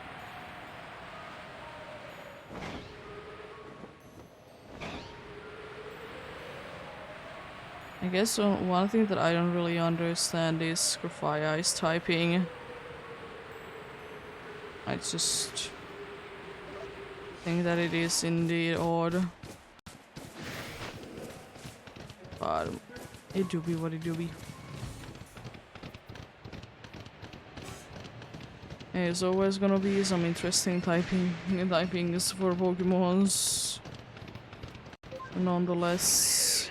I guess one thing that I don't really understand is Grafai Ice typing. I just think that it is indeed odd. But it do be what it do be. There's always gonna be some interesting typings for Pokemons. Nonetheless.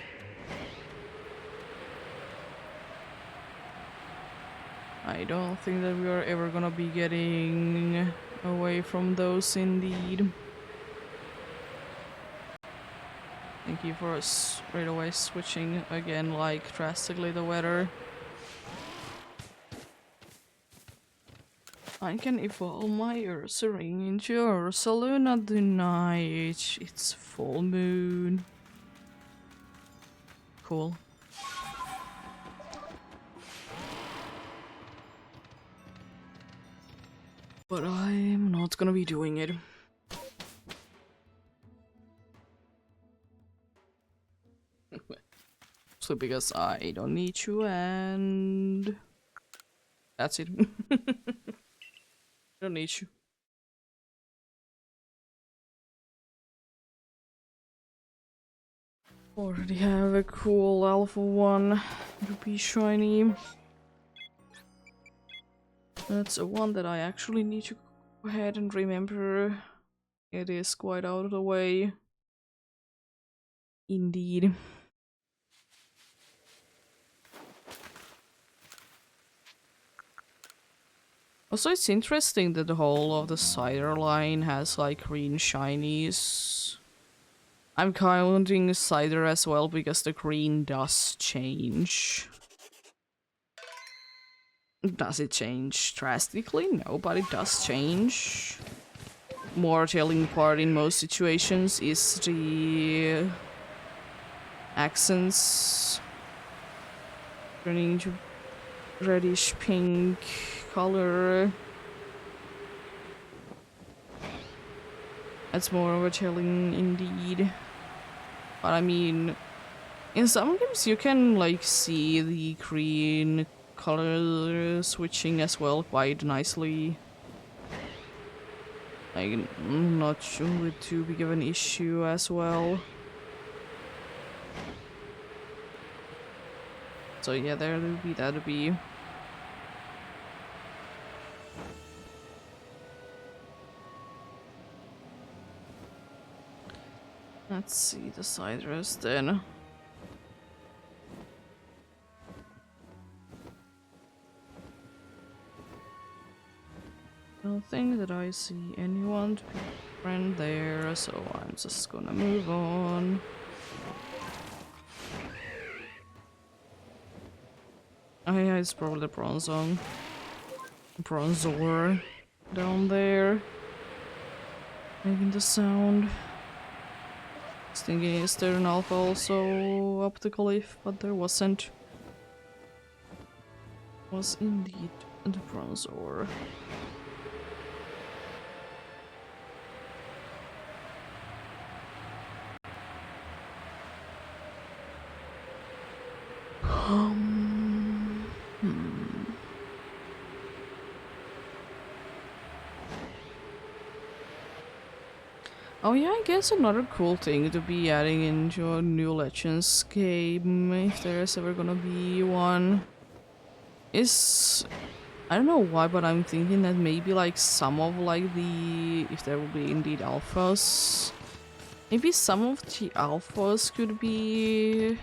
I don't think that we are ever gonna be getting away from those indeed. Thank you for straight away switching again, like drastically the weather. I can evolve my Ursaring into Ursaluna tonight. It's full moon. Cool. But I'm not gonna be doing it. So because I don't need you and that's it. Don't need you. Already have a cool alpha one to be shiny. That's a one that I actually need to go ahead and remember. It is quite out of the way. Indeed. Also, it's interesting that the whole of the cider line has like green shinies. I'm counting cider as well because the green does change. Does it change drastically? No, but it does change. More telling part in most situations is the accents turning to reddish pink color. That's more of a telling indeed. But I mean, in some games you can like see the green color switching as well quite nicely. Like, not sure too big of an issue as well. So yeah, there would be that would be. Let's see the side rest then. Don't think that I see anyone to be friend there, so I'm just gonna move on. Oh yeah, it's probably the bronzor down there, making the sound. I was thinking, is there an alpha also up the cliff, but there wasn't. Was indeed the bronzor. Oh yeah, I guess another cool thing to be adding into a new Legends game, if there's ever gonna be one, is... I don't know why, but I'm thinking that maybe like some of like the... if there will be indeed alphas, maybe some of the alphas could be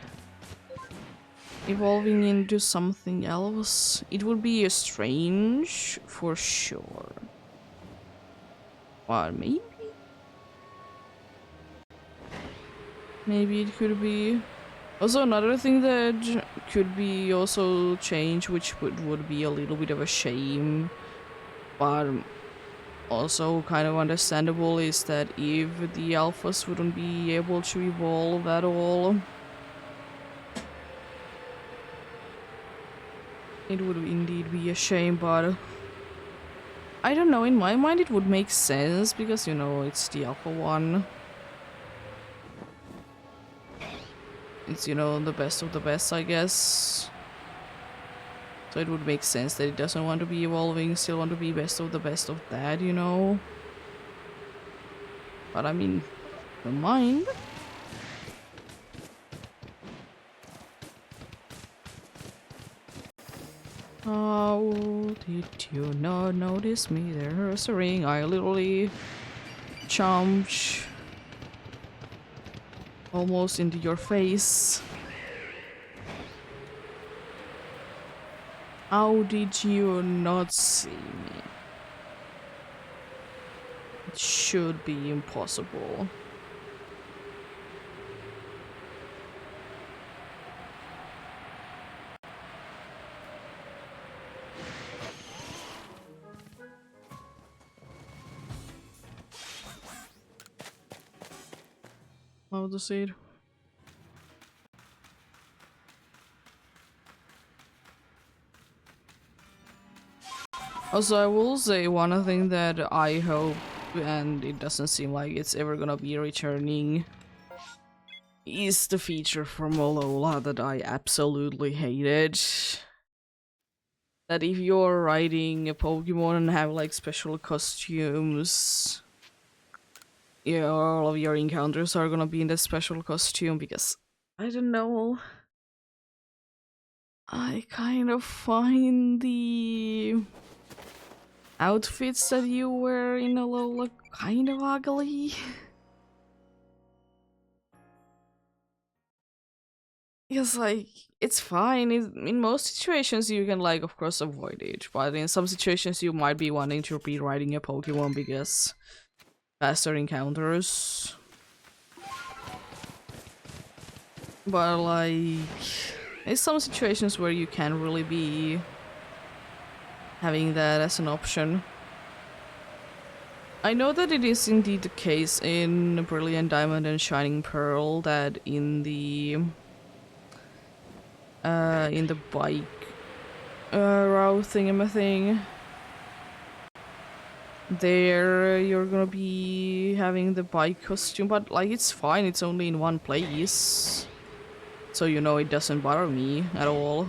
evolving into something else. It would be strange, for sure. But maybe? Maybe it could be. Also, another thing that could be also changed, which would be a little bit of a shame, but also kind of understandable, is that if the alphas wouldn't be able to evolve at all, it would indeed be a shame, but I don't know, in my mind it would make sense, because, you know, it's the alpha one. It's, you know, the best of the best, I guess. So it would make sense that it doesn't want to be evolving, still want to be best of the best of that, you know? But I mean, don't mind. How did you not notice me? There's a ring. I literally jumped almost into your face. How did you not see me? It should be impossible. How to say it? Also, I will say one thing that I hope, and it doesn't seem like it's ever gonna be returning, is the feature from Alola that I absolutely hated. That if you're riding a Pokemon and have like special costumes, yeah, all of your encounters are gonna be in the special costume, because I don't know. I kind of find the outfits that you wear in Alola kind of ugly. Because, like, it's fine. In most situations, you can, like, of course, avoid it. But in some situations, you might be wanting to be riding a Pokemon because faster encounters. But, like, there's some situations where you can't really be having that as an option. I know that it is indeed the case in Brilliant Diamond and Shining Pearl that in the bike route thingamathing, there you're gonna be having the bike costume, but like it's fine, it's only in one place, so you know it doesn't bother me at all.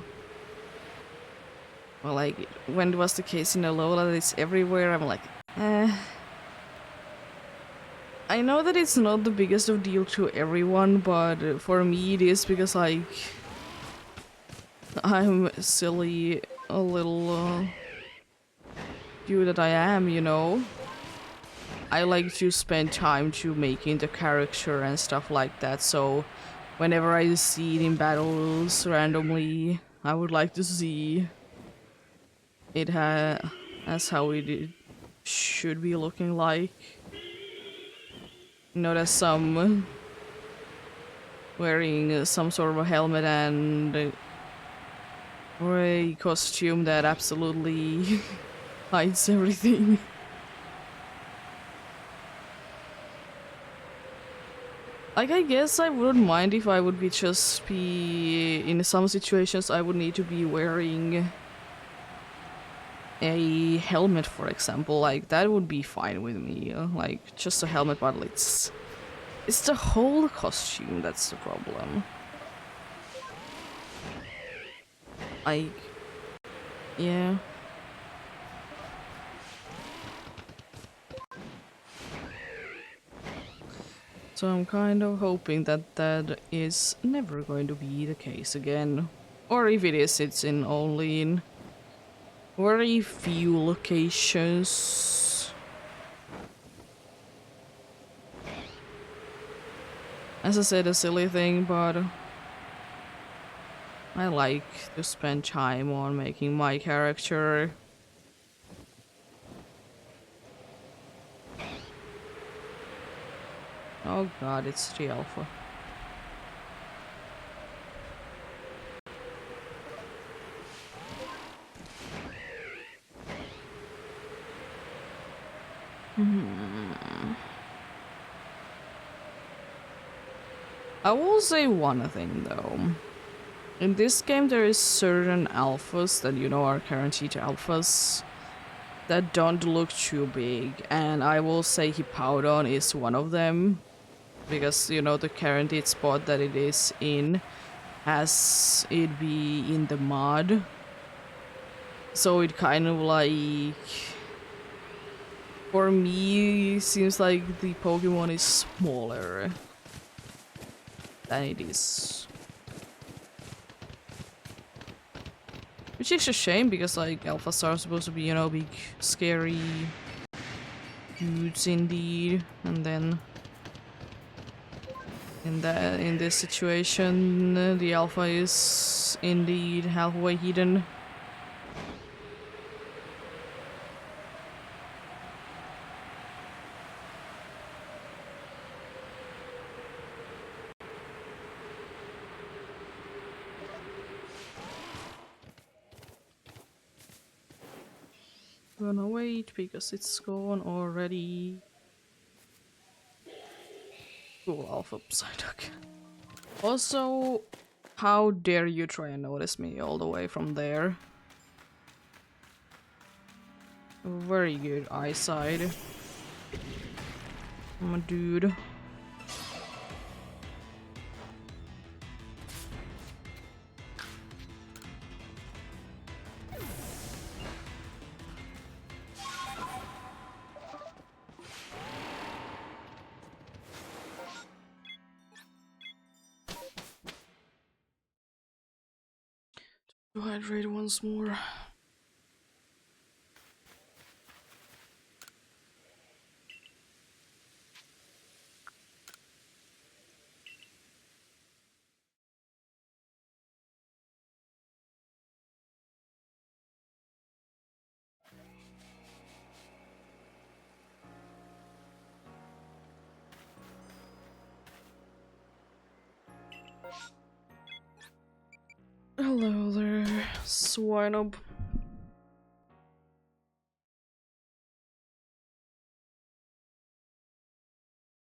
Well, like when it was the case in Alola, it's everywhere. I'm like, I know that it's not the biggest of deal to everyone, but for me it is, because like I'm silly, a little dude that I am, you know. I like to spend time to making the character and stuff like that, so whenever I see it in battles randomly, I would like to see it as how should be looking like. Not as some wearing some sort of a helmet and or a costume that absolutely hides everything. Like, I guess I wouldn't mind if I would just be in some situations I would need to be wearing a helmet, for example. Like, that would be fine with me. Like, just a helmet, but it's the whole costume that's the problem. Like, yeah. So I'm kind of hoping that that is never going to be the case again. Or if it is, it's in only in very few locations. As I said, a silly thing, but I like to spend time on making my character. Oh god, it's the alpha. I will say one thing though. In this game there is certain alphas that you know are guaranteed alphas that don't look too big, and I will say Hippowdon is one of them. Because, you know, the guaranteed spot that it is in has it be in the mud. So it kind of like... For me, seems like the Pokemon is smaller than it is. Which is a shame because like alphas are supposed to be, you know, big, scary dudes indeed. And then in this situation, the alpha is indeed halfway hidden. Gonna wait because it's gone already. Cool, Alpha Psyduck. Also, how dare you try and notice me all the way from there? Very good eyesight. I'm a dude. To hydrate once more. Hello there, Swinub.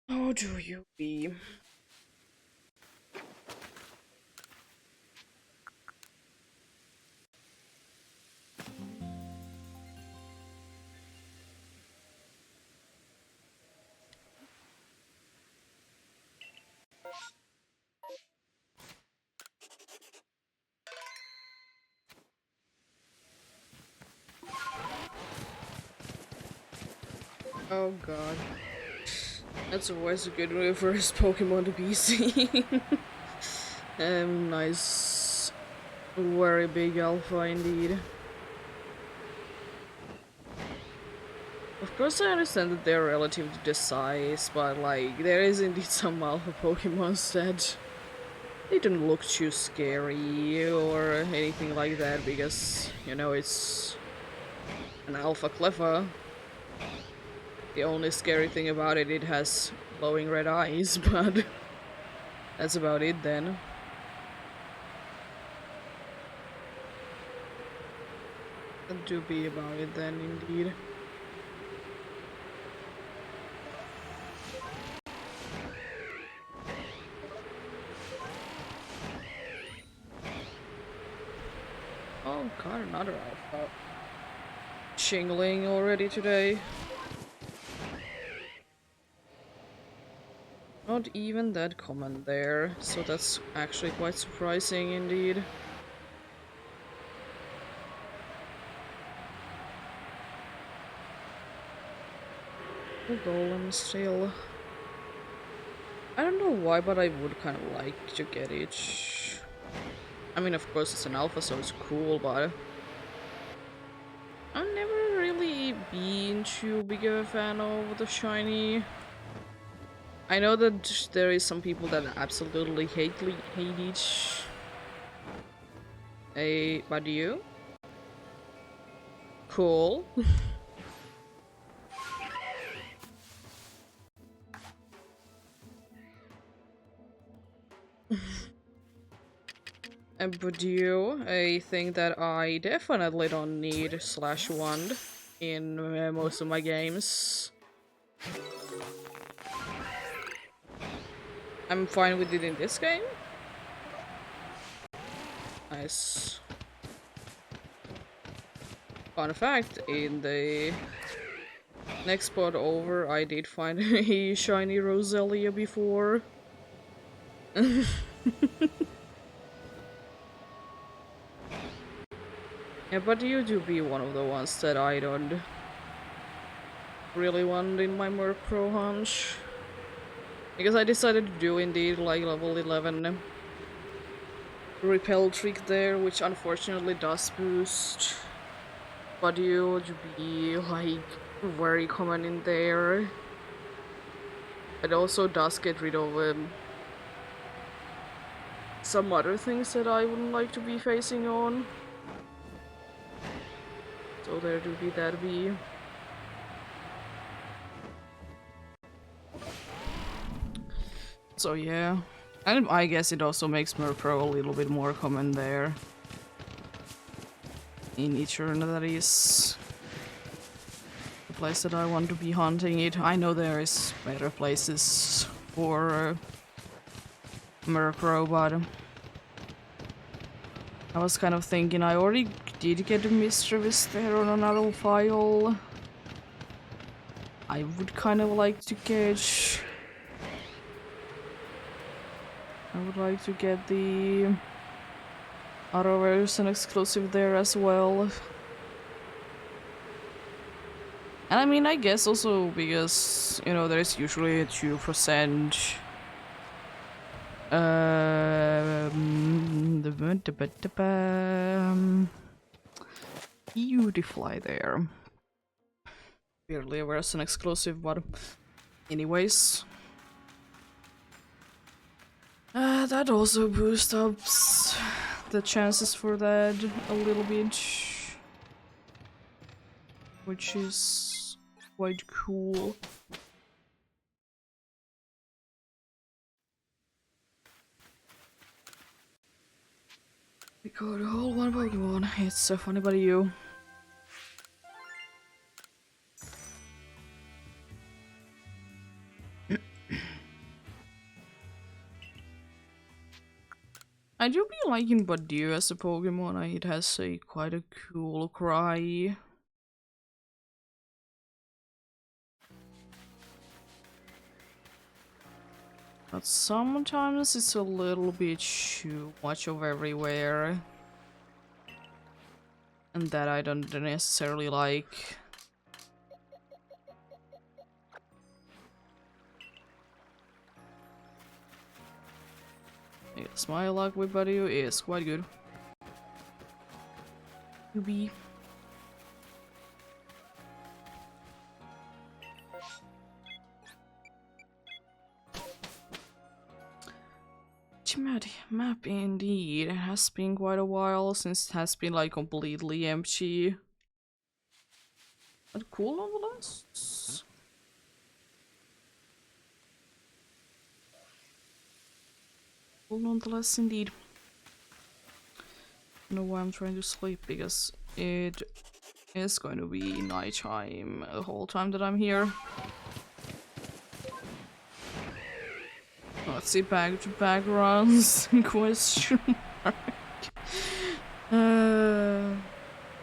How do you be? Oh god. That's always a good way for his Pokemon to be seen. Nice. Very big alpha indeed. Of course I understand that they're relative to the size, but like, there is indeed some alpha Pokemons that they don't look too scary or anything like that because, you know, it's an alpha cleffa. The only scary thing about it, it has glowing red eyes, but that's about it then. That do be about it then, indeed. Oh god, another alpha. Shingling already today. Not even that common there, so that's actually quite surprising indeed. The golem still. I don't know why, but I would kind of like to get it. I mean, of course it's an alpha, so it's cool, but I've never really been too big of a fan of the shiny. I know that there is some people that absolutely hate it. Hey, but you? Cool. But you, I think that I definitely don't need slash wand in most of my games. I'm fine with it in this game. Nice. Fun fact, in the next spot over, I did find a shiny Roselia before. Yeah, but you do be one of the ones that I don't really want in my Merc Pro hunch. Because I decided to do indeed like level 11 repel trick there, which unfortunately does boost Badu to be like very common in there. It also does get rid of some other things that I wouldn't like to be facing on. So there do be that be. So yeah. And I guess it also makes Murkrow a little bit more common there. In Eterna, that is the place that I want to be hunting it. I know there is better places for Murkrow, but I was kind of thinking I already did get a Mischievous there on another file. I would kind of like to catch... I would like to get the auto version exclusive there as well. And I mean, I guess also because, you know, there's usually a 2% Beautifly there. Weirdly, where's an exclusive, but anyways. That also boosts up the chances for that a little bit, which is quite cool. We got a whole one Pokemon. It's so funny, but you. I do be liking Badu as a Pokemon. It has a quite a cool cry. But sometimes it's a little bit too much of everywhere. And that I don't necessarily like. Yes, my luck with Badu is quite good. be. Map indeed. It has been quite a while since it has been like completely empty. But cool nonetheless. Cool nonetheless indeed. I know why I'm trying to sleep, because it is going to be nighttime the whole time that I'm here. Let's see, back-to-back runs? Question mark.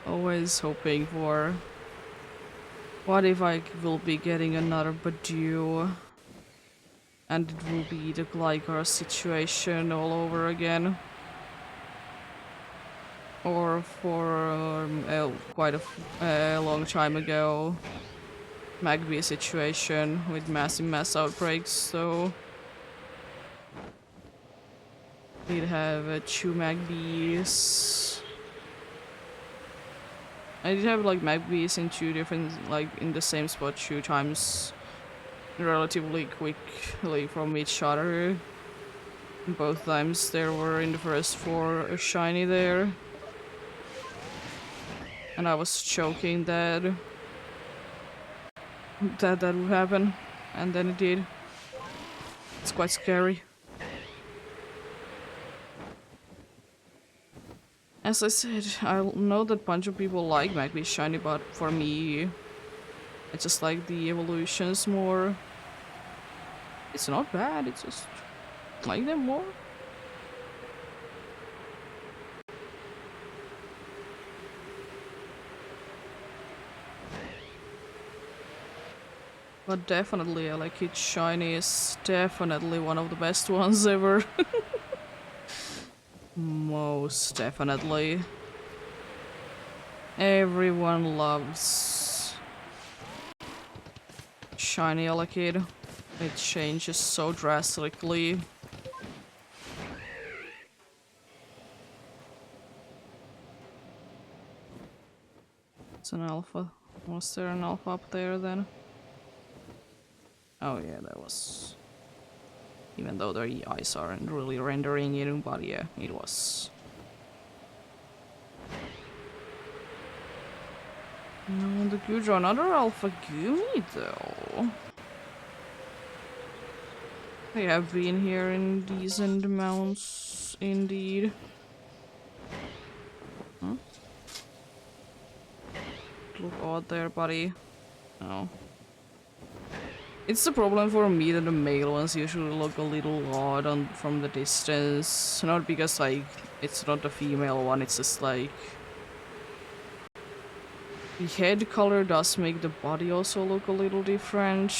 Always hoping for... What if I will be getting another Badu? And it will be the Gligar situation all over again. Or for quite a long time ago, Magby situation with massive mass outbreaks, so we'd have 2 Magbies. I did have like Magbies in 2 different, like in the same spot 2 times relatively quickly from each other. Both times there were in the first 4 shiny there. And I was joking that would happen, and then it did. It's quite scary. As I said, I know that a bunch of people like Magby shiny, but for me, I just like the evolutions more. It's not bad, it's just like them more. But definitely, I like it. Shiny is definitely one of the best ones ever. Most definitely. Everyone loves shiny Elekid. It changes so drastically. It's an alpha. Was there an alpha up there then? Oh yeah, that was... Even though the eyes aren't really rendering it, but yeah, it was. No, the Gudra, another Alpha Gumi though. They have been here in decent amounts, indeed. Huh? Look odd there, buddy. No. It's the problem for me that the male ones usually look a little odd from the distance. Not because, like, it's not the female one, it's just like... The head color does make the body also look a little different.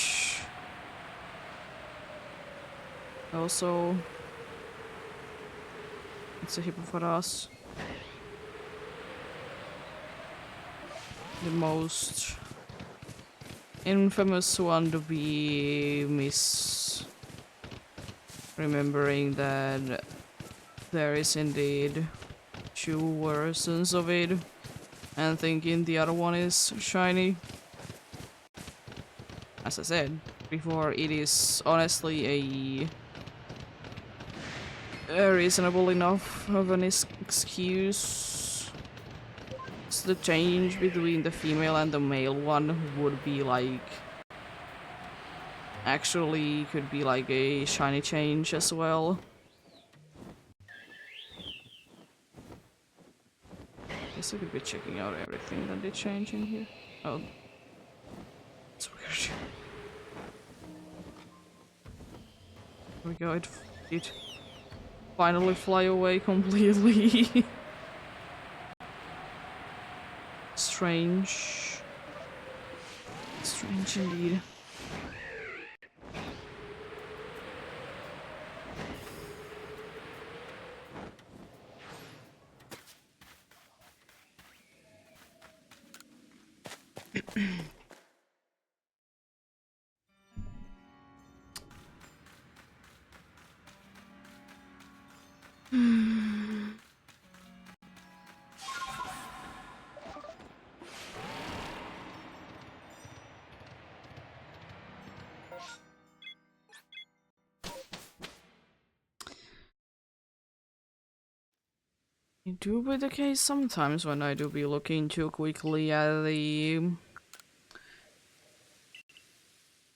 Also... It's a hippopotamus. The most... infamous one to be remembering that there is indeed 2 versions of it and thinking the other one is shiny. As I said before, it is honestly a reasonable enough of an excuse. The change between the female and the male one would be like... Actually, could be like a shiny change as well. Guess I could be checking out everything that they change in here. Oh. It's weird. There we go, it did finally fly away completely. Strange. Strange indeed. It do be the case sometimes when I do be looking too quickly at the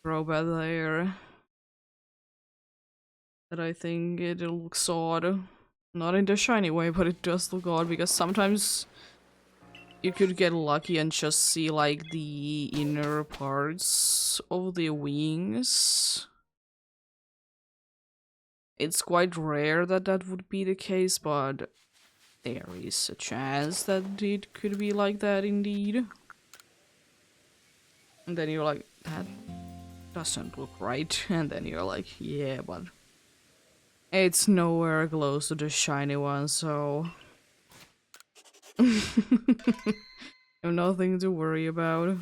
robot there, that I think it looks odd. Not in the shiny way, but it does look odd because sometimes you could get lucky and just see like the inner parts of the wings. It's quite rare that that would be the case, but there is a chance that it could be like that indeed. And then you're like, that doesn't look right. And then you're like, yeah, but it's nowhere close to the shiny one, so nothing to worry about.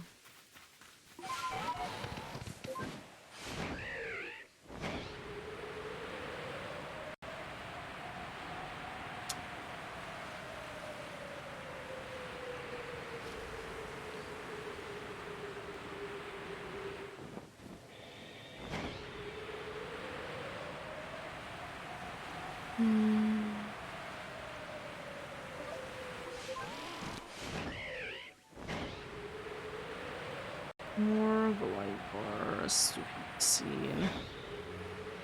More glide bars to be seen.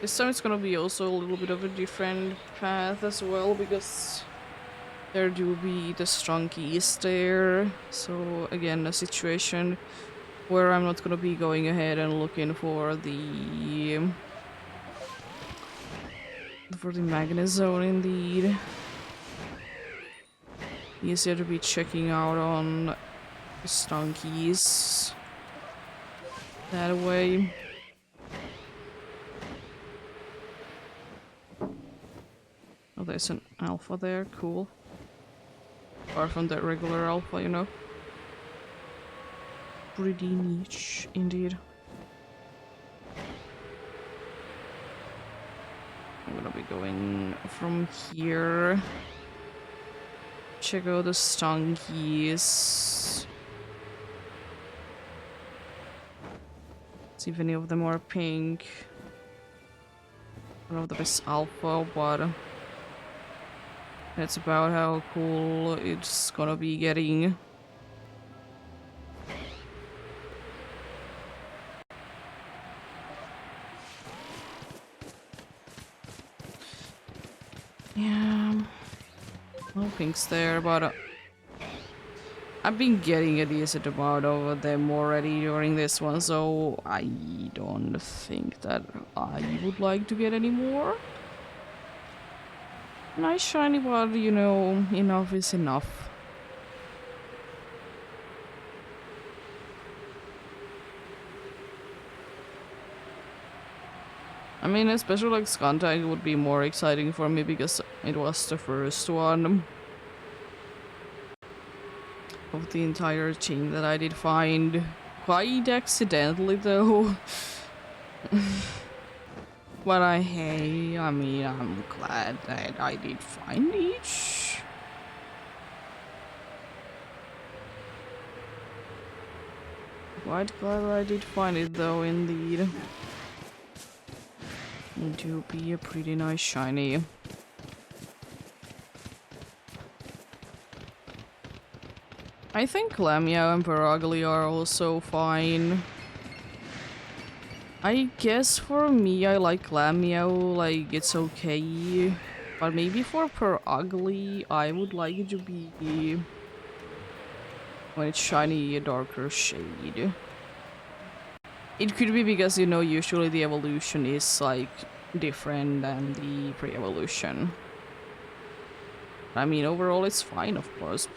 This time it's gonna be also a little bit of a different path as well, because there do be the strong keys there. So again, a situation where I'm not gonna be going ahead and looking for the magnet zone indeed. Easier to be checking out on the strong keys that way. Oh, there's an alpha there, cool. Apart from the regular alpha, you know. Pretty niche, indeed. I'm gonna be going from here. Check out the stonkies. See if any of them are pink. One of them is alpha, but that's about how cool it's gonna be getting. Yeah, no pinks there, but I've been getting a decent amount of them already during this one, so I don't think that I would like to get any more. Nice shiny, but you know, enough is enough. I mean, especially like Skuntank would be more exciting for me because it was the first one of the entire chain that I did find. Quite accidentally though. But hey, I mean, I'm glad that I did find each. Quite glad I did find it though, indeed. It do be a pretty nice shiny. I think Lamia and Paragli are also fine. I guess for me, I like Lamia, like it's okay. But maybe for Paragli, I would like it to be when it's shiny, a darker shade. It could be because, you know, usually the evolution is like different than the pre-evolution. I mean, overall it's fine, of course.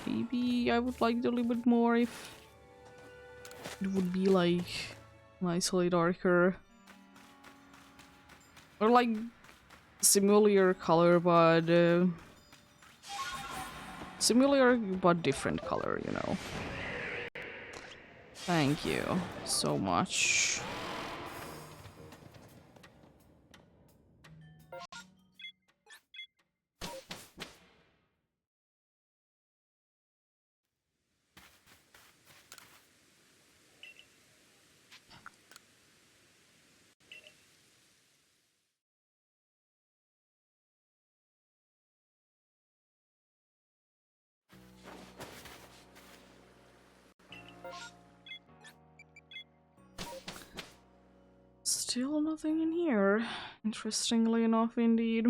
Maybe I would like it a little bit more if it would be like nicely darker. Or like similar color, but similar but different color, you know. Thank you so much. Still nothing in here. Interestingly enough, indeed.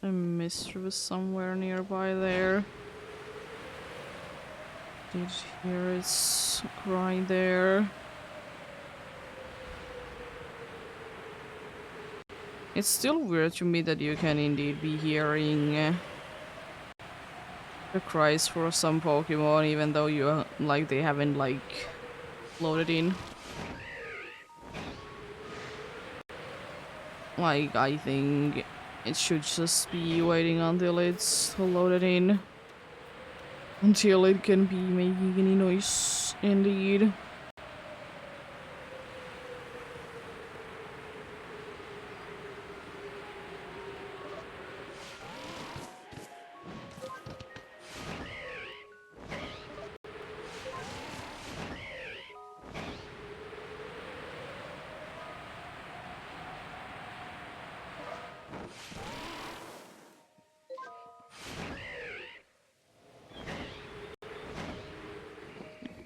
A mistress somewhere nearby there. Did hear its cry there. It's still weird to me that you can indeed be hearing the cries for some Pokemon even though you like they haven't like loaded in. Like I think it should just be waiting until it's loaded in. Until it can be making any noise, indeed.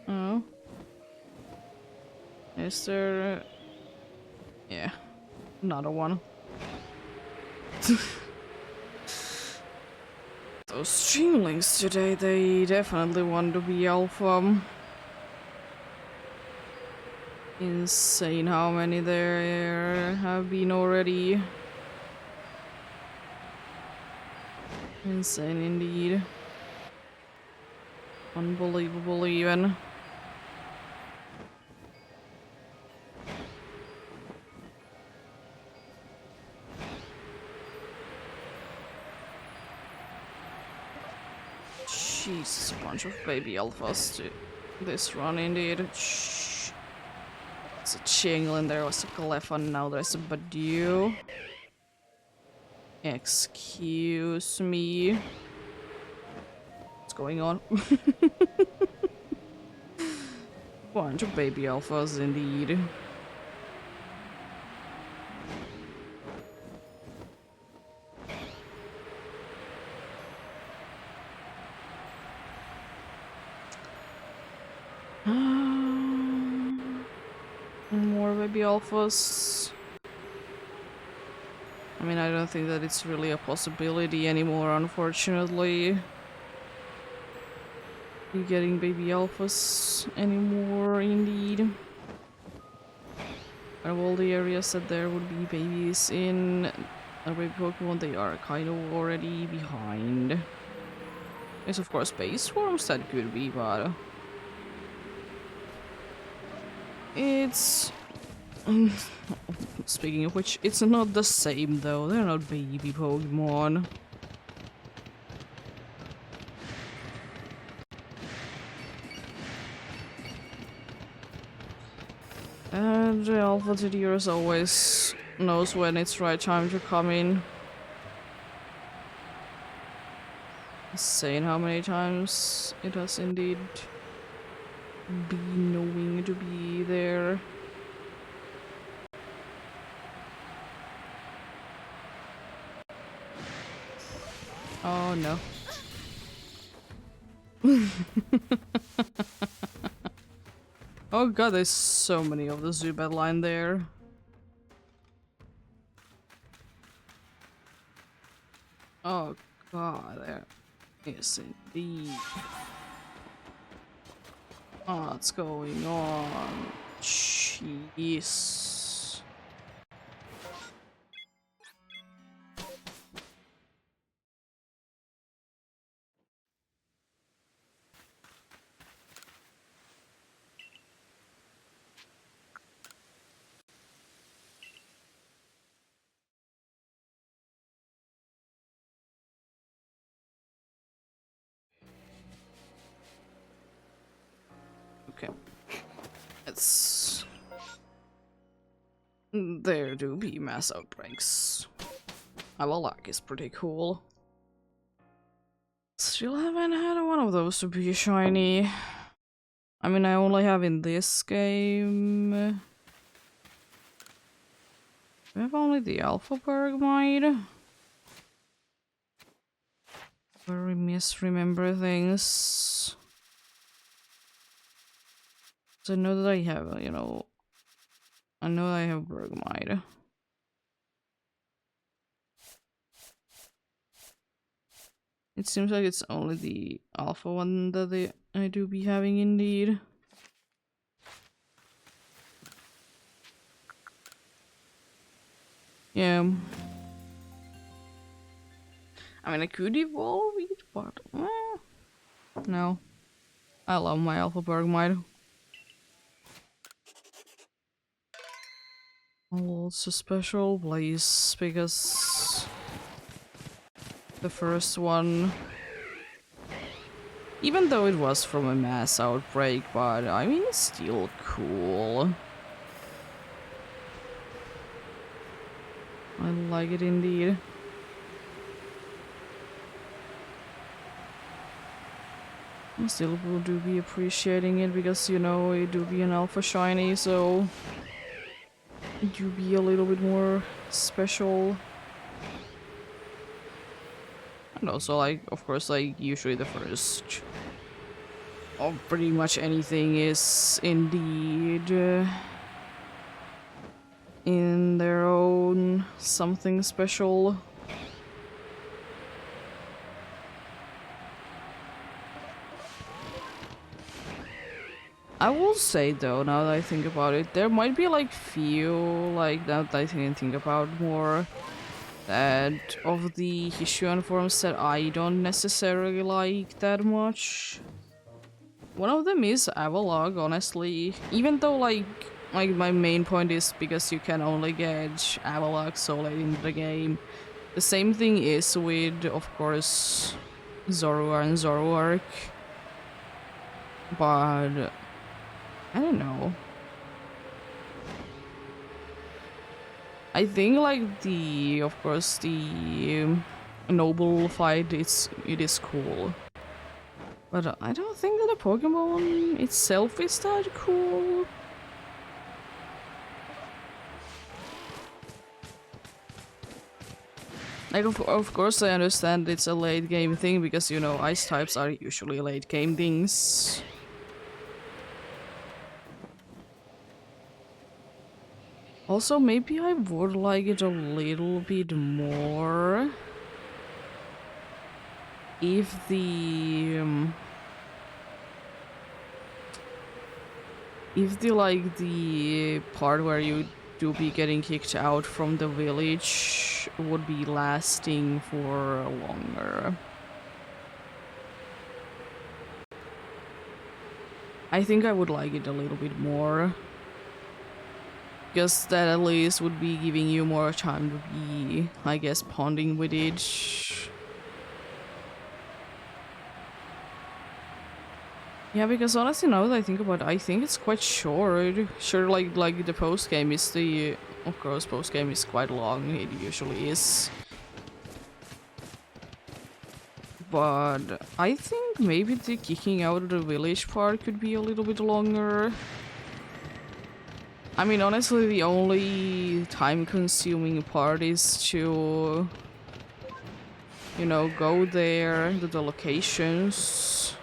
Oh. Is there... Yeah. Another one. Those streamlings today, they definitely want to be alpha. Insane how many there have been already. Insane indeed. Unbelievable even. Jesus, a bunch of baby alphas to this run indeed. Shh. It's a Chinglin, there was a Clefan, now there's a Badu. Excuse me. What's going on? Bunch of baby alphas indeed. More baby alphas. I mean, I don't think that it's really a possibility anymore, unfortunately. Be getting baby alphas anymore, indeed. Out of all the areas that there would be babies in a baby Pokemon, they are kind of already behind. There's of course base swarms that could be, but it's... Speaking of which, it's not the same though, they're not baby Pokemon. And the Alpha Tedious always knows when it's right time to come in. Insane how many times it has indeed been knowing to be there. Oh no. Oh god, there's so many of the Zubat line there. Oh god, there is indeed. What's going on? Jeez. Okay. It's... There do be mass outbreaks. Alalak is pretty cool. Still haven't had one of those to be shiny. I mean, I only have in this game. I have only the Alpha Bergmide. Where we misremember things. So I know that I have, you know, I know I have Bergmide. It seems like it's only the Alpha one that I do be having indeed. Yeah. I mean, I could evolve it, but no. I love my Alpha Bergmide. Also special place because the first one, even though it was from a mass outbreak, but I mean, it's still cool. I like it indeed. I still do be appreciating it because, you know, it do be an alpha shiny, so it do be a little bit more special. And also, like, of course, like, usually the first of pretty much anything is indeed in their own something special. I will say though, now that I think about it, there might be like few, like now that I can think about more, that of the Hishuan forms that I don't necessarily like that much. One of them is Avalog, honestly. Even though like my main point is because you can only get Avalog so late in the game. The same thing is with, of course, Zorua and Zoroark. But I don't know. I think like the, of course, the noble fight, it is cool. But I don't think that the Pokemon itself is that cool. Like, of course I understand it's a late game thing because, you know, ice types are usually late game things. Also, maybe I would like it a little bit more if the part where you do be getting kicked out from the village would be lasting for longer. I think I would like it a little bit more. Because that at least would be giving you more time to be, I guess, ponding with it. Yeah, because honestly, now that I think about it, I think it's quite short. Sure, like the post game is the, of course, post game is quite long. It usually is. But I think maybe the kicking out of the village part could be a little bit longer. I mean, honestly, the only time-consuming part is to, you know, go there, to the locations.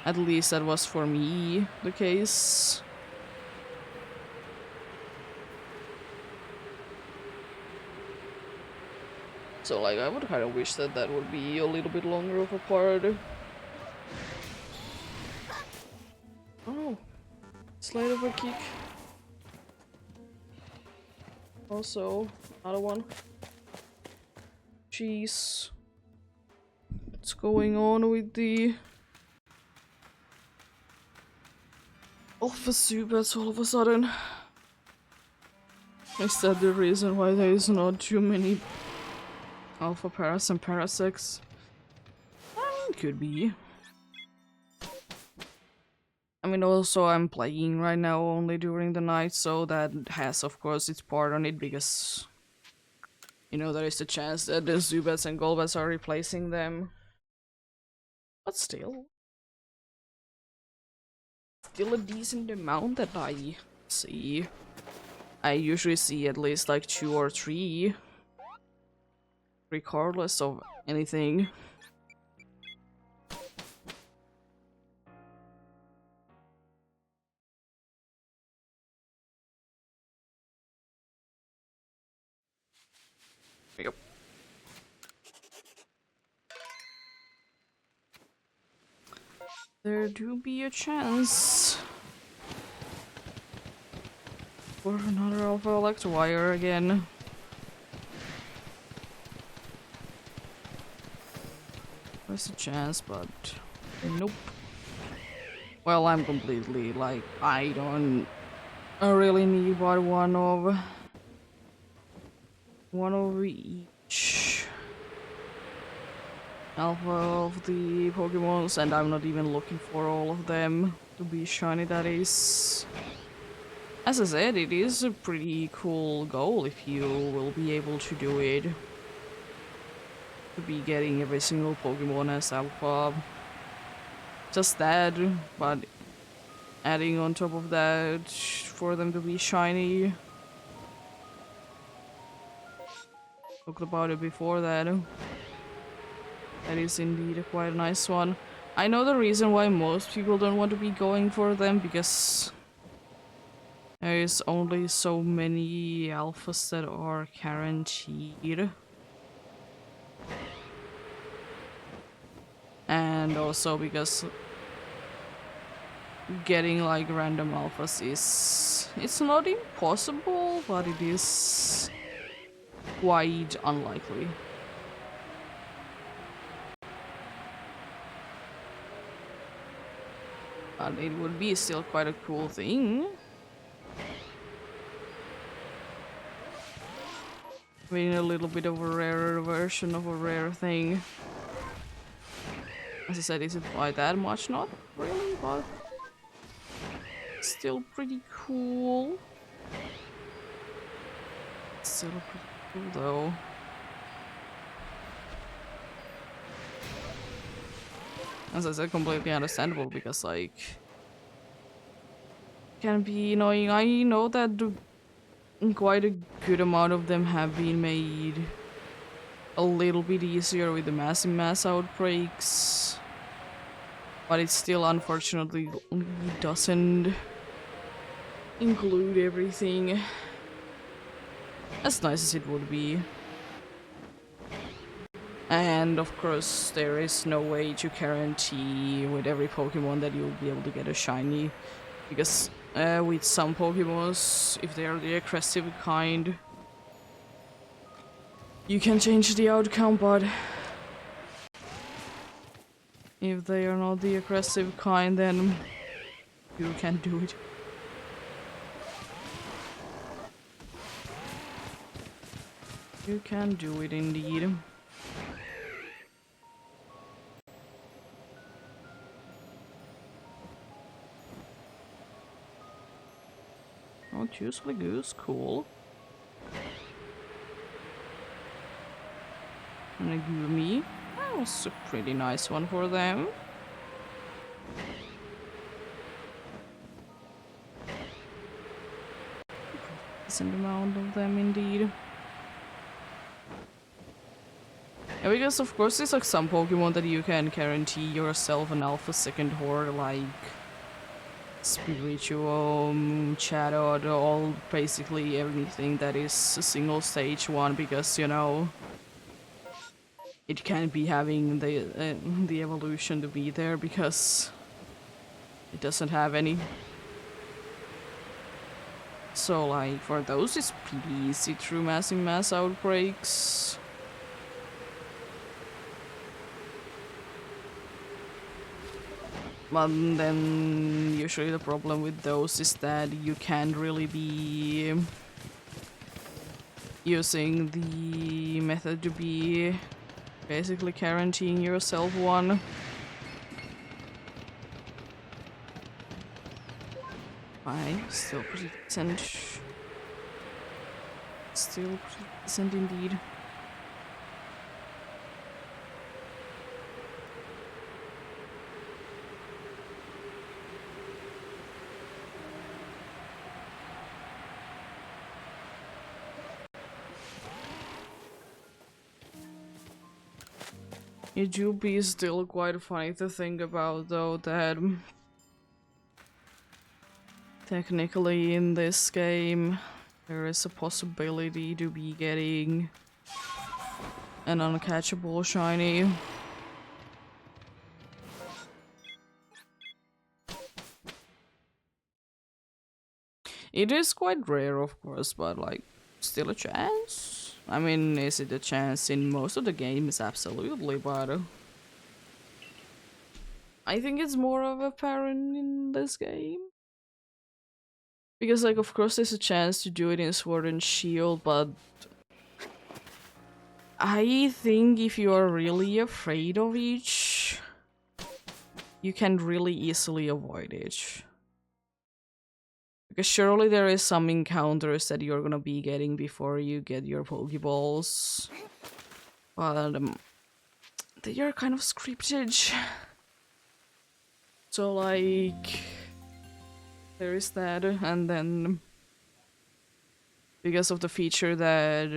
At least that was for me the case. So, like, I would kind of wish that that would be a little bit longer of a part. Oh, slide over kick. Also, another one. Jeez. What's going on with the Alpha Zubats all of a sudden? Is that the reason why there is not too many Alpha Paras and Parasects? Could be. I mean, also I'm playing right now only during the night, so that has, of course, its part on it because, you know, there is a chance that the Zubats and Golbats are replacing them. But still. still a decent amount that I see. I usually see at least like 2 or 3, regardless of anything. Yep. There do be a chance for another Alpha Electivire again. There's a chance, but nope. Well, I'm completely like, I don't really need but one of each alpha of the Pokemons, and I'm not even looking for all of them to be shiny. That is, as I said, it is a pretty cool goal if you will be able to do it. To be getting every single Pokemon as alpha. Just that, but adding on top of that for them to be shiny. Talked about it before that. That is indeed quite a nice one. I know the reason why most people don't want to be going for them, because there is only so many alphas that are guaranteed. And also because getting like random alphas is, it's not impossible, but it is quite unlikely. But it would be still quite a cool thing. I mean, a little bit of a rarer version of a rare thing. As I said, is it by that much? Not really, but still pretty cool. Still pretty cool though. As I said, completely understandable, because like, can be annoying. I know that quite a good amount of them have been made a little bit easier with the massive mass outbreaks, but it still unfortunately doesn't include everything, as nice as it would be. And of course there is no way to guarantee with every Pokemon that you'll be able to get a shiny, because with some Pokemons, if they are the aggressive kind, you can change the outcome, but if they are not the aggressive kind, then you can't do it. You can do it indeed. Oh, usually goose, cool. And a Gumi. That was a pretty nice one for them. Decent amount of them indeed. Yeah, because of course there's like some Pokemon that you can guarantee yourself an alpha second horde, like Spiritomb, Chatot, all basically everything that is a single stage one, because you know it can't be having the evolution to be there because it doesn't have any. So like for those it's pretty easy through massive mass outbreaks. But then usually the problem with those is that you can't really be using the method to be basically guaranteeing yourself one. Fine, still pretty decent. Still pretty decent indeed. It would be still quite funny to think about, though, that technically in this game there is a possibility to be getting an uncatchable shiny. It is quite rare, of course, but like, still a chance? I mean, is it a chance in most of the games? Absolutely, but I think it's more of a apparent in this game. Because, like, of course there's a chance to do it in Sword and Shield, but I think if you are really afraid of each, you can really easily avoid it. Because surely there is some encounters that you're gonna be getting before you get your Pokeballs. But they are kind of scripted. So like, there is that, and then because of the feature that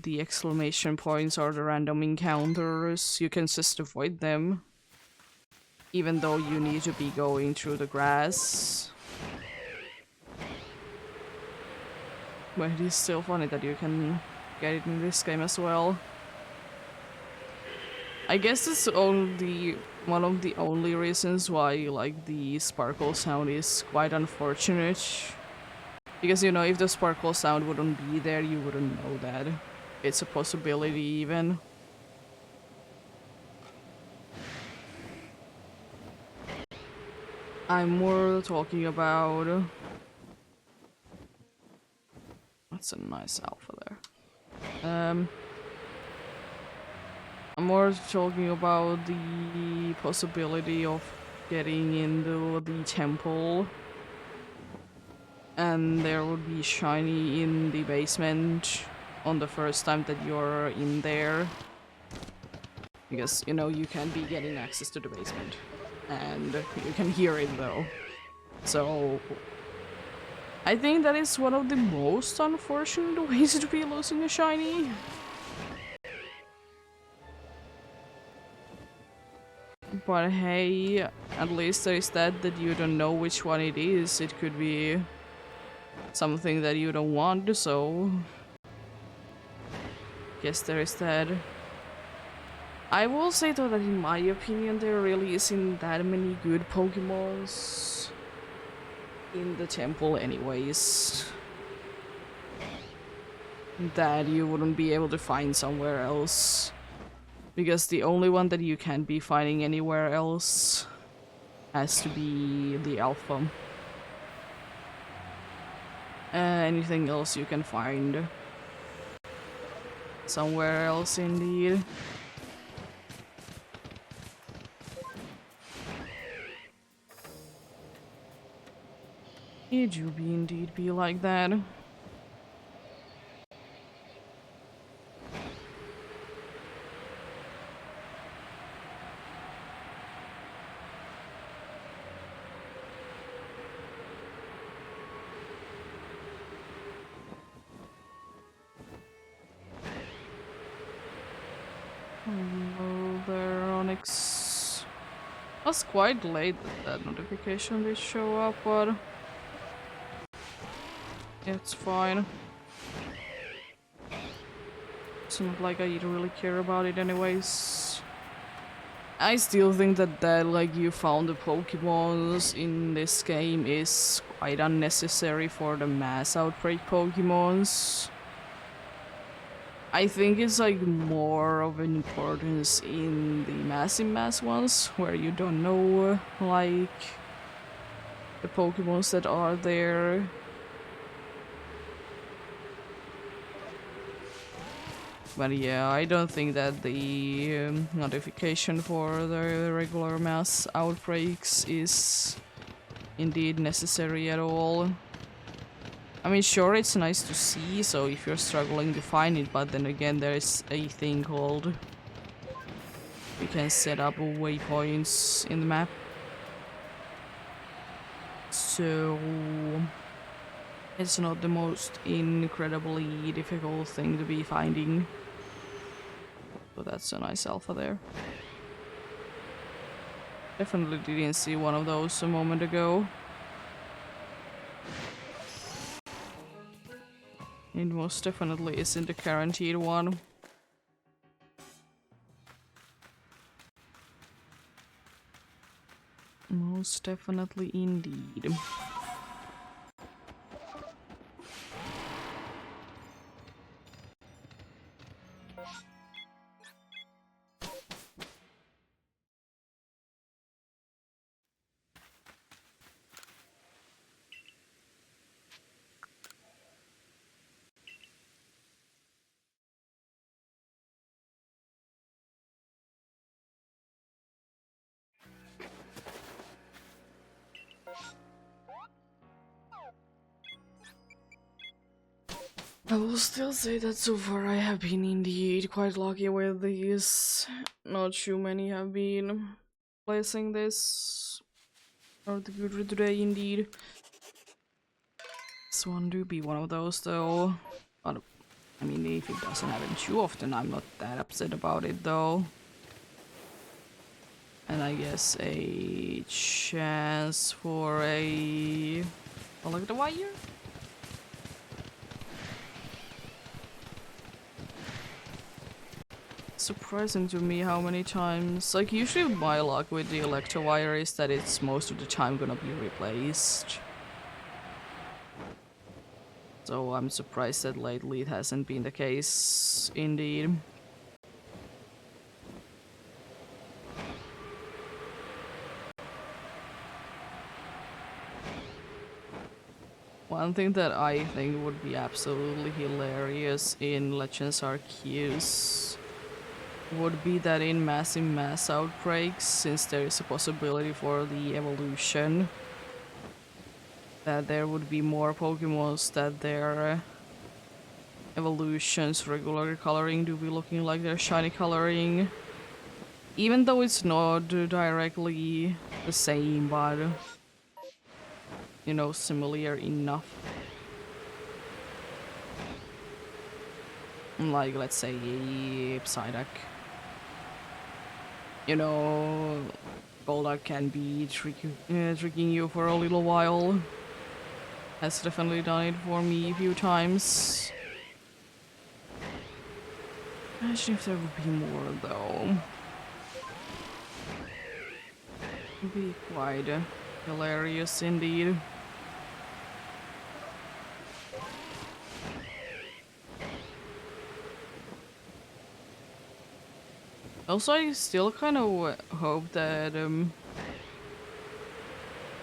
the exclamation points are the random encounters, you can just avoid them. Even though you need to be going through the grass. But it is still funny that you can get it in this game as well. I guess it's only one of the only reasons why, like, the sparkle sound is quite unfortunate. Because, you know, if the sparkle sound wouldn't be there, you wouldn't know that. It's a possibility, even. I'm more talking about... That's a nice alpha there. I'm more talking about the possibility of getting into the temple. And there would be shiny in the basement on the first time that you're in there. Because, you know, you can be getting access to the basement. And you can hear it though. So I think that is one of the most unfortunate ways to be losing a shiny. But hey, at least there is that you don't know which one it is. It could be something that you don't want, so guess there is that. I will say though that in my opinion there really isn't that many good Pokemons in the temple anyways. That you wouldn't be able to find somewhere else. Because the only one that you can be finding anywhere else has to be the alpha. Anything else you can find somewhere else indeed. It do be indeed be like that. Hello there, Onyx. It was quite late that notification did show up, but it's fine. It's not like I really care about it anyways. I still think that like you found the Pokemons in this game is quite unnecessary for the mass outbreak Pokemons. I think it's like more of an importance in the mass ones, where you don't know like the Pokemons that are there. But yeah, I don't think that the notification for the regular mass outbreaks is indeed necessary at all. I mean, sure, it's nice to see, so if you're struggling to find it, but then again, there's a thing called... You can set up waypoints in the map. So... It's not the most incredibly difficult thing to be finding. But that's a nice alpha there. Definitely didn't see one of those a moment ago. It most definitely isn't a guaranteed one. Most definitely indeed. I will still say that so far I have been indeed quite lucky with these. Not too many have been placing this or the good today indeed. This one do be one of those though. But I mean, if it doesn't happen too often, I'm not that upset about it though. And I guess a chance for a look the wire. Surprising to me how many times, like usually my luck with the Electivire is that it's most of the time gonna be replaced. So I'm surprised that lately it hasn't been the case indeed. One thing that I think would be absolutely hilarious in Legends Arceus would be that in massive mass outbreaks, since there is a possibility for the evolution, that there would be more Pokemons that their evolutions regular coloring do be looking like their shiny coloring. Even though it's not directly the same, but you know, similar enough. Like, let's say a Psyduck. You know, Golduck can be tricking you for a little while. Has definitely done it for me a few times. Imagine if there would be more though. It would be quite hilarious indeed. Also, I still kind of hope that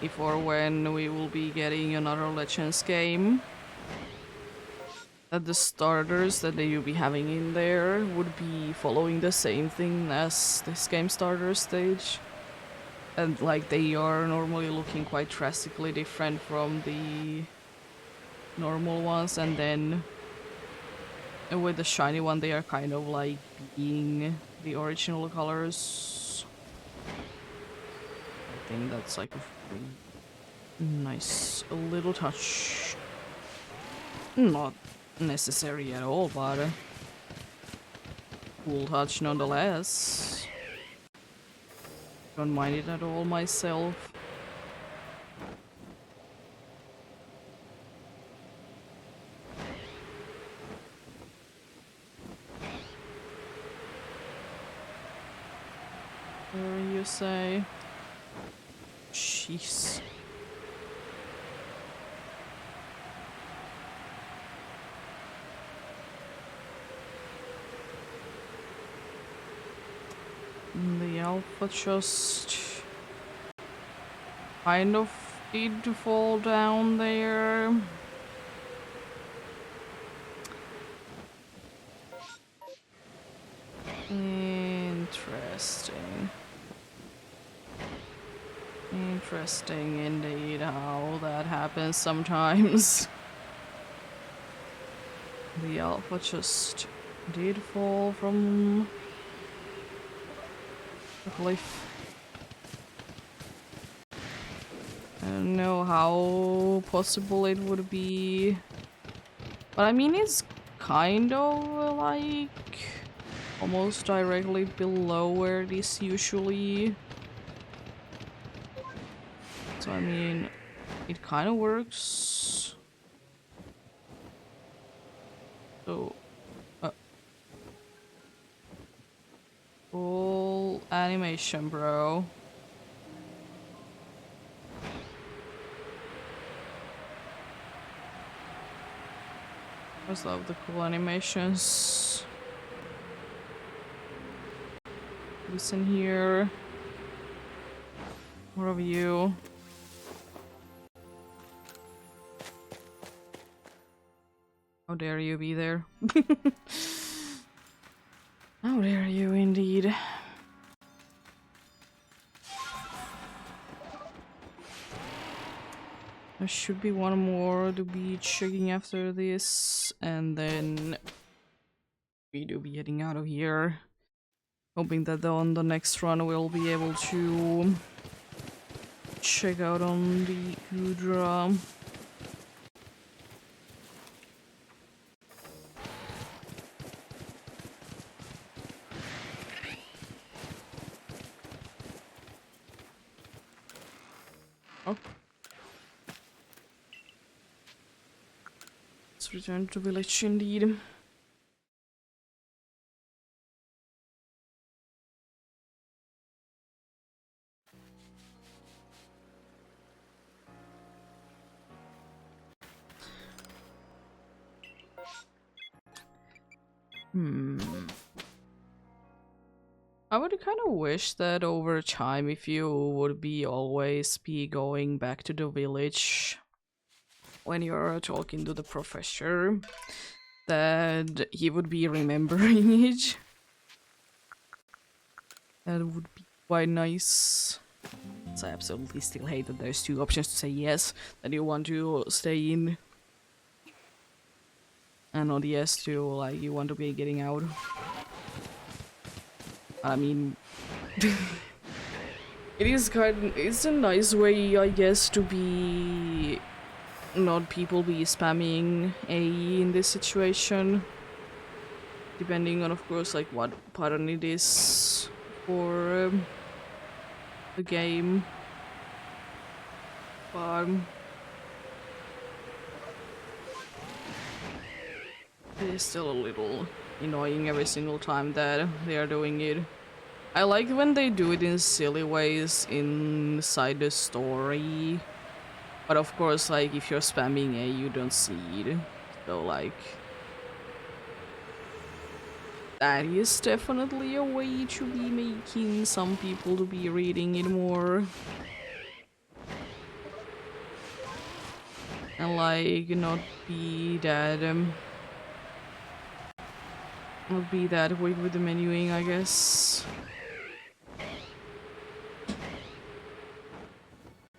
if or when we will be getting another Legends game, that the starters that they will be having in there would be following the same thing as this game starter stage. And like they are normally looking quite drastically different from the normal ones, and then with the shiny one they are kind of like being the original colors. I think that's like a really nice little touch. Not necessary at all, but a cool touch nonetheless. Don't mind it at all myself. You say? Jeez. The alpha just kind of did fall down there. Interesting. Interesting indeed how that happens sometimes. The alpha just did fall from the cliff. I don't know how possible it would be, but I mean it's kind of like almost directly below where it is usually. So I mean, it kind of works. So, full animation, bro. I just love the cool animations. Listen here. More of you. How dare you be there? How dare you, indeed. There should be one more to be checking after this, and then we do be getting out of here. Hoping that on the next run we'll be able to check out on the Kudra. Oh. Let's return to village indeed. I would kind of wish that over time, if you would be always be going back to the village when you're talking to the professor, that he would be remembering it. That would be quite nice. So I absolutely still hate that there's two options to say yes, that you want to stay in, and not yes to like you want to be getting out. I mean, it's a nice way, I guess, to be not people be spamming AE in this situation, depending on, of course, like what pattern it is for the game. But it is still a little annoying every single time that they are doing it. I like when they do it in silly ways inside the story, but of course, like, if you're spamming A, you don't see it. So, like, that is definitely a way to be making some people to be reading it more. And, like, not be that weak with the menuing, I guess.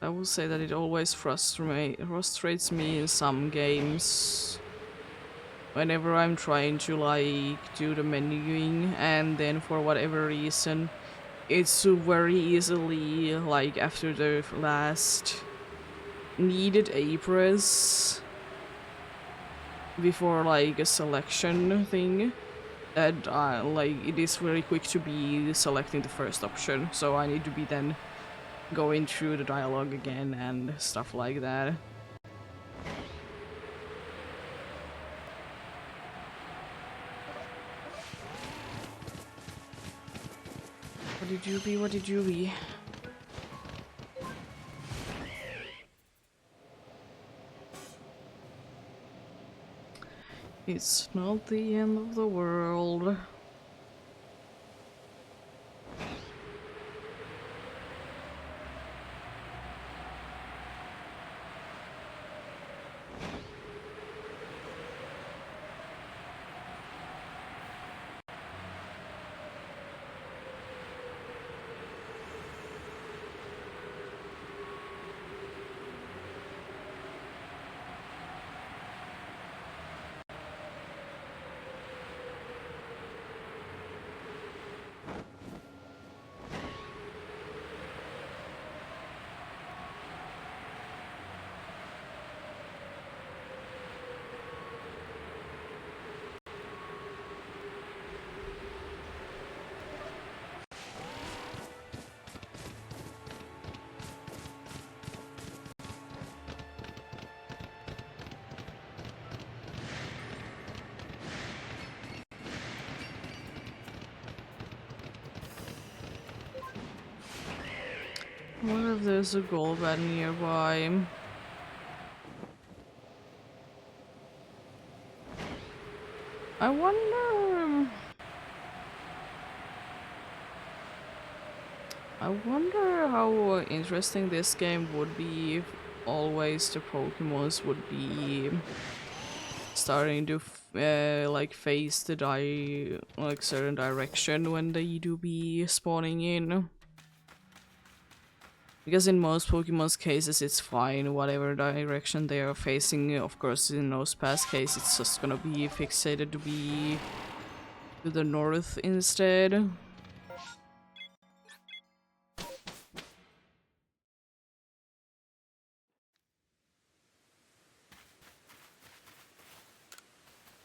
I will say that it always frustrates me in some games whenever I'm trying to like do the menuing, and then for whatever reason it's very easily like after the last needed A press before like a selection thing, that like it is very quick to be selecting the first option, so I need to be then going through the dialogue again and stuff like that. What did you be? What did you be? It's not the end of the world. What if there's a Golbat nearby? I wonder... I wonder how interesting this game would be if always the Pokemons would be starting to like face the like certain direction when they do be spawning in. Because in most Pokemon's cases it's fine, whatever direction they are facing. Of course in those past cases it's just gonna be fixated to be to the north instead.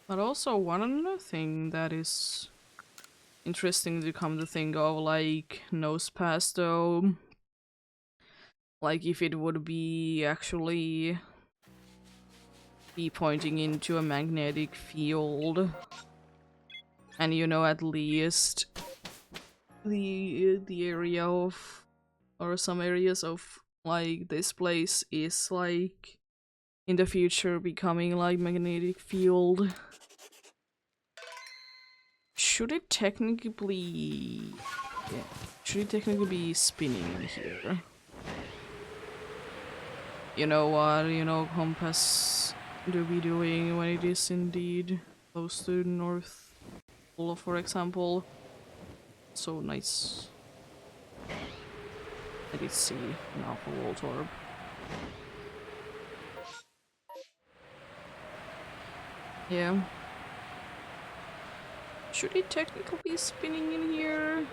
But also one other thing that is interesting to come to think of, like Nosepass though, like if it would be actually be pointing into a magnetic field, and you know at least the area of, or some areas of like this place is like in the future becoming like magnetic field. Should it technically... yeah. Should it technically be spinning in here? You know what, you know, compass do be doing when it is indeed close to North Pole, for example. So nice. I did see an Alpha Voltorb. Yeah. Should it technically be spinning in here?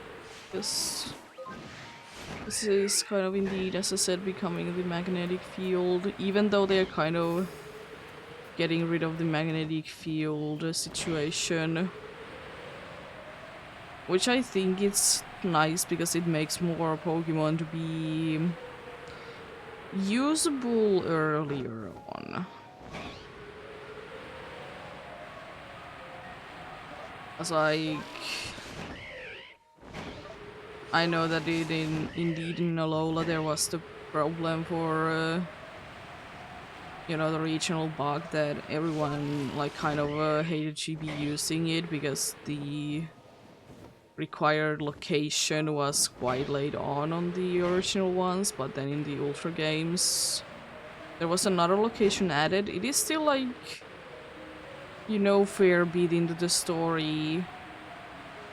Because this is kind of indeed, as I said, becoming the magnetic field, even though they're kind of getting rid of the magnetic field situation. Which I think it's nice because it makes more Pokemon to be usable earlier on. As like... I know that indeed in Alola there was the problem for you know, the regional bug that everyone like kind of hated to be using it because the required location was quite late on the original ones, but then in the Ultra games there was another location added. It is still like, you know, fair bit into the story,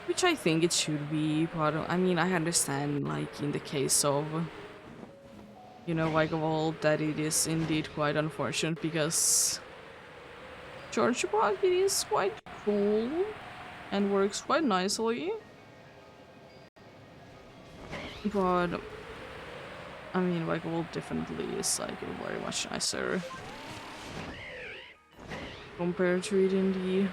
which I think it should be, but I mean, I understand, like, in the case of, you know, like Evolve, that it is indeed quite unfortunate because Charge Bug, it is quite cool and works quite nicely. But I mean, like, Evolve definitely is like very much nicer compared to it in the...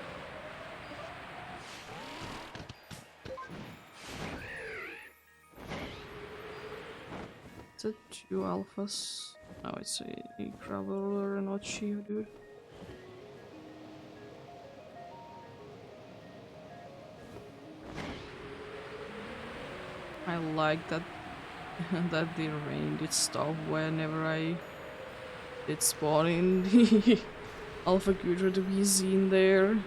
Is it 2 alphas? No, it's a Graveler and not Geodude. I like that that the rain did stop whenever I did spawn in the Alpha Gudra to be seen there.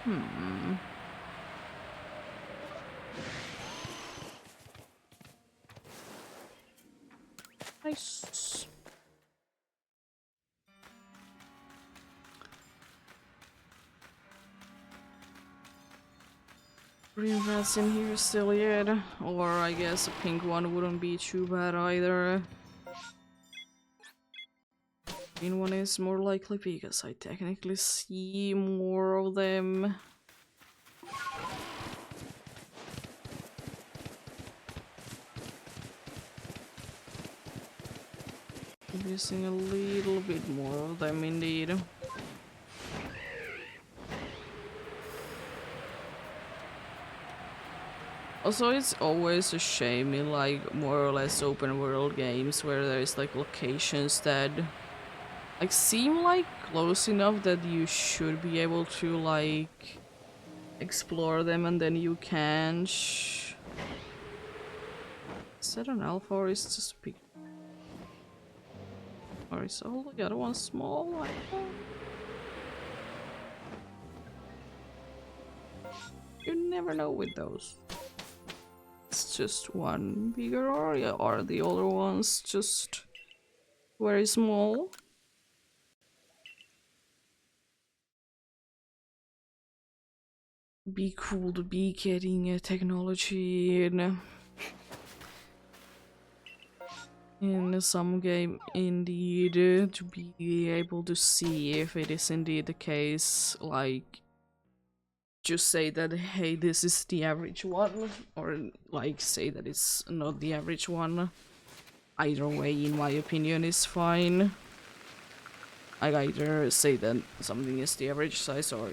Hmm. Nice. Green rats in here still yet. Or I guess a pink one wouldn't be too bad either. Green one is more likely because I technically see more of them. Missing a little bit more of them indeed. Also, it's always a shame in like more or less open world games where there's like locations that like seem like close enough that you should be able to like explore them and then you can't. Is that an alpha or is it just a big? Or is all the other one small? I don't know. You never know with those. It's just one bigger area, or the other ones just very small. Be cool to be getting a technology in some game indeed, to be able to see if it is indeed the case, like just say that hey, this is the average one, or like say that it's not the average one. Either way, in my opinion, is fine. I either say that something is the average size or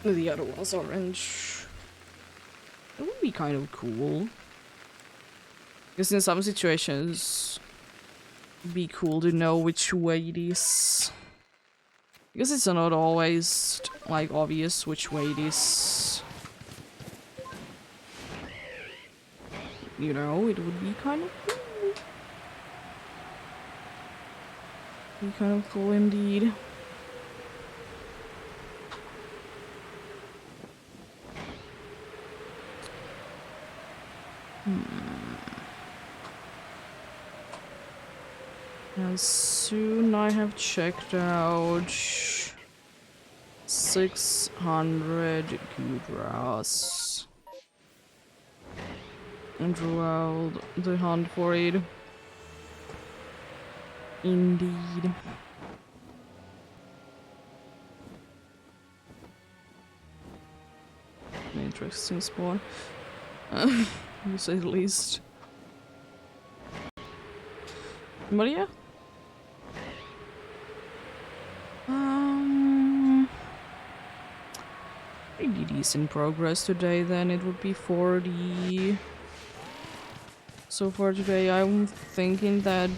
the other one's orange. It would be kind of cool. Because in some situations, it'd be cool to know which way it is. Because it's not always like obvious which way it is. You know, it would be kind of cool. Be kind of cool indeed. And soon I have checked out 600 Gudras. And drew out the hunt for it. Indeed. An interesting spawn. To say the least. But yeah. Pretty decent progress today then. It would be 40. So far today I'm thinking that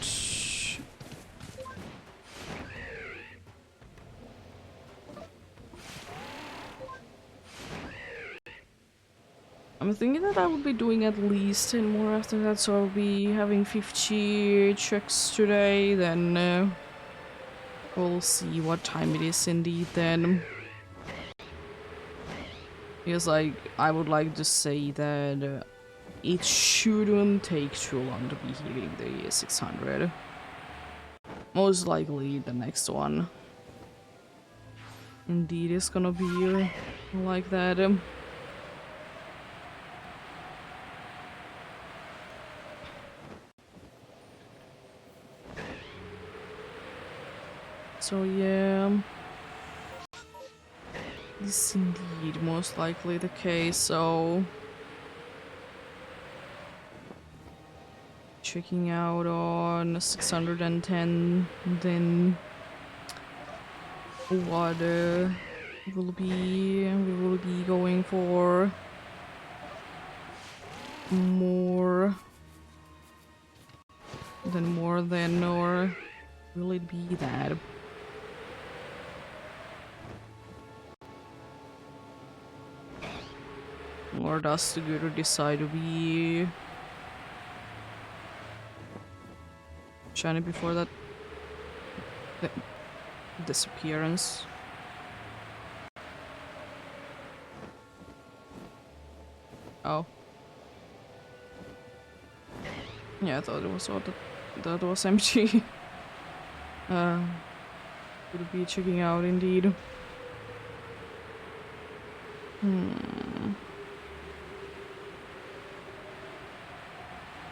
I would be doing at least 10 more after that, so I'll be having 50 checks today, then we'll see what time it is indeed then. Because like, I would like to say that it shouldn't take too long to be hitting the 600. Most likely the next one. Indeed is gonna be like that. So yeah, this is indeed most likely the case, so checking out on 610, then what we will be going for more than, or will it be that? Or does the Guru decide to be shiny before that disappearance? Oh. Yeah, I thought it was all that was empty. Would be checking out indeed.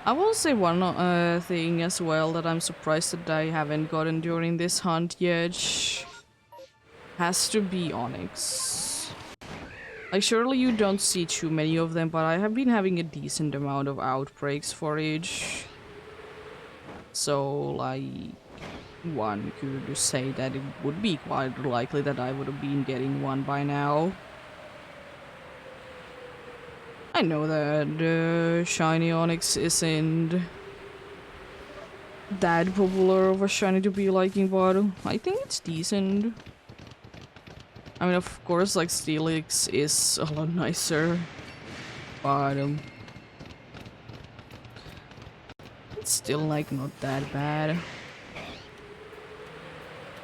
I will say one thing as well that I'm surprised that I haven't gotten during this hunt yet. Has to be Onyx. Like, surely you don't see too many of them, but I have been having a decent amount of outbreaks for each. So, like, one could say that it would be quite likely that I would have been getting one by now. I know that shiny Onyx isn't that popular of a shiny to be liking, but I think it's decent. I mean, of course, like, Steelix is a lot nicer, but it's still, like, not that bad.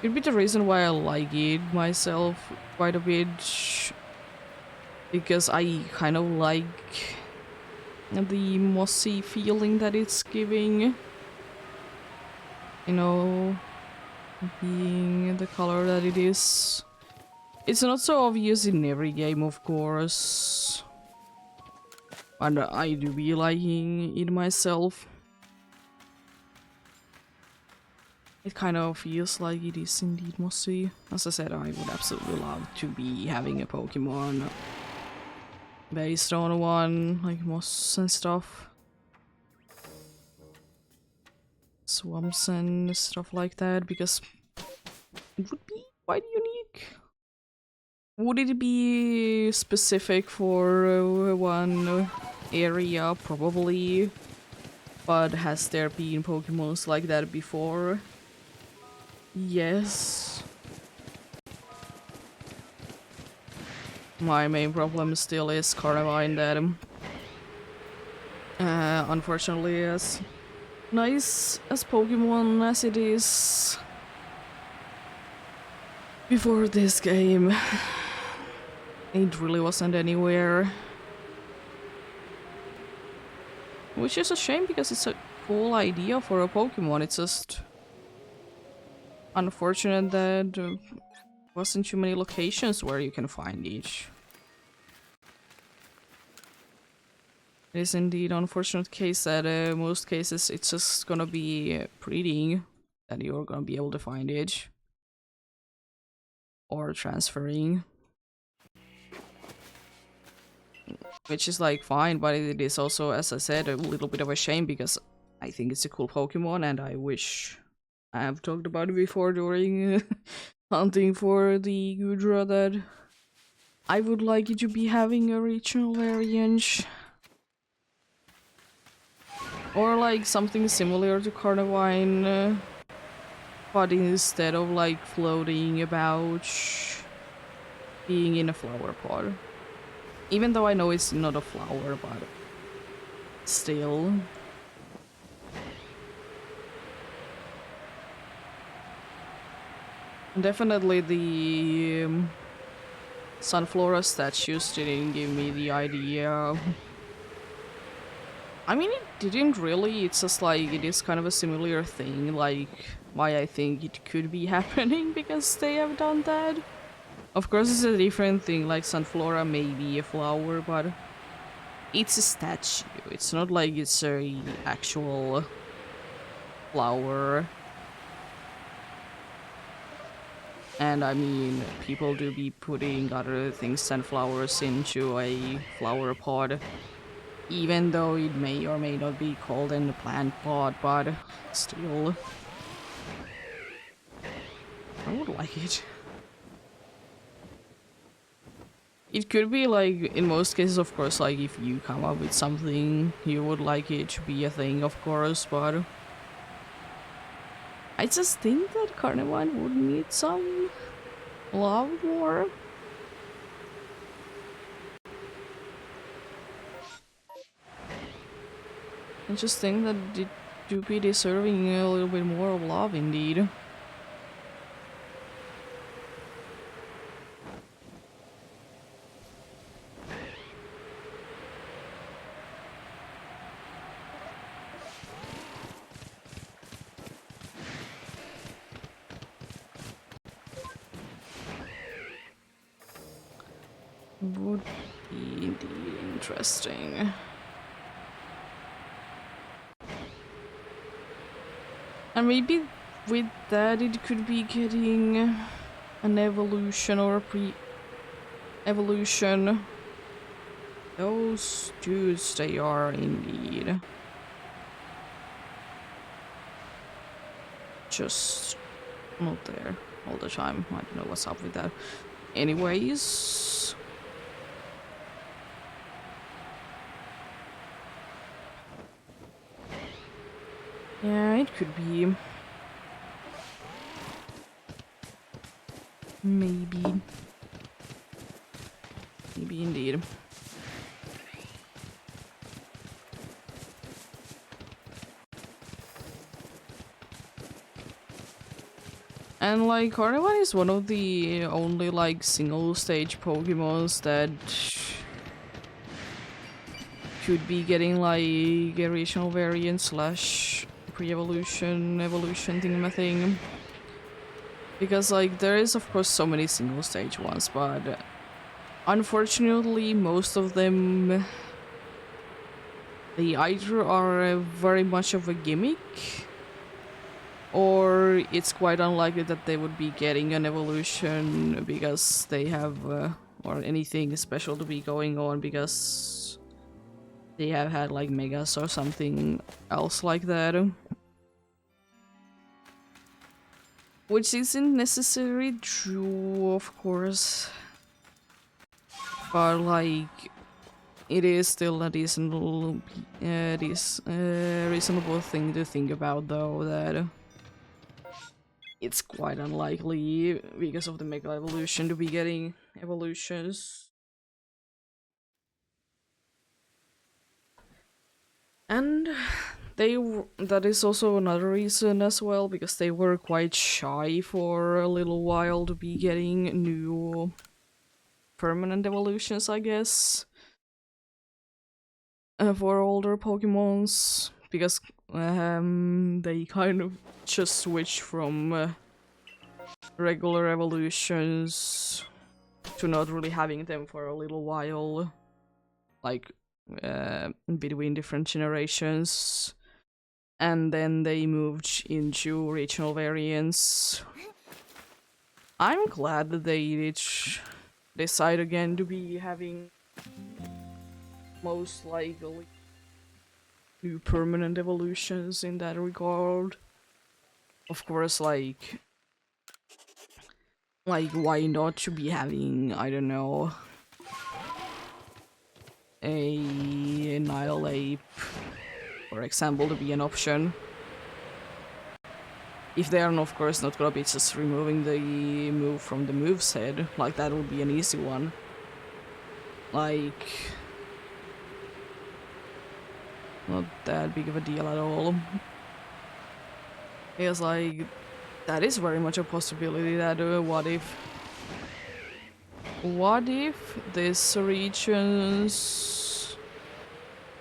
Could be the reason why I like it myself quite a bit, because I kind of like the mossy feeling that it's giving. You know, being the color that it is. It's not so obvious in every game, of course, but I do be liking it myself. It kind of feels like it is indeed mossy. As I said, I would absolutely love to be having a Pokemon based on one, like moss and stuff. Swamps and stuff like that, because it would be quite unique. Would it be specific for one area? Probably. But has there been Pokemons like that before? Yes. My main problem still is Carnivine that unfortunately, as nice as Pokemon as it is before this game, it really wasn't anywhere. Which is a shame because it's a cool idea for a Pokemon. It's just unfortunate that there wasn't too many locations where you can find each. It is indeed an unfortunate case that most cases it's just gonna be breeding that you're gonna be able to find each. Or transferring. Which is like fine, but it is also, as I said, a little bit of a shame because I think it's a cool Pokemon and I wish I have talked about it before during hunting for the Gudra that I would like it to be having a regional variant. Or like something similar to Carnivine, but instead of like floating about, being in a flower pot. Even though I know it's not a flower, but still. Definitely the Sunflora statues didn't give me the idea. I mean, it didn't really, it's just like, it is kind of a similar thing, like, why I think it could be happening because they have done that. Of course, it's a different thing, like Sunflora may be a flower, but it's a statue. It's not like it's a actual flower. And I mean, people do be putting other things than flowers into a flower pot. Even though it may or may not be called in a plant pot, but still. I would like it. It could be like, in most cases, of course, like if you come up with something, you would like it to be a thing, of course, but I just think that Carnivine would need some love more. I just think that it do be deserving a little bit more of love, indeed. would be indeed interesting. And maybe with that it could be getting an evolution or a pre-evolution. Those dudes, they are indeed. Just not there all the time. I don't know what's up with that. Anyways. Yeah, it could be. Maybe. Maybe indeed. And like Carnivore is one of the only like single stage Pokemons that could be getting like a regional variant slash pre-evolution evolution thing. Because like there is of course so many single stage ones, but unfortunately most of them they either are very much of a gimmick, or it's quite unlikely that they would be getting an evolution because they have or anything special to be going on because they have had like megas or something else like that. Which isn't necessarily true, of course. But like it is still a reasonable thing to think about, though, that it's quite unlikely because of the Mega Evolution to be getting evolutions. And that is also another reason as well, because they were quite shy for a little while to be getting new permanent evolutions, I guess. For older Pokemons, because they kind of just switched from regular evolutions to not really having them for a little while, like between different generations, and then they moved into regional variants. I'm glad that they did decide again to be having most likely new permanent evolutions in that regard. Of course, like why not to be having, I don't know, a Nihilape, for example, to be an option. If they are, of course, not gonna be just removing the move from the moveset, like that would be an easy one. Like, not that big of a deal at all. Because, like, that is very much a possibility that what if this region's,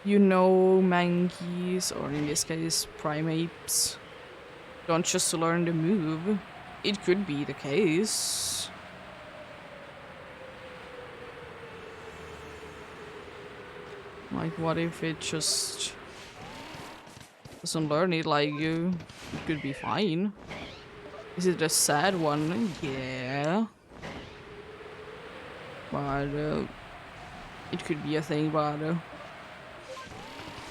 you know, mankeys, or in this case, primates, don't just learn the move? It could be the case. Like, what if it just doesn't learn it? Like, it could be fine. Is it a sad one? Yeah. But it could be a thing, but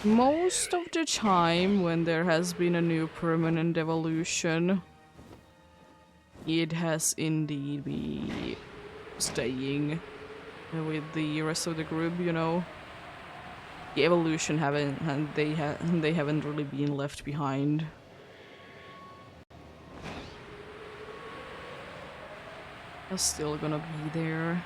most of the time when there has been a new permanent evolution, it has indeed been staying with the rest of the group, you know. The evolution they haven't really been left behind. They're still gonna be there.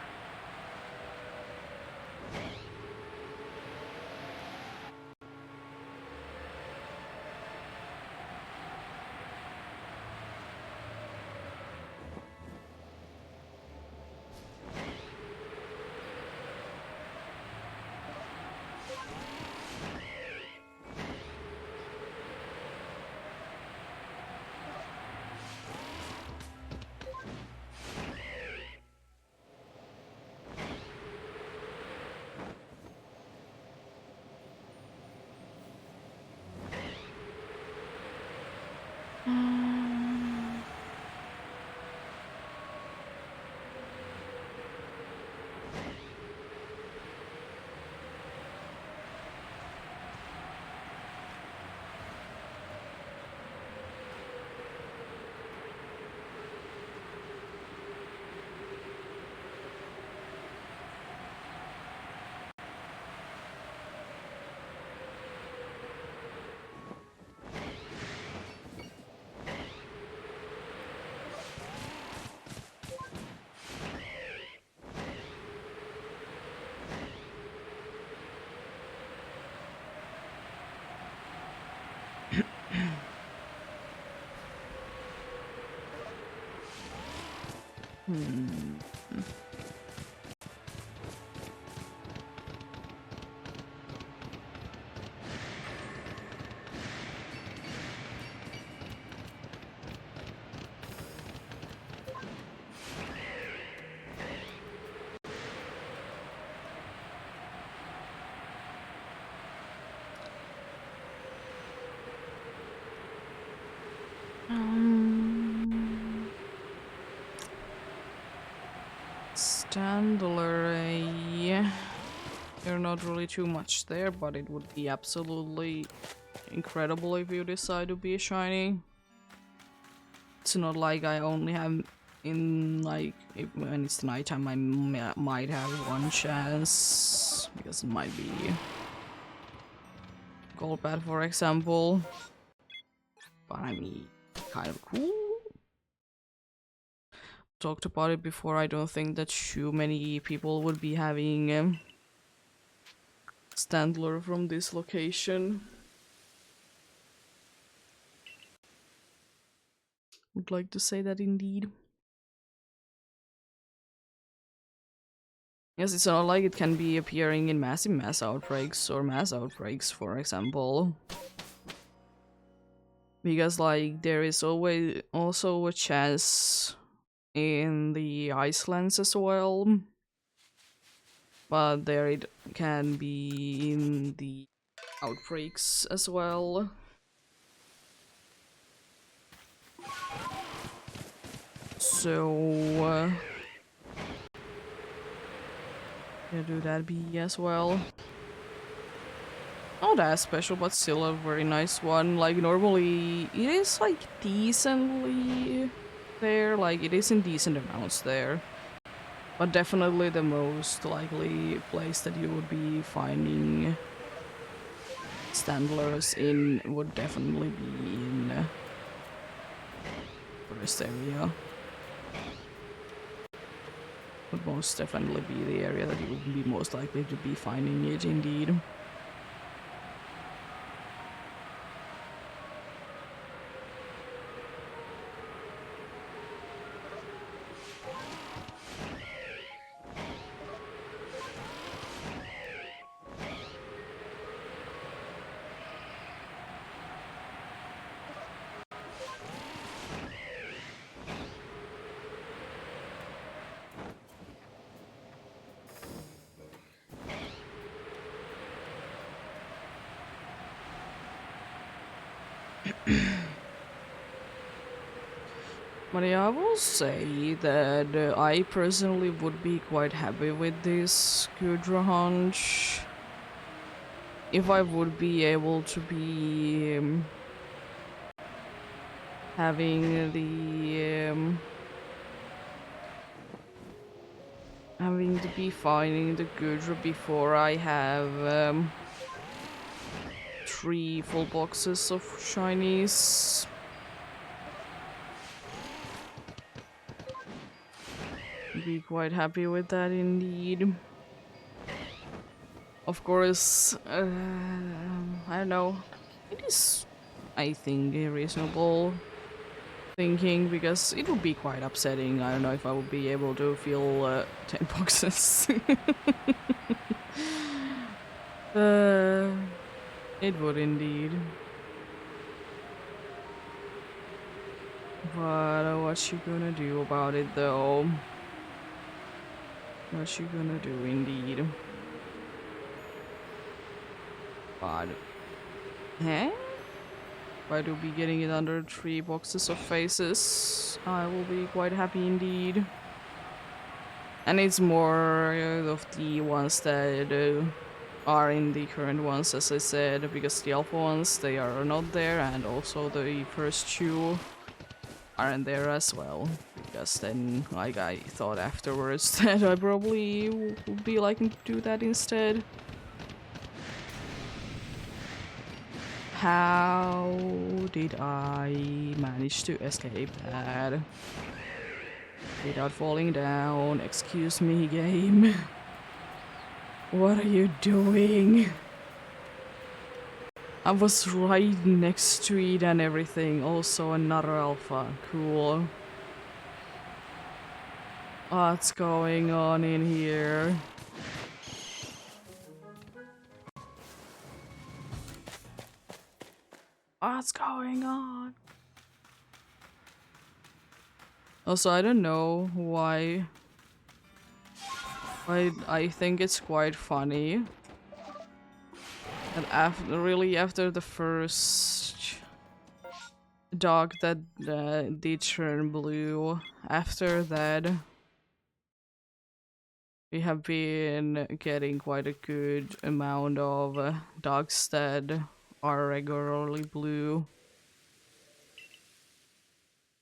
Standler, yeah. You're not really too much there, but it would be absolutely incredible if you decide to be shiny. It's not like I only have in like when it's nighttime I might have one chance because it might be gold bad for example. But I mean kind of cool. Talked about it before. I don't think that too many people would be having Standler from this location. Would like to say that indeed. Yes, it's not like it can be appearing in massive mass outbreaks or mass outbreaks, for example. Because like there is always also a chance in the Icelands as well. But there it can be in the outbreaks as well. So yeah, do that be as well. Not as special, but still a very nice one. Like normally it is like decently there, like it is in decent amounts there. But definitely the most likely place that you would be finding Standlers in would definitely be in forest area. Would most definitely be the area that you would be most likely to be finding it indeed. But yeah, I will say that I personally would be quite happy with this Gudra hunch if I would be able to be having the having to be finding the Gudra before I have 3 full boxes of shinies. Be quite happy with that indeed. Of course, I don't know. It is, I think, a reasonable thinking because it would be quite upsetting. I don't know if I would be able to fill 10 boxes. It would indeed. But what you gonna do about it though? What you gonna do indeed? But huh? If I do be getting it under 3 boxes of faces, I will be quite happy indeed. And it's more of the ones that are in the current ones, as I said, because the alpha ones, they are not there, and also the first 2 aren't there as well. Because then, like, I thought afterwards that I probably would be liking to do that instead. How did I manage to escape that without falling down? Excuse me, game. What are you doing? I was right next to it and everything. Also another alpha. Cool. What's going on in here? What's going on? Also, I don't know why. I think it's quite funny. And after the first dog that did turn blue, after that, we have been getting quite a good amount of dogs that are regularly blue.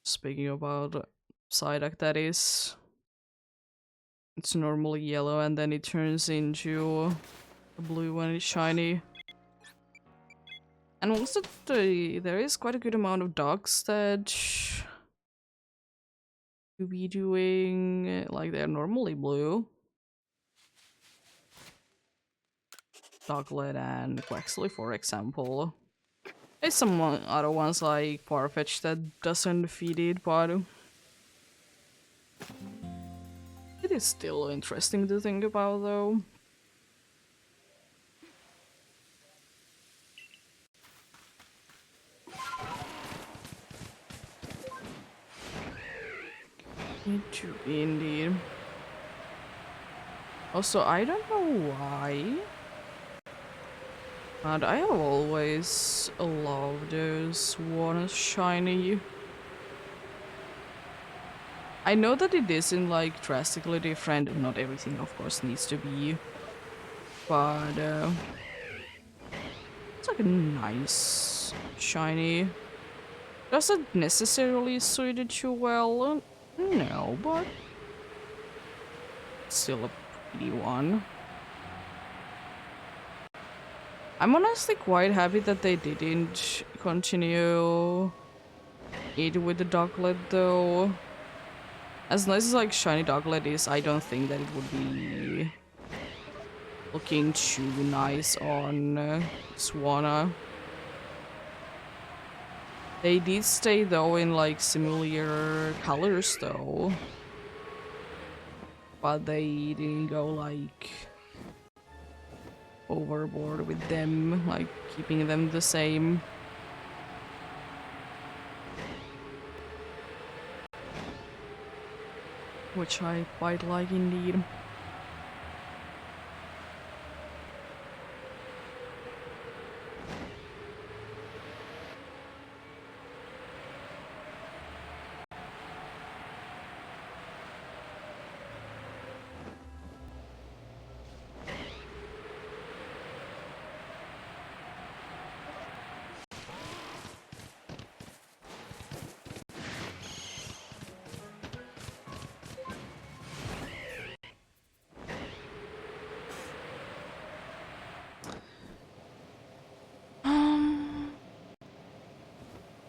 Speaking about Psyduck, that is. It's normally yellow and then it turns into blue when it's shiny. And also there is quite a good amount of dogs that to be doing like they're normally blue. Doglet and Quaxley, for example. There's some other ones like Farfetch that doesn't feed it, but it is still interesting to think about though. It should be indeed. Also, I don't know why, but I have always loved Swan shiny. I know that it isn't like drastically different, not everything of course needs to be, but it's like a nice shiny. Doesn't necessarily suit it too well, no, but still a pretty one. I'm honestly quite happy that they didn't continue it with the doglet though. As nice as like shiny doglet is, I don't think that it would be looking too nice on Swanna. They did stay though in like similar colors though, but they didn't go like overboard with them, like keeping them the same. Which I quite like indeed.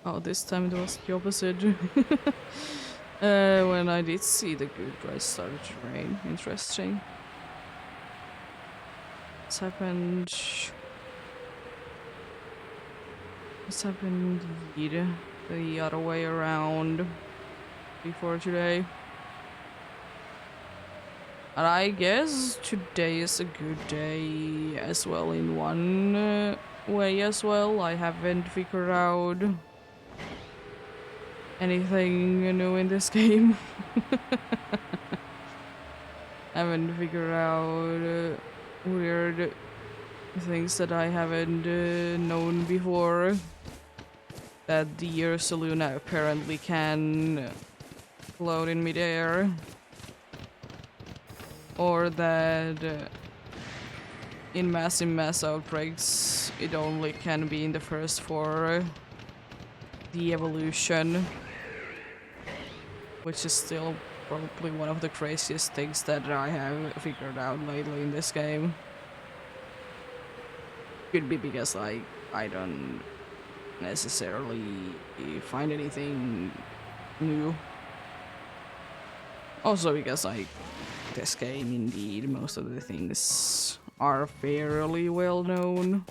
Oh, this time it was the opposite. When I did see the good guys started to rain. Interesting. What's happened? What's happened indeed? The other way around before today. And I guess today is a good day as well in one way as well. I haven't figured out anything new in this game. Haven't figured out weird things that I haven't known before. That the Ursaluna apparently can float in midair. Or that in massive mass outbreaks it only can be in the first four the evolution, which is still probably one of the craziest things that I have figured out lately in this game. Could be because like I don't necessarily find anything new. Also because like this game indeed most of the things are fairly well known.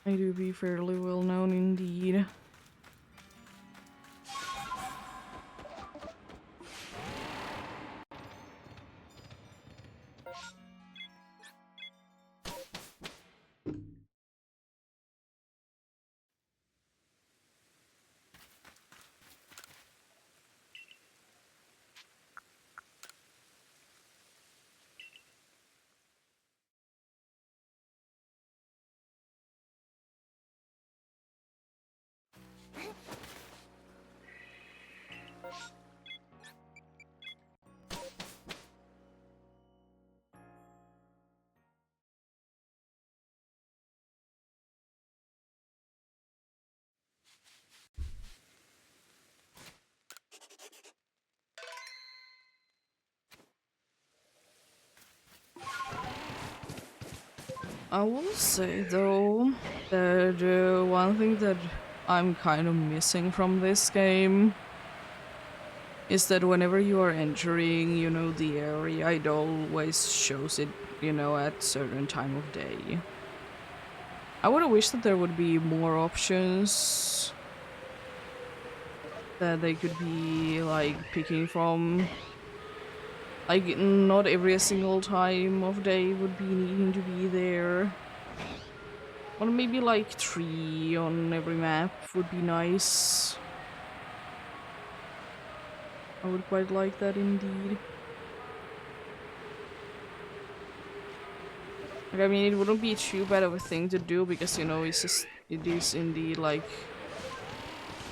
I do be fairly well known indeed. I will say though that one thing that I'm kind of missing from this game is that whenever you are entering, the area, it always shows it, at certain time of day. I would have wished that there would be more options that they could be like picking from. Like not every single time of day would be needing to be there. Or maybe like 3 on every map would be nice. I would quite like that indeed. Like, I mean, it wouldn't be too bad of a thing to do because, it is indeed like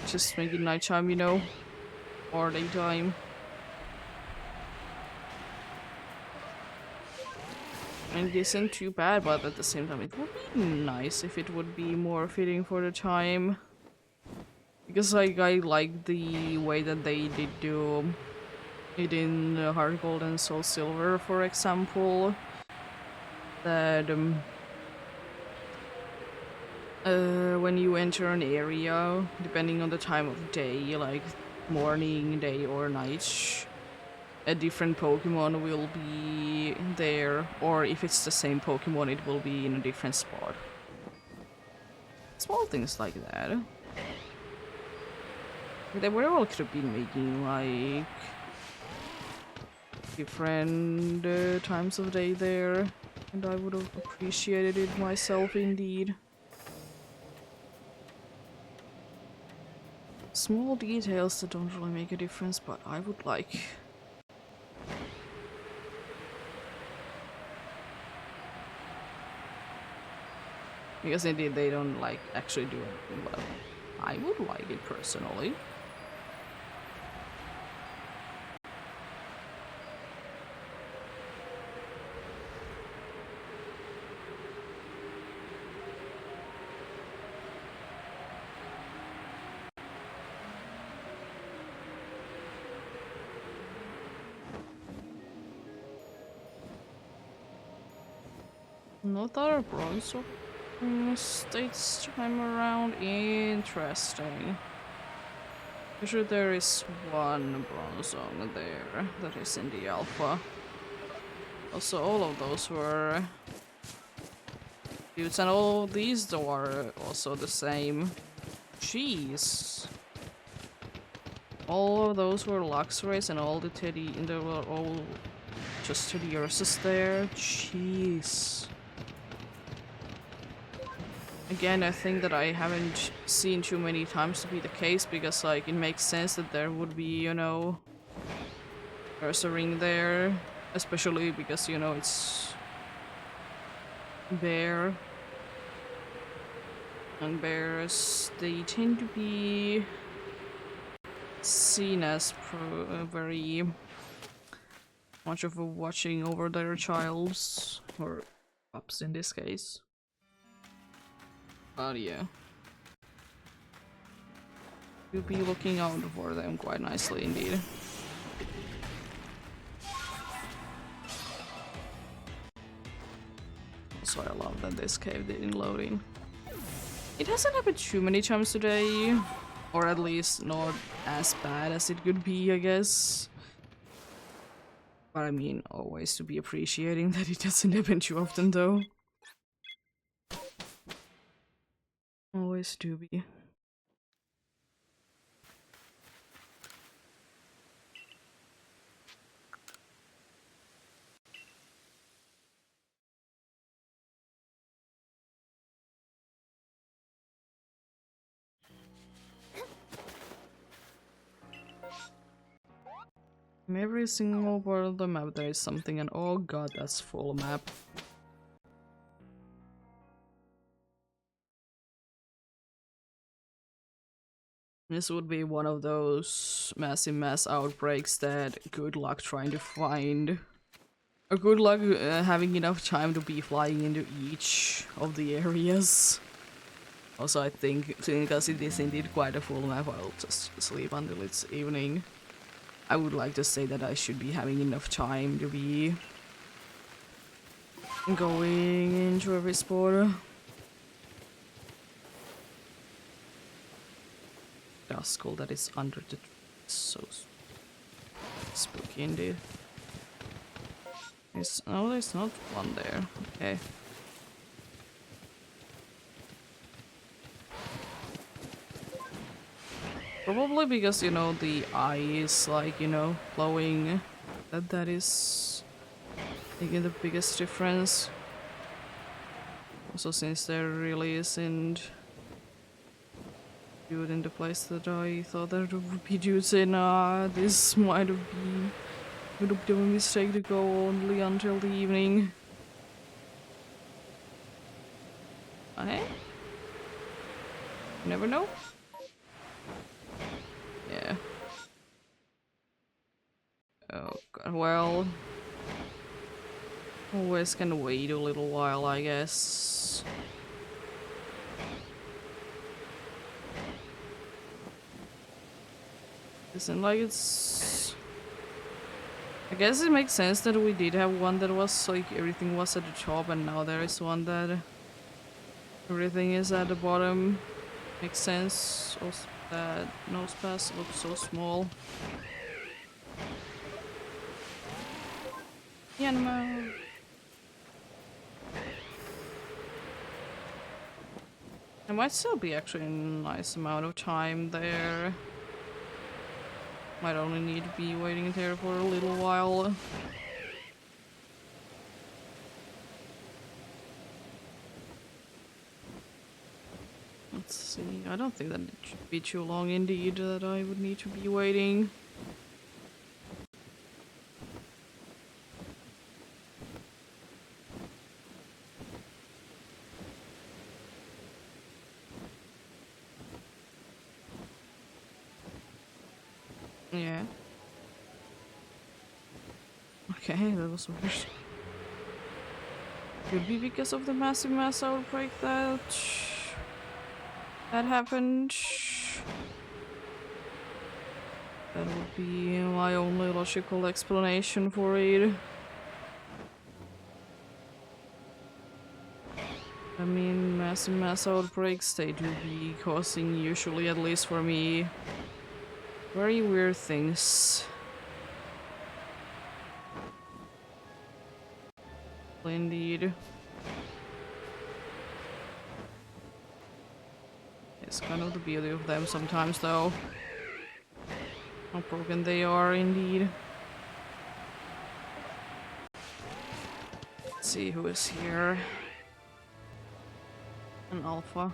just make it nighttime, or daytime. And it isn't too bad, but at the same time, it would be nice if it would be more fitting for the time. Because like I like the way that they did do it in Heart Gold and Soul Silver, for example. That when you enter an area, depending on the time of day, like morning, day, or night, a different Pokemon will be there, or if it's the same Pokemon, it will be in a different spot. Small things like that. They very well could have been making like different times of day there, and I would have appreciated it myself indeed. Small details that don't really make a difference, but I would like. Because indeed they don't like actually do anything, but I would like it personally. Not our bronze states time around. Interesting. I'm sure there is one bronze song there that is in the alpha. Also, all of those were dudes, and all these are also the same. Jeez. All of those were Luxrays, and all the Teddy, and they were all just Teddy Ursus there. Jeez. Again, I think that I haven't seen too many times to be the case, because like it makes sense that there would be, there's a ring there, especially because it's bear, and bears, they tend to be seen as very much of a watching over their childs, or pups in this case. But yeah, you'll be looking out for them quite nicely indeed. Also, I love that this cave didn't load in. It hasn't happened too many times today, or at least not as bad as it could be, I guess. But I mean, always to be appreciating that it doesn't happen too often though. Always do be. In every single part of the map there is something, and oh god, that's full map. This would be one of those massive mass outbreaks that good luck trying to find. Or good luck having enough time to be flying into each of the areas. Also, I think, because it is indeed quite a full map, I'll just sleep until it's evening. I would like to say that I should be having enough time to be going into every spot. Duskull that is under the... so spooky indeed. Oh, there's not one there. Okay. Probably because, you know, the eye is like, you know, glowing. That is making the biggest difference. Also, since there really isn't dude in the place that I thought that would be dudes in, this might have been a bit of a mistake to go only until the evening. Hey? You never know. Yeah. Oh god, well... always can wait a little while, I guess. Isn't like it's... I guess it makes sense that we did have one that was like everything was at the top, and now there is one that everything is at the bottom. Makes sense. Also that nose pass looks so small. Yanma. There might still be actually a nice amount of time there. Might only need to be waiting there for a little while. Let's see. I don't think that it should be too long indeed that I would need to be waiting. Yeah. Okay, that was weird. Could be because of the massive mass outbreak that happened. That would be my only logical explanation for it. I mean, massive mass outbreaks, they do be causing, usually at least for me, very weird things. Indeed. It's kind of the beauty of them sometimes, though. How broken they are, indeed. Let's see who is here. An alpha.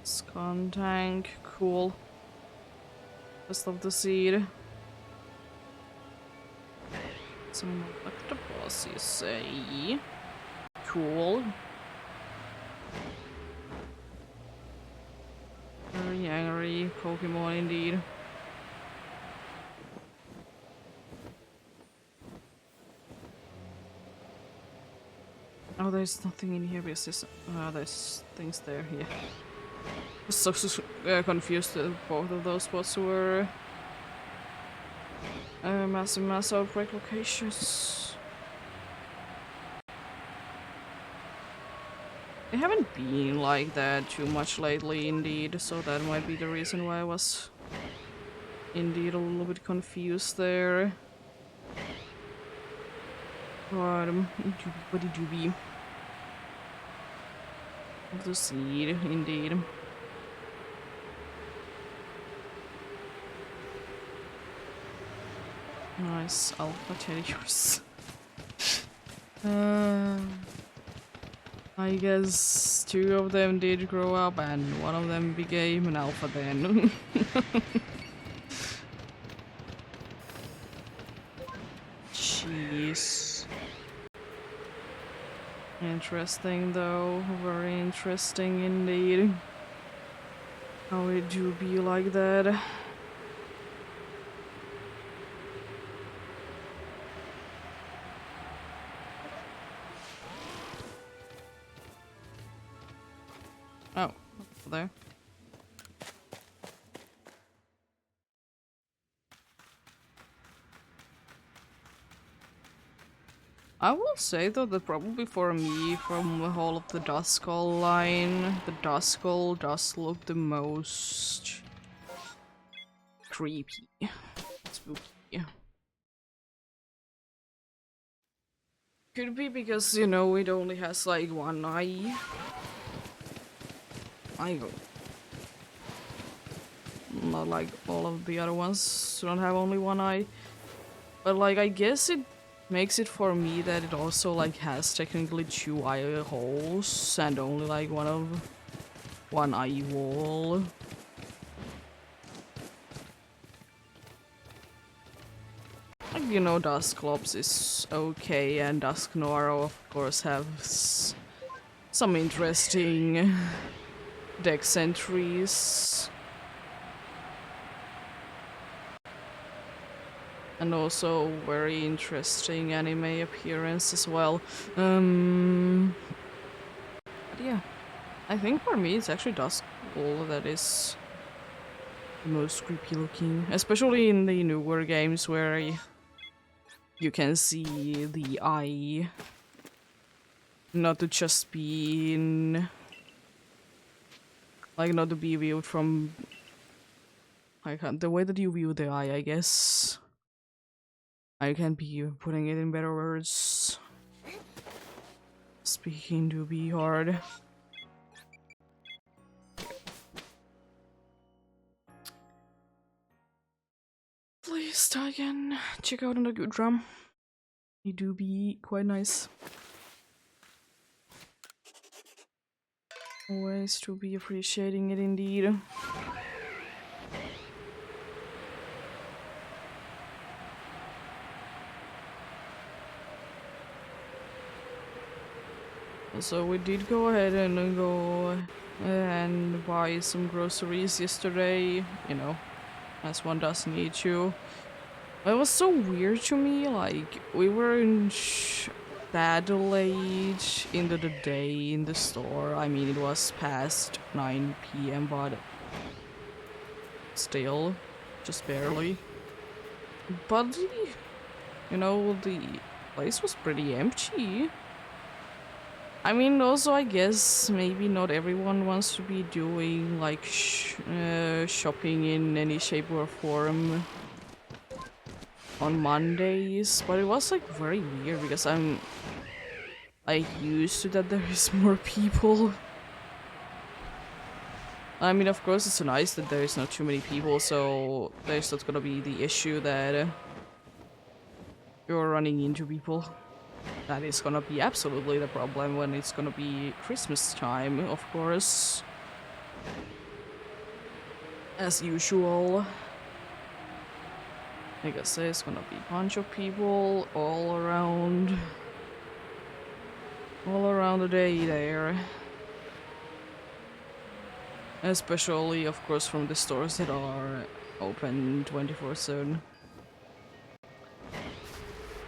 Scan tank, cool. Just love the seed. Some octopus, you say? Cool. Very angry Pokemon indeed. Oh, there's nothing in here because there's things there. Yeah. I was so confused that both of those spots were massive mass outbreak locations. They haven't been like that too much lately, indeed, so that might be the reason why I was indeed a little bit confused there. But what did you be? Of the seed, indeed. Nice alpha terriers. I guess 2 of them did grow up and 1 of them became an alpha then. Jeez. Interesting though, very interesting indeed. How it do be like that? Oh, there. I will say though that probably for me, from the whole of the Duskull line, the Duskull does look the most creepy, spooky. Could be because, you know, it only has like one eye. Not like all of the other ones don't have only one eye. But like, I guess it makes it for me that it also like has technically two eye holes and only like one eye wall. Like, you know, Dusclops is okay and Dusk Noir of course have some interesting dex entries. And also very interesting anime appearance as well. But yeah, I think for me it's actually Duskull that is the most creepy looking, especially in the newer games where you can see the eye not to just be in, like, not to be viewed from, I can't, the way that you view the eye, I guess. I can't be putting it in better words. Speaking to be hard. Please die again. Check out on the good drum. It do be quite nice. Always to be appreciating it indeed. So we did go ahead and go and buy some groceries yesterday, you know, as one does need to. It was so weird to me, like, we were in that late into the day in the store. I mean, it was past 9 p.m, but still, just barely. But, you know, the place was pretty empty. I mean, also, I guess maybe not everyone wants to be doing, like, shopping in any shape or form on Mondays, but it was, like, very weird because I'm, like, used to that there is more people. I mean, of course, it's nice that there is not too many people, so there's not gonna be the issue that you're running into people. That is gonna be absolutely the problem when it's gonna be Christmas time, of course. As usual. Like I say, it's gonna be a bunch of people all around the day there. Especially, of course, from the stores that are open 24/7.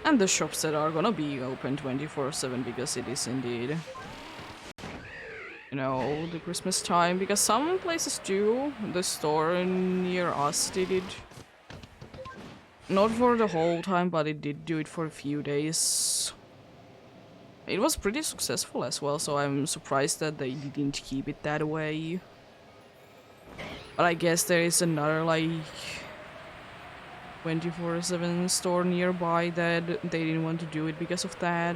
And the shops that are gonna be open 24/7 because it is indeed, you know, the Christmas time. Because some places do. The store near us did it. Not for the whole time, but it did do it for a few days. It was pretty successful as well, so I'm surprised that they didn't keep it that way. But I guess there is another, like, 24/7 store nearby that they didn't want to do it because of that.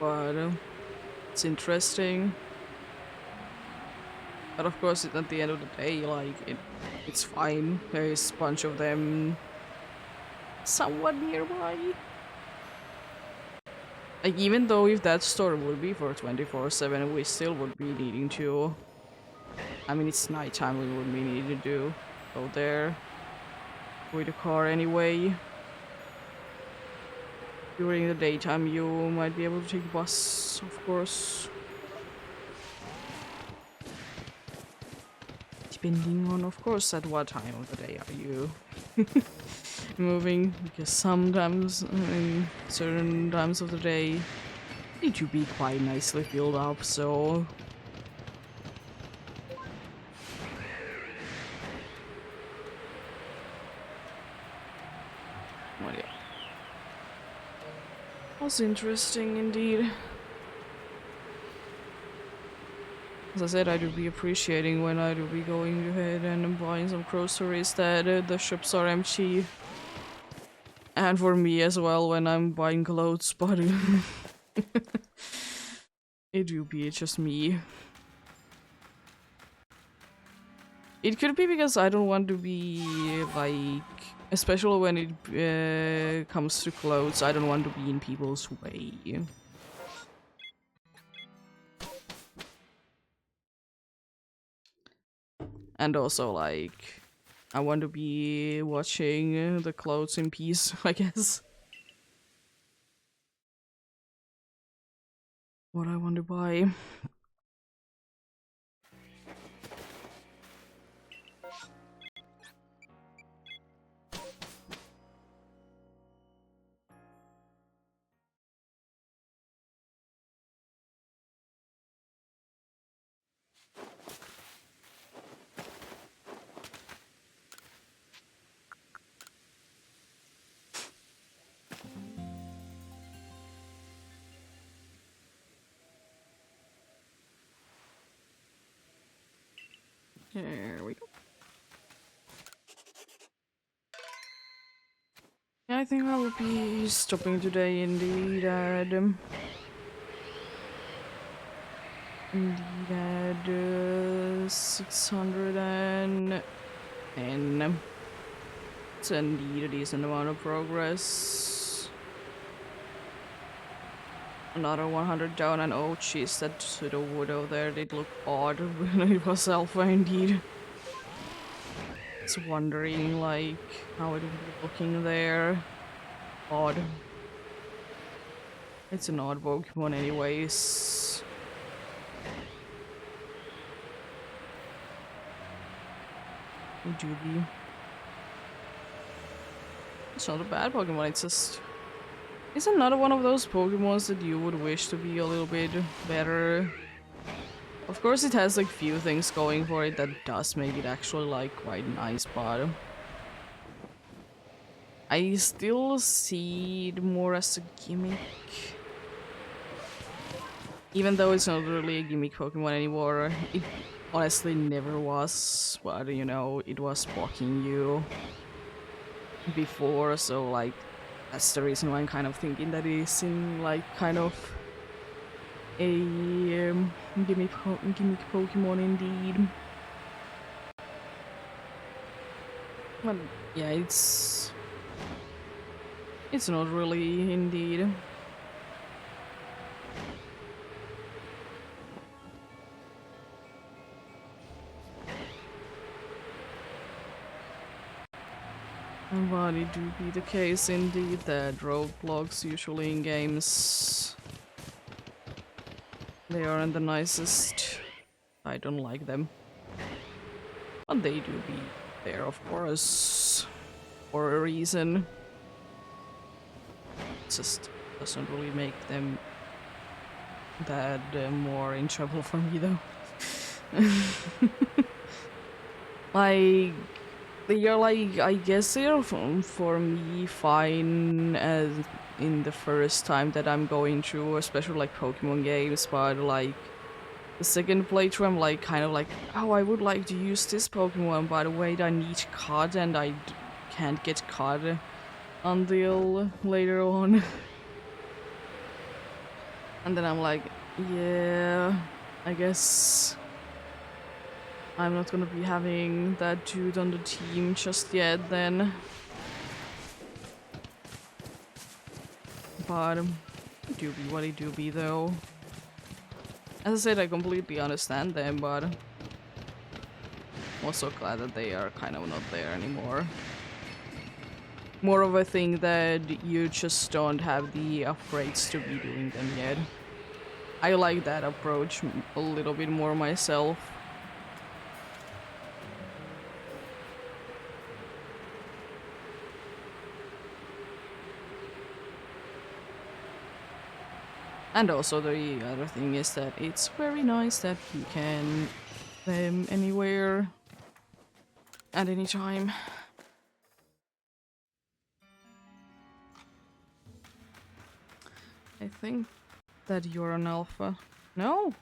But it's interesting. But of course, at the end of the day, like, it's fine. There is a bunch of them somewhat nearby. Like, even though if that store would be for 24/7, we still would be needing to... I mean, it's nighttime, we would be needing to go there with the car anyway. During the daytime, you might be able to take the bus, of course. depending on, of course, at what time of the day are you moving, because sometimes in certain times of the day need to be quite nicely filled up, so well, yeah. Was interesting indeed. As I said, I do be appreciating when I do be going ahead and buying some groceries that the shops are empty. And for me as well when I'm buying clothes, but it do be just me. It could be because I don't want to be like, especially when it comes to clothes, I don't want to be in people's way. And also, like, I want to be watching the clothes in peace, I guess. What I want to buy. There we go. Yeah, I think I will be stopping today indeed, Adam. Indeed, at 610. It's indeed a decent amount of progress. Another 100 down, and oh jeez, that pseudo widow there did look odd when it was alpha indeed. It's wondering like how it would be looking there. Odd. It's an odd Pokemon anyways. Doobie. It's not a bad Pokemon, it's just... It's another one of those Pokemons that you would wish to be a little bit better. Of course it has like few things going for it that does make it actually like quite nice, but... I still see it more as a gimmick. Even though it's not really a gimmick Pokemon anymore, it honestly never was, but you know, it was blocking you before, so like that's the reason why I'm kind of thinking that it is in like kind of a gimmick Pokemon indeed. But yeah, it's not really indeed. But it do be the case indeed that roadblocks usually in games, they aren't the nicest. I don't like them. But they do be there, of course, for a reason. It just doesn't really make them that more in trouble for me though. Like, they are like, I guess they are for me fine as in the first time that I'm going through, especially like Pokemon games, but like the second playthrough I'm like kind of like, oh, I would like to use this Pokemon, by the way, I need caught and I can't get caught until later on. And then I'm like, yeah, I guess I'm not gonna be having that dude on the team just yet then. But it do be what it do be though. As I said, I completely understand them, but I'm also glad that they are kind of not there anymore. More of a thing that you just don't have the upgrades to be doing them yet. I like that approach a little bit more myself. And also the other thing is that it's very nice that you can them anywhere at any time. I think that you're an alpha. No!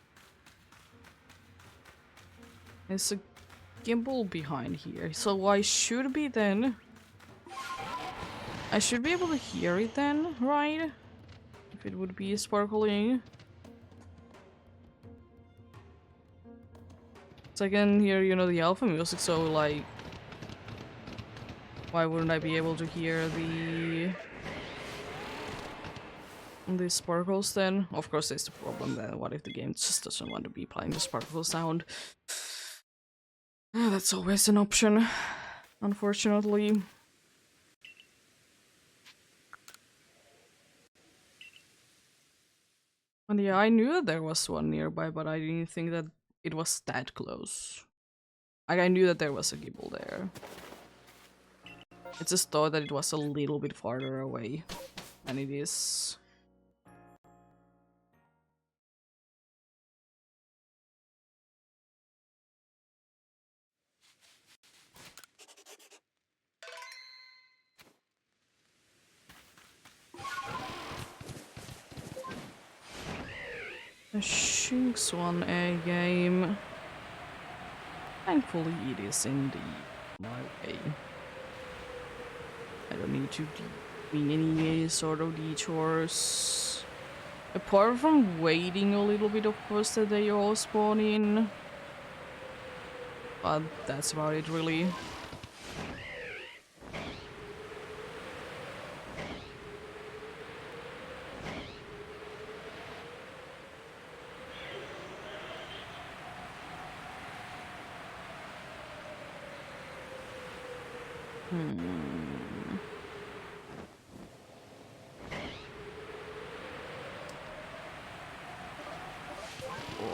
There's a gimbal behind here, so I should be then. I should be able to hear it then, right? If it would be sparkling. So I can hear, you know, the alpha music, so like... Why wouldn't I be able to hear the sparkles then? Of course there's the problem then, what if the game just doesn't want to be playing the sparkle sound? That's always an option, unfortunately. And yeah, I knew that there was one nearby, but I didn't think that it was that close. Like, I knew that there was a gimbal there. I just thought that it was a little bit farther away than it is. A Shinx 1A game. Thankfully it is indeed my way. I don't need to do any sort of detours. Apart from waiting a little bit, of course, that they all spawn in. But that's about it, really.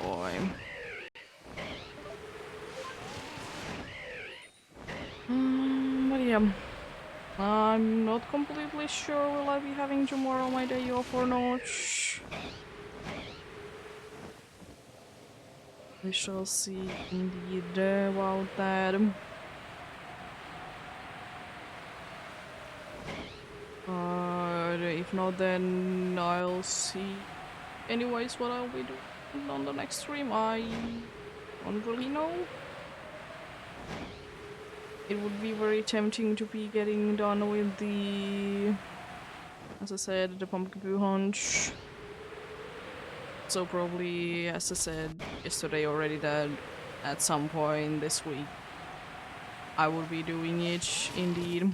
Boy. But yeah. I'm not completely sure will I be having tomorrow my day off or not. We shall see indeed about that. If not, then I'll see anyways what I'll be doing on the next stream. I don't really know. It would be very tempting to be getting done with the, as I said, the pumpkin poo hunch. So probably, as I said yesterday already, that at some point this week I will be doing it indeed.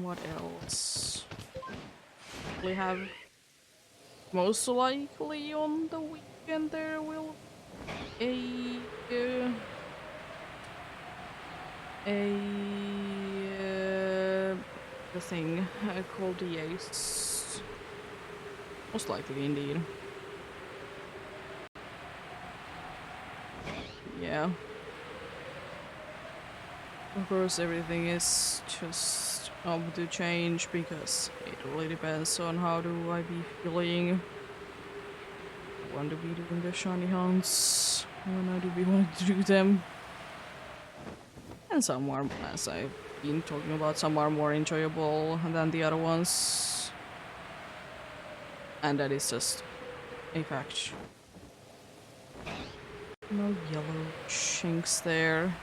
What else? We have most likely on the weekend there will be the thing called the EEST. Most likely, indeed. Yeah. Of course, everything is just up to change because it really depends on how do I be feeling. I want to be doing the shiny hunts when I do be wanting to do them. And some are, as I've been talking about, some are more enjoyable than the other ones. And that is just a fact. No yellow Shinx there.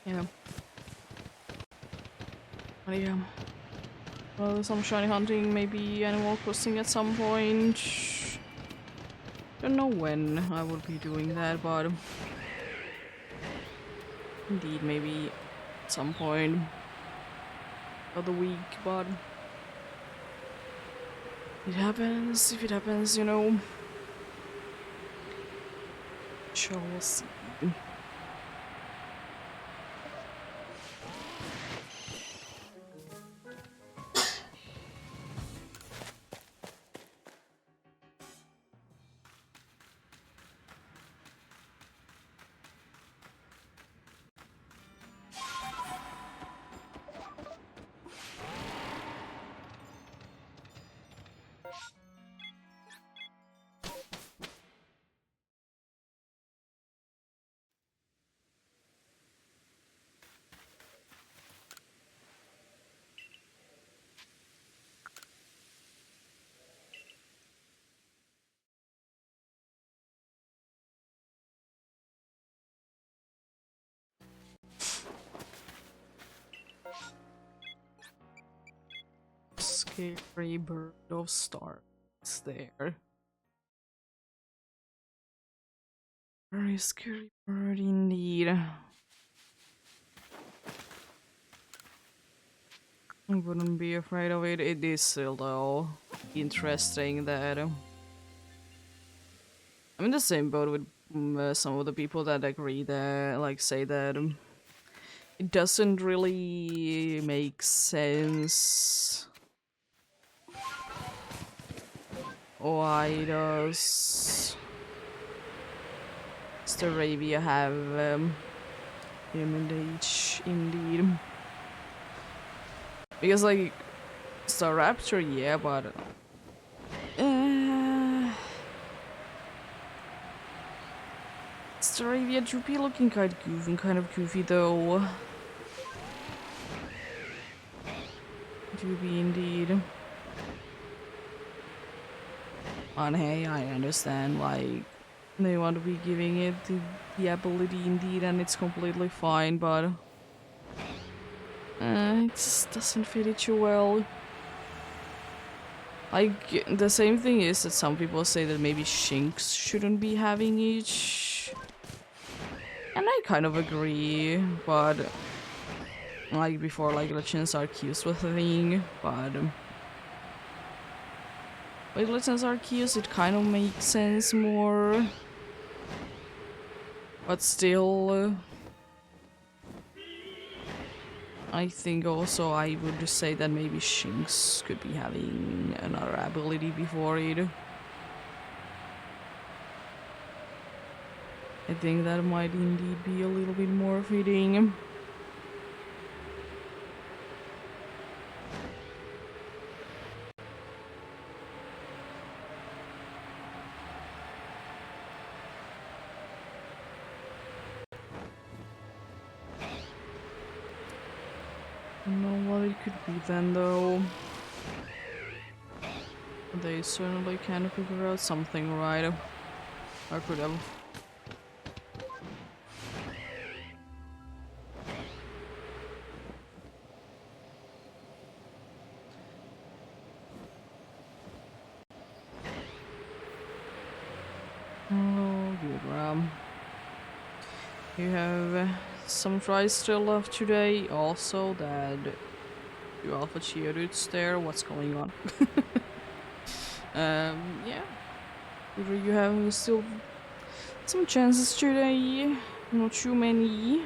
Yeah. But yeah. Well, some shiny hunting, maybe Animal Crossing at some point. Don't know when I will be doing that, but indeed, maybe at some point of the week, but it happens if it happens, you know. Shall see. scary bird of stars there. Very scary bird indeed. I wouldn't be afraid of it. It is still though interesting that I'm in the same boat with some of the people that agree that like say that it doesn't really make sense. Why does Staravia have him in the H indeed? Because like Staraptor, yeah, but Staravia Droopy looking kind of goofy though. Droopy indeed. And hey, I understand like they want to be giving it the ability indeed, and it's completely fine, but it just doesn't fit it too well. Like, the same thing is that some people say that maybe Shinx shouldn't be having each. And I kind of agree, but like before, like Legends Arceus was a thing, but with Legends Arceus it kind of makes sense more. But still, I think also I would say that maybe Shinx could be having another ability before it. I think that might indeed be a little bit more fitting. I don't know what it could be then though. They certainly can figure out something, right? I could have. Oh, good Ram. You have some tries still left today. Also, that you Alpha Geodudes there. What's going on? Yeah. You have still some chances today. Not too many.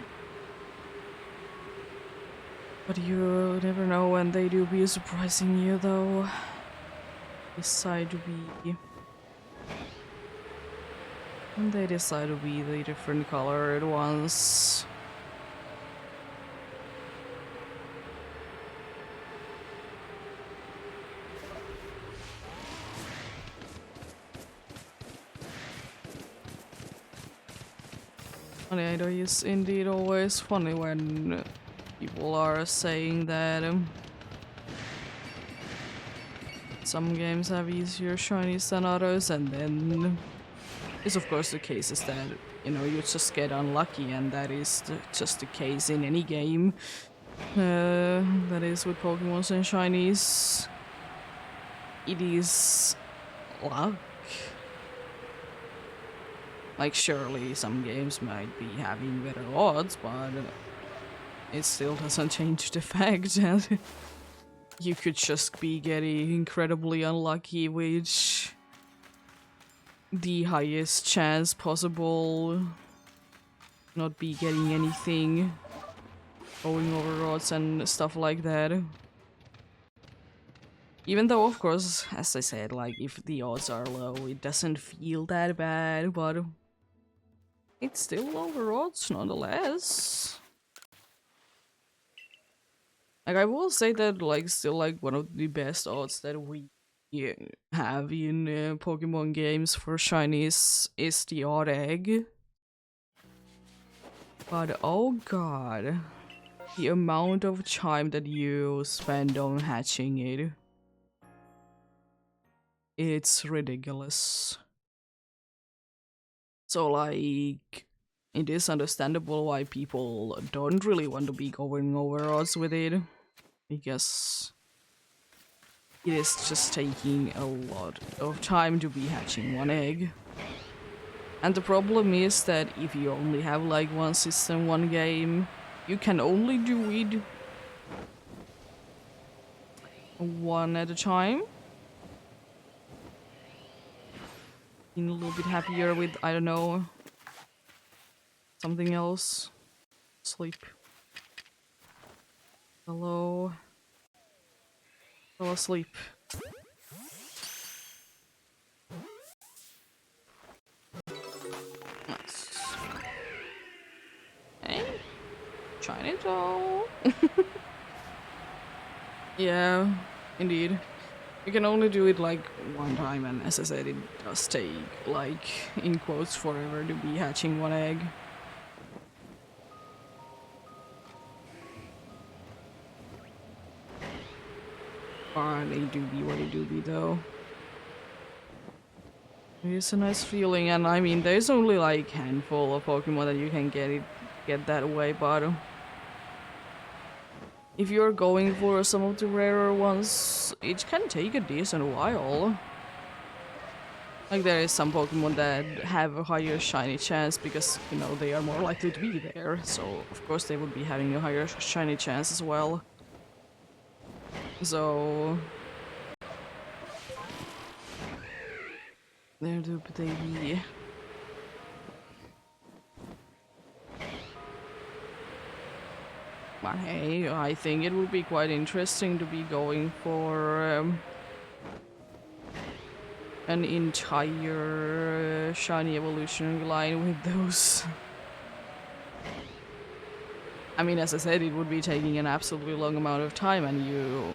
But you never know when they do be surprising you, though. Decide to be. And they decide to be the different colored ones. Funny, I know it's indeed always funny when people are saying that some games have easier shinies than others, and then it's of course the case is that, you know, you just get unlucky, and that is just the case in any game. That is with Pokemon and shinies. It is luck. Like, surely some games might be having better odds, but it still doesn't change the fact that you could just be getting incredibly unlucky, which the highest chance possible not be getting anything, going over odds and stuff like that. Even though, of course, as I said, like, if the odds are low, it doesn't feel that bad, but it's still over odds nonetheless. Like, I will say that, like, still, like, one of the best odds that we have in Pokemon games for shinies is the odd egg. But oh god, the amount of time that you spend on hatching it, it's ridiculous. So like, it is understandable why people don't really want to be going over odds with it, because it is just taking a lot of time to be hatching one egg. And the problem is that if you only have like one system, one game, you can only do it one at a time. Being a little bit happier with, I don't know, something else. Sleep. Hello. Fall asleep. Nice. Hey, shiny doll. Yeah, indeed. You can only do it like one time, and as I said, it does take, like, in quotes, forever to be hatching one egg. They do be what they do be, though. It's a nice feeling, and I mean, there's only like handful of Pokemon that you can get that way, but if you're going for some of the rarer ones, it can take a decent while. Like there is some Pokemon that have a higher shiny chance because, you know, they are more likely to be there, so of course they would be having a higher shiny chance as well. So there do they be. But hey, I think it would be quite interesting to be going for an entire shiny evolutionary line with those. I mean, as I said, it would be taking an absolutely long amount of time, and you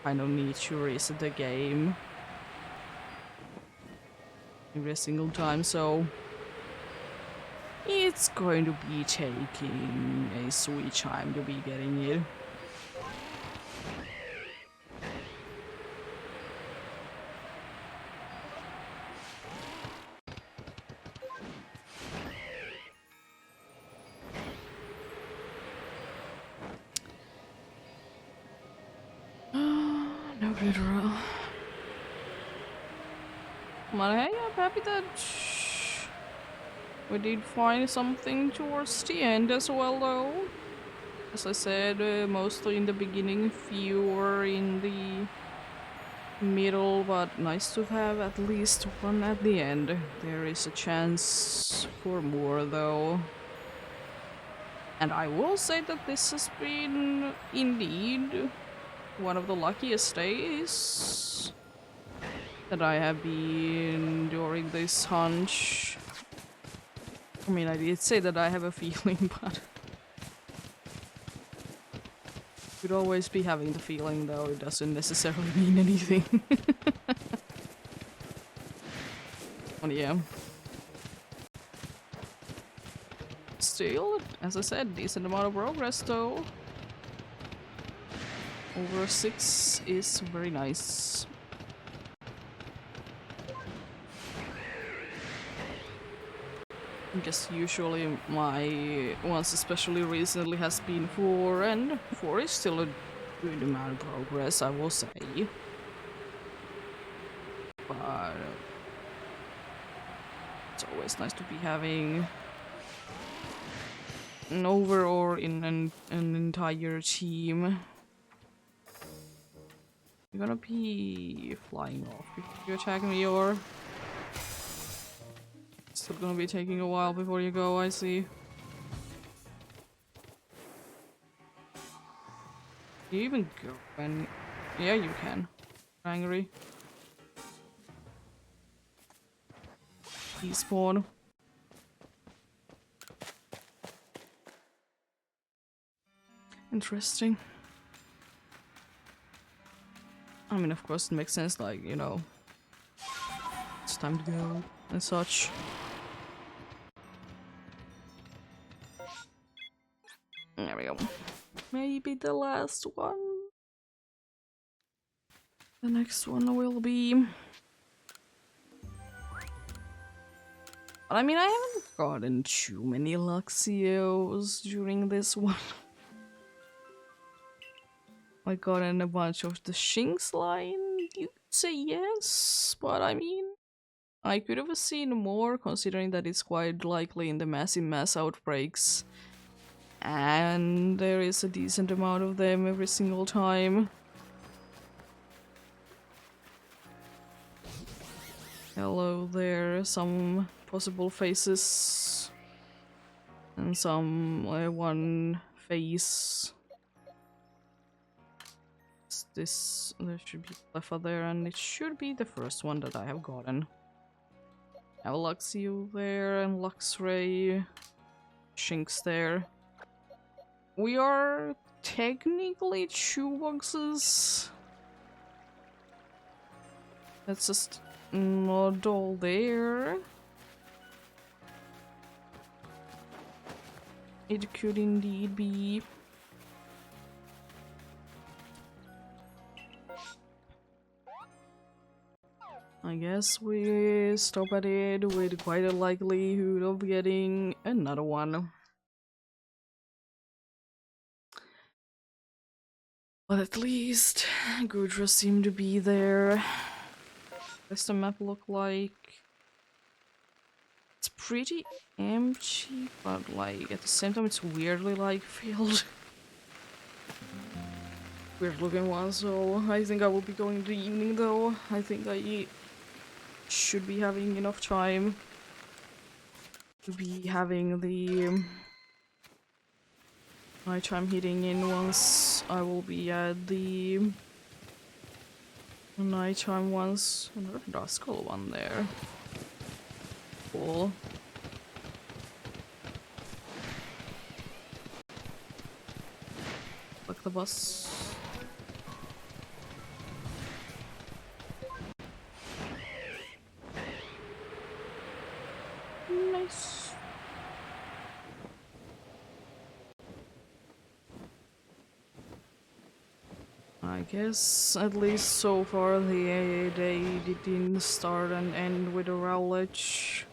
kind of need to reset the game every single time, so it's going to be taking a sweet time to be getting it. No good roll. But hey, I'm happy that we did find something towards the end as well, though. As I said, mostly in the beginning, fewer in the middle, but nice to have at least one at the end. There is a chance for more, though. And I will say that this has been, indeed, one of the luckiest days that I have been during this hunch. I mean, I did say that I have a feeling, but could always be having the feeling, though it doesn't necessarily mean anything. But yeah. Still, as I said, decent amount of progress, though. Over 6 is very nice. I guess usually my ones, especially recently, has been 4, and 4 is still a good amount of progress, I will say. But it's always nice to be having an over or in an entire team. You're gonna be flying off if you attack me, or still gonna be taking a while before you go, I see. Can you even go when... Yeah, you can. Angry. Despawn. Interesting. I mean, of course, it makes sense, like, you know, it's time to go and such. There we go. Maybe the last one. The next one will be... But I mean, I haven't gotten too many Luxios during this one. I got in a bunch of the Shinx line. say yes, but I mean, I could have seen more considering that it's quite likely in the massive mass outbreaks. And there is a decent amount of them every single time. Hello there, some possible faces. And some one face. This there should be Cleffa there, and it should be the first one that I have gotten. I have Luxio there and Luxray. Shinx there. We are technically 2 boxes. That's just not all there. It could indeed be. I guess we stop at it with quite a likelihood of getting another one. But at least Gudra seemed to be there. What does the map look like? It's pretty empty, but like at the same time it's weirdly like filled. Weird looking one, so I think I will be going in the evening though. I think I should be having enough time to be having the nighttime hitting in once I will be at the nighttime ones. Another Duskull one there. Cool. Like the bus. Nice. I guess at least so far the day didn't start and end with a Rowlet.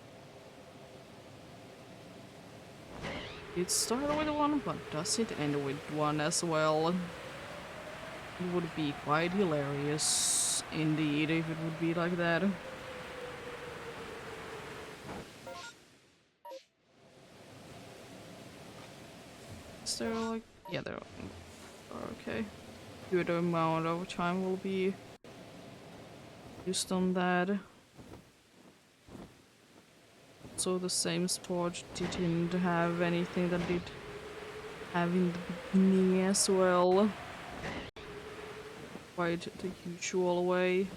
It started with one, but does it end with one as well? It would be quite hilarious indeed if it would be like that. Is there like... yeah, there are. Okay. Good amount of time will be used on that. So the same spot didn't have anything that did have in the beginning as well. Quite the usual way.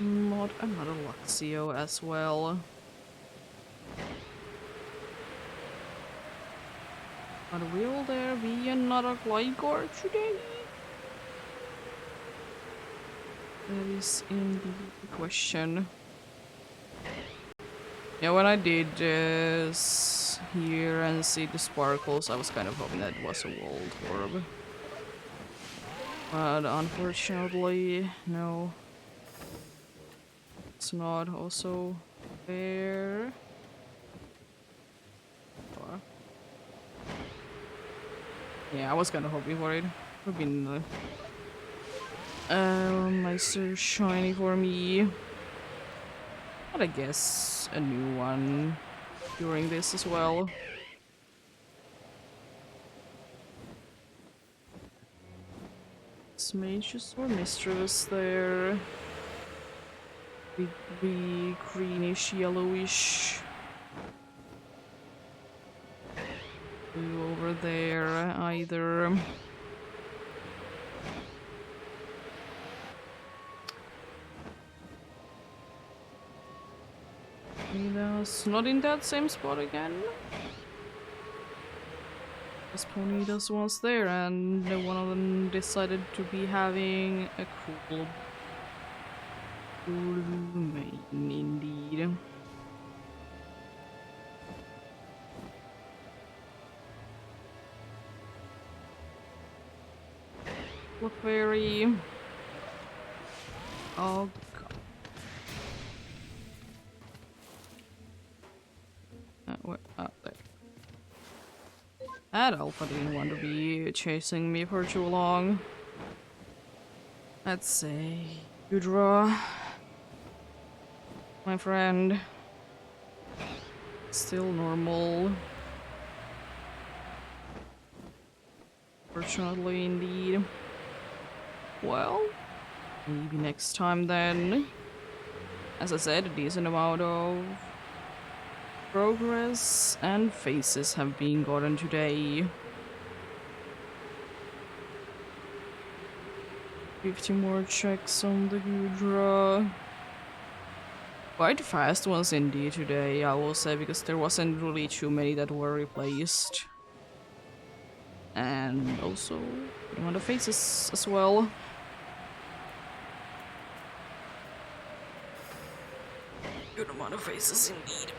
Not another Luxio as well. But will there be another Gligar today? That is indeed the question. Yeah, when I did hear and see the sparkles, I was kind of hoping that it was a World Orb. But unfortunately, no. It's not also there. Or... yeah, I was kind of hoping for it. Would have been nicer shiny for me. But I guess a new one during this as well. Mages or Mistress there. Big greenish, yellowish. Blue over there, either. Ponyta's not in that same spot again. This Ponyta's once there, and one of them decided to be having a cool main indeed. Clefairy. Oh god. Where? Oh, there. That Alpha didn't want to be chasing me for too long. Let's say Udra, my friend, still normal. Fortunately, indeed. Well, maybe next time then. As I said, a decent amount of progress and faces have been gotten today. 50 more checks on the Gudra. Quite fast ones indeed today, I will say, because there wasn't really too many that were replaced. And also, on the faces as well. Good amount of faces indeed.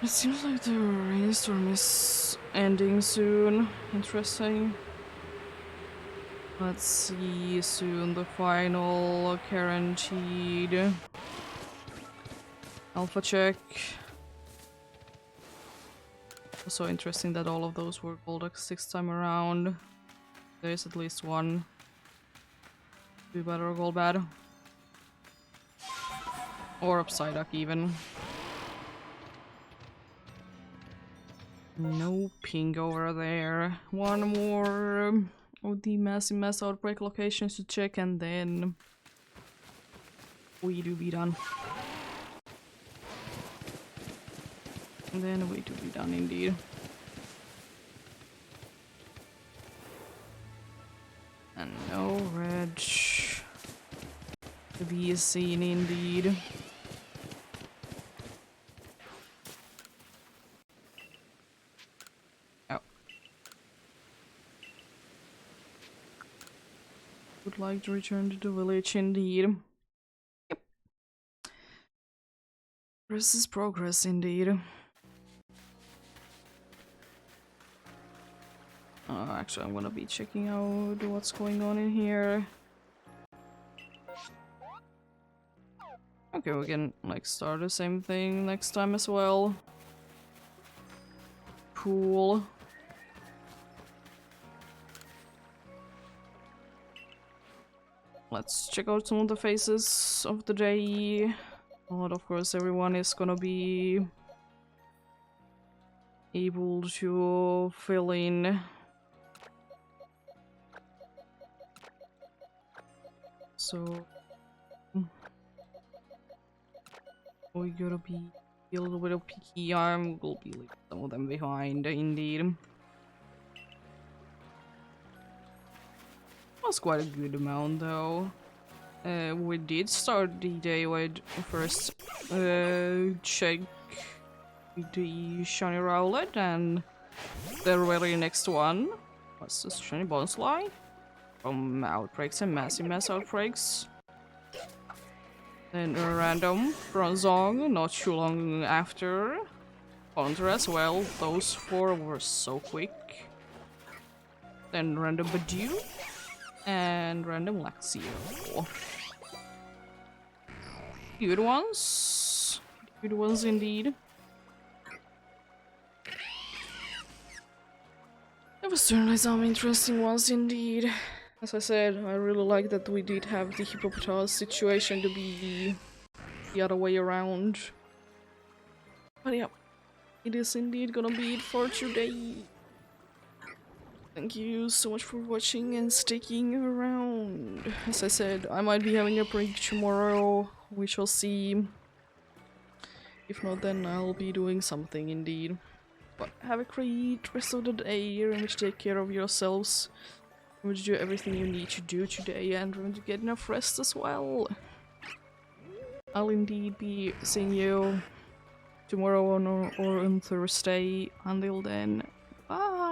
It seems like the rainstorm is ending soon. Interesting. Let's see soon the final guaranteed alpha check. Also interesting that all of those were gold like 6th time around. There's at least one. Be better or gold bad. Or upside up even. No ping over there. One more of the massive mass outbreak locations to check, and then we do be done. And then we do be done indeed. And no red to be seen indeed. Would like to return to the village indeed. Yep. This is progress indeed. Actually, I'm gonna be checking out what's going on in here. Okay, we can like start the same thing next time as well. Cool. Let's check out some of the faces of the day. Not of course everyone is gonna be able to fill in. So we gotta be a little bit of picky. We'll be leaving some of them behind indeed. Was quite a good amount though. We did start the day with first check with the shiny rowlet, and the very next one was the shiny bonsly from outbreaks and massive mass outbreaks. Then a random bronzong not too long after. Counter as well. Those 4 were so quick. Then random Badu. And random Luxio. Good ones. Good ones indeed. There was certainly some interesting ones indeed. As I said, I really like that we did have the hippopotamus situation to be the other way around. But yeah, it is indeed gonna be it for today. Thank you so much for watching and sticking around. As I said, I might be having a break tomorrow. We shall see. If not, then I'll be doing something indeed. But have a great rest of the day. Remember to take care of yourselves. Remember to do everything you need to do today, and remember to get enough rest as well. I'll indeed be seeing you tomorrow or on Thursday. Until then, bye!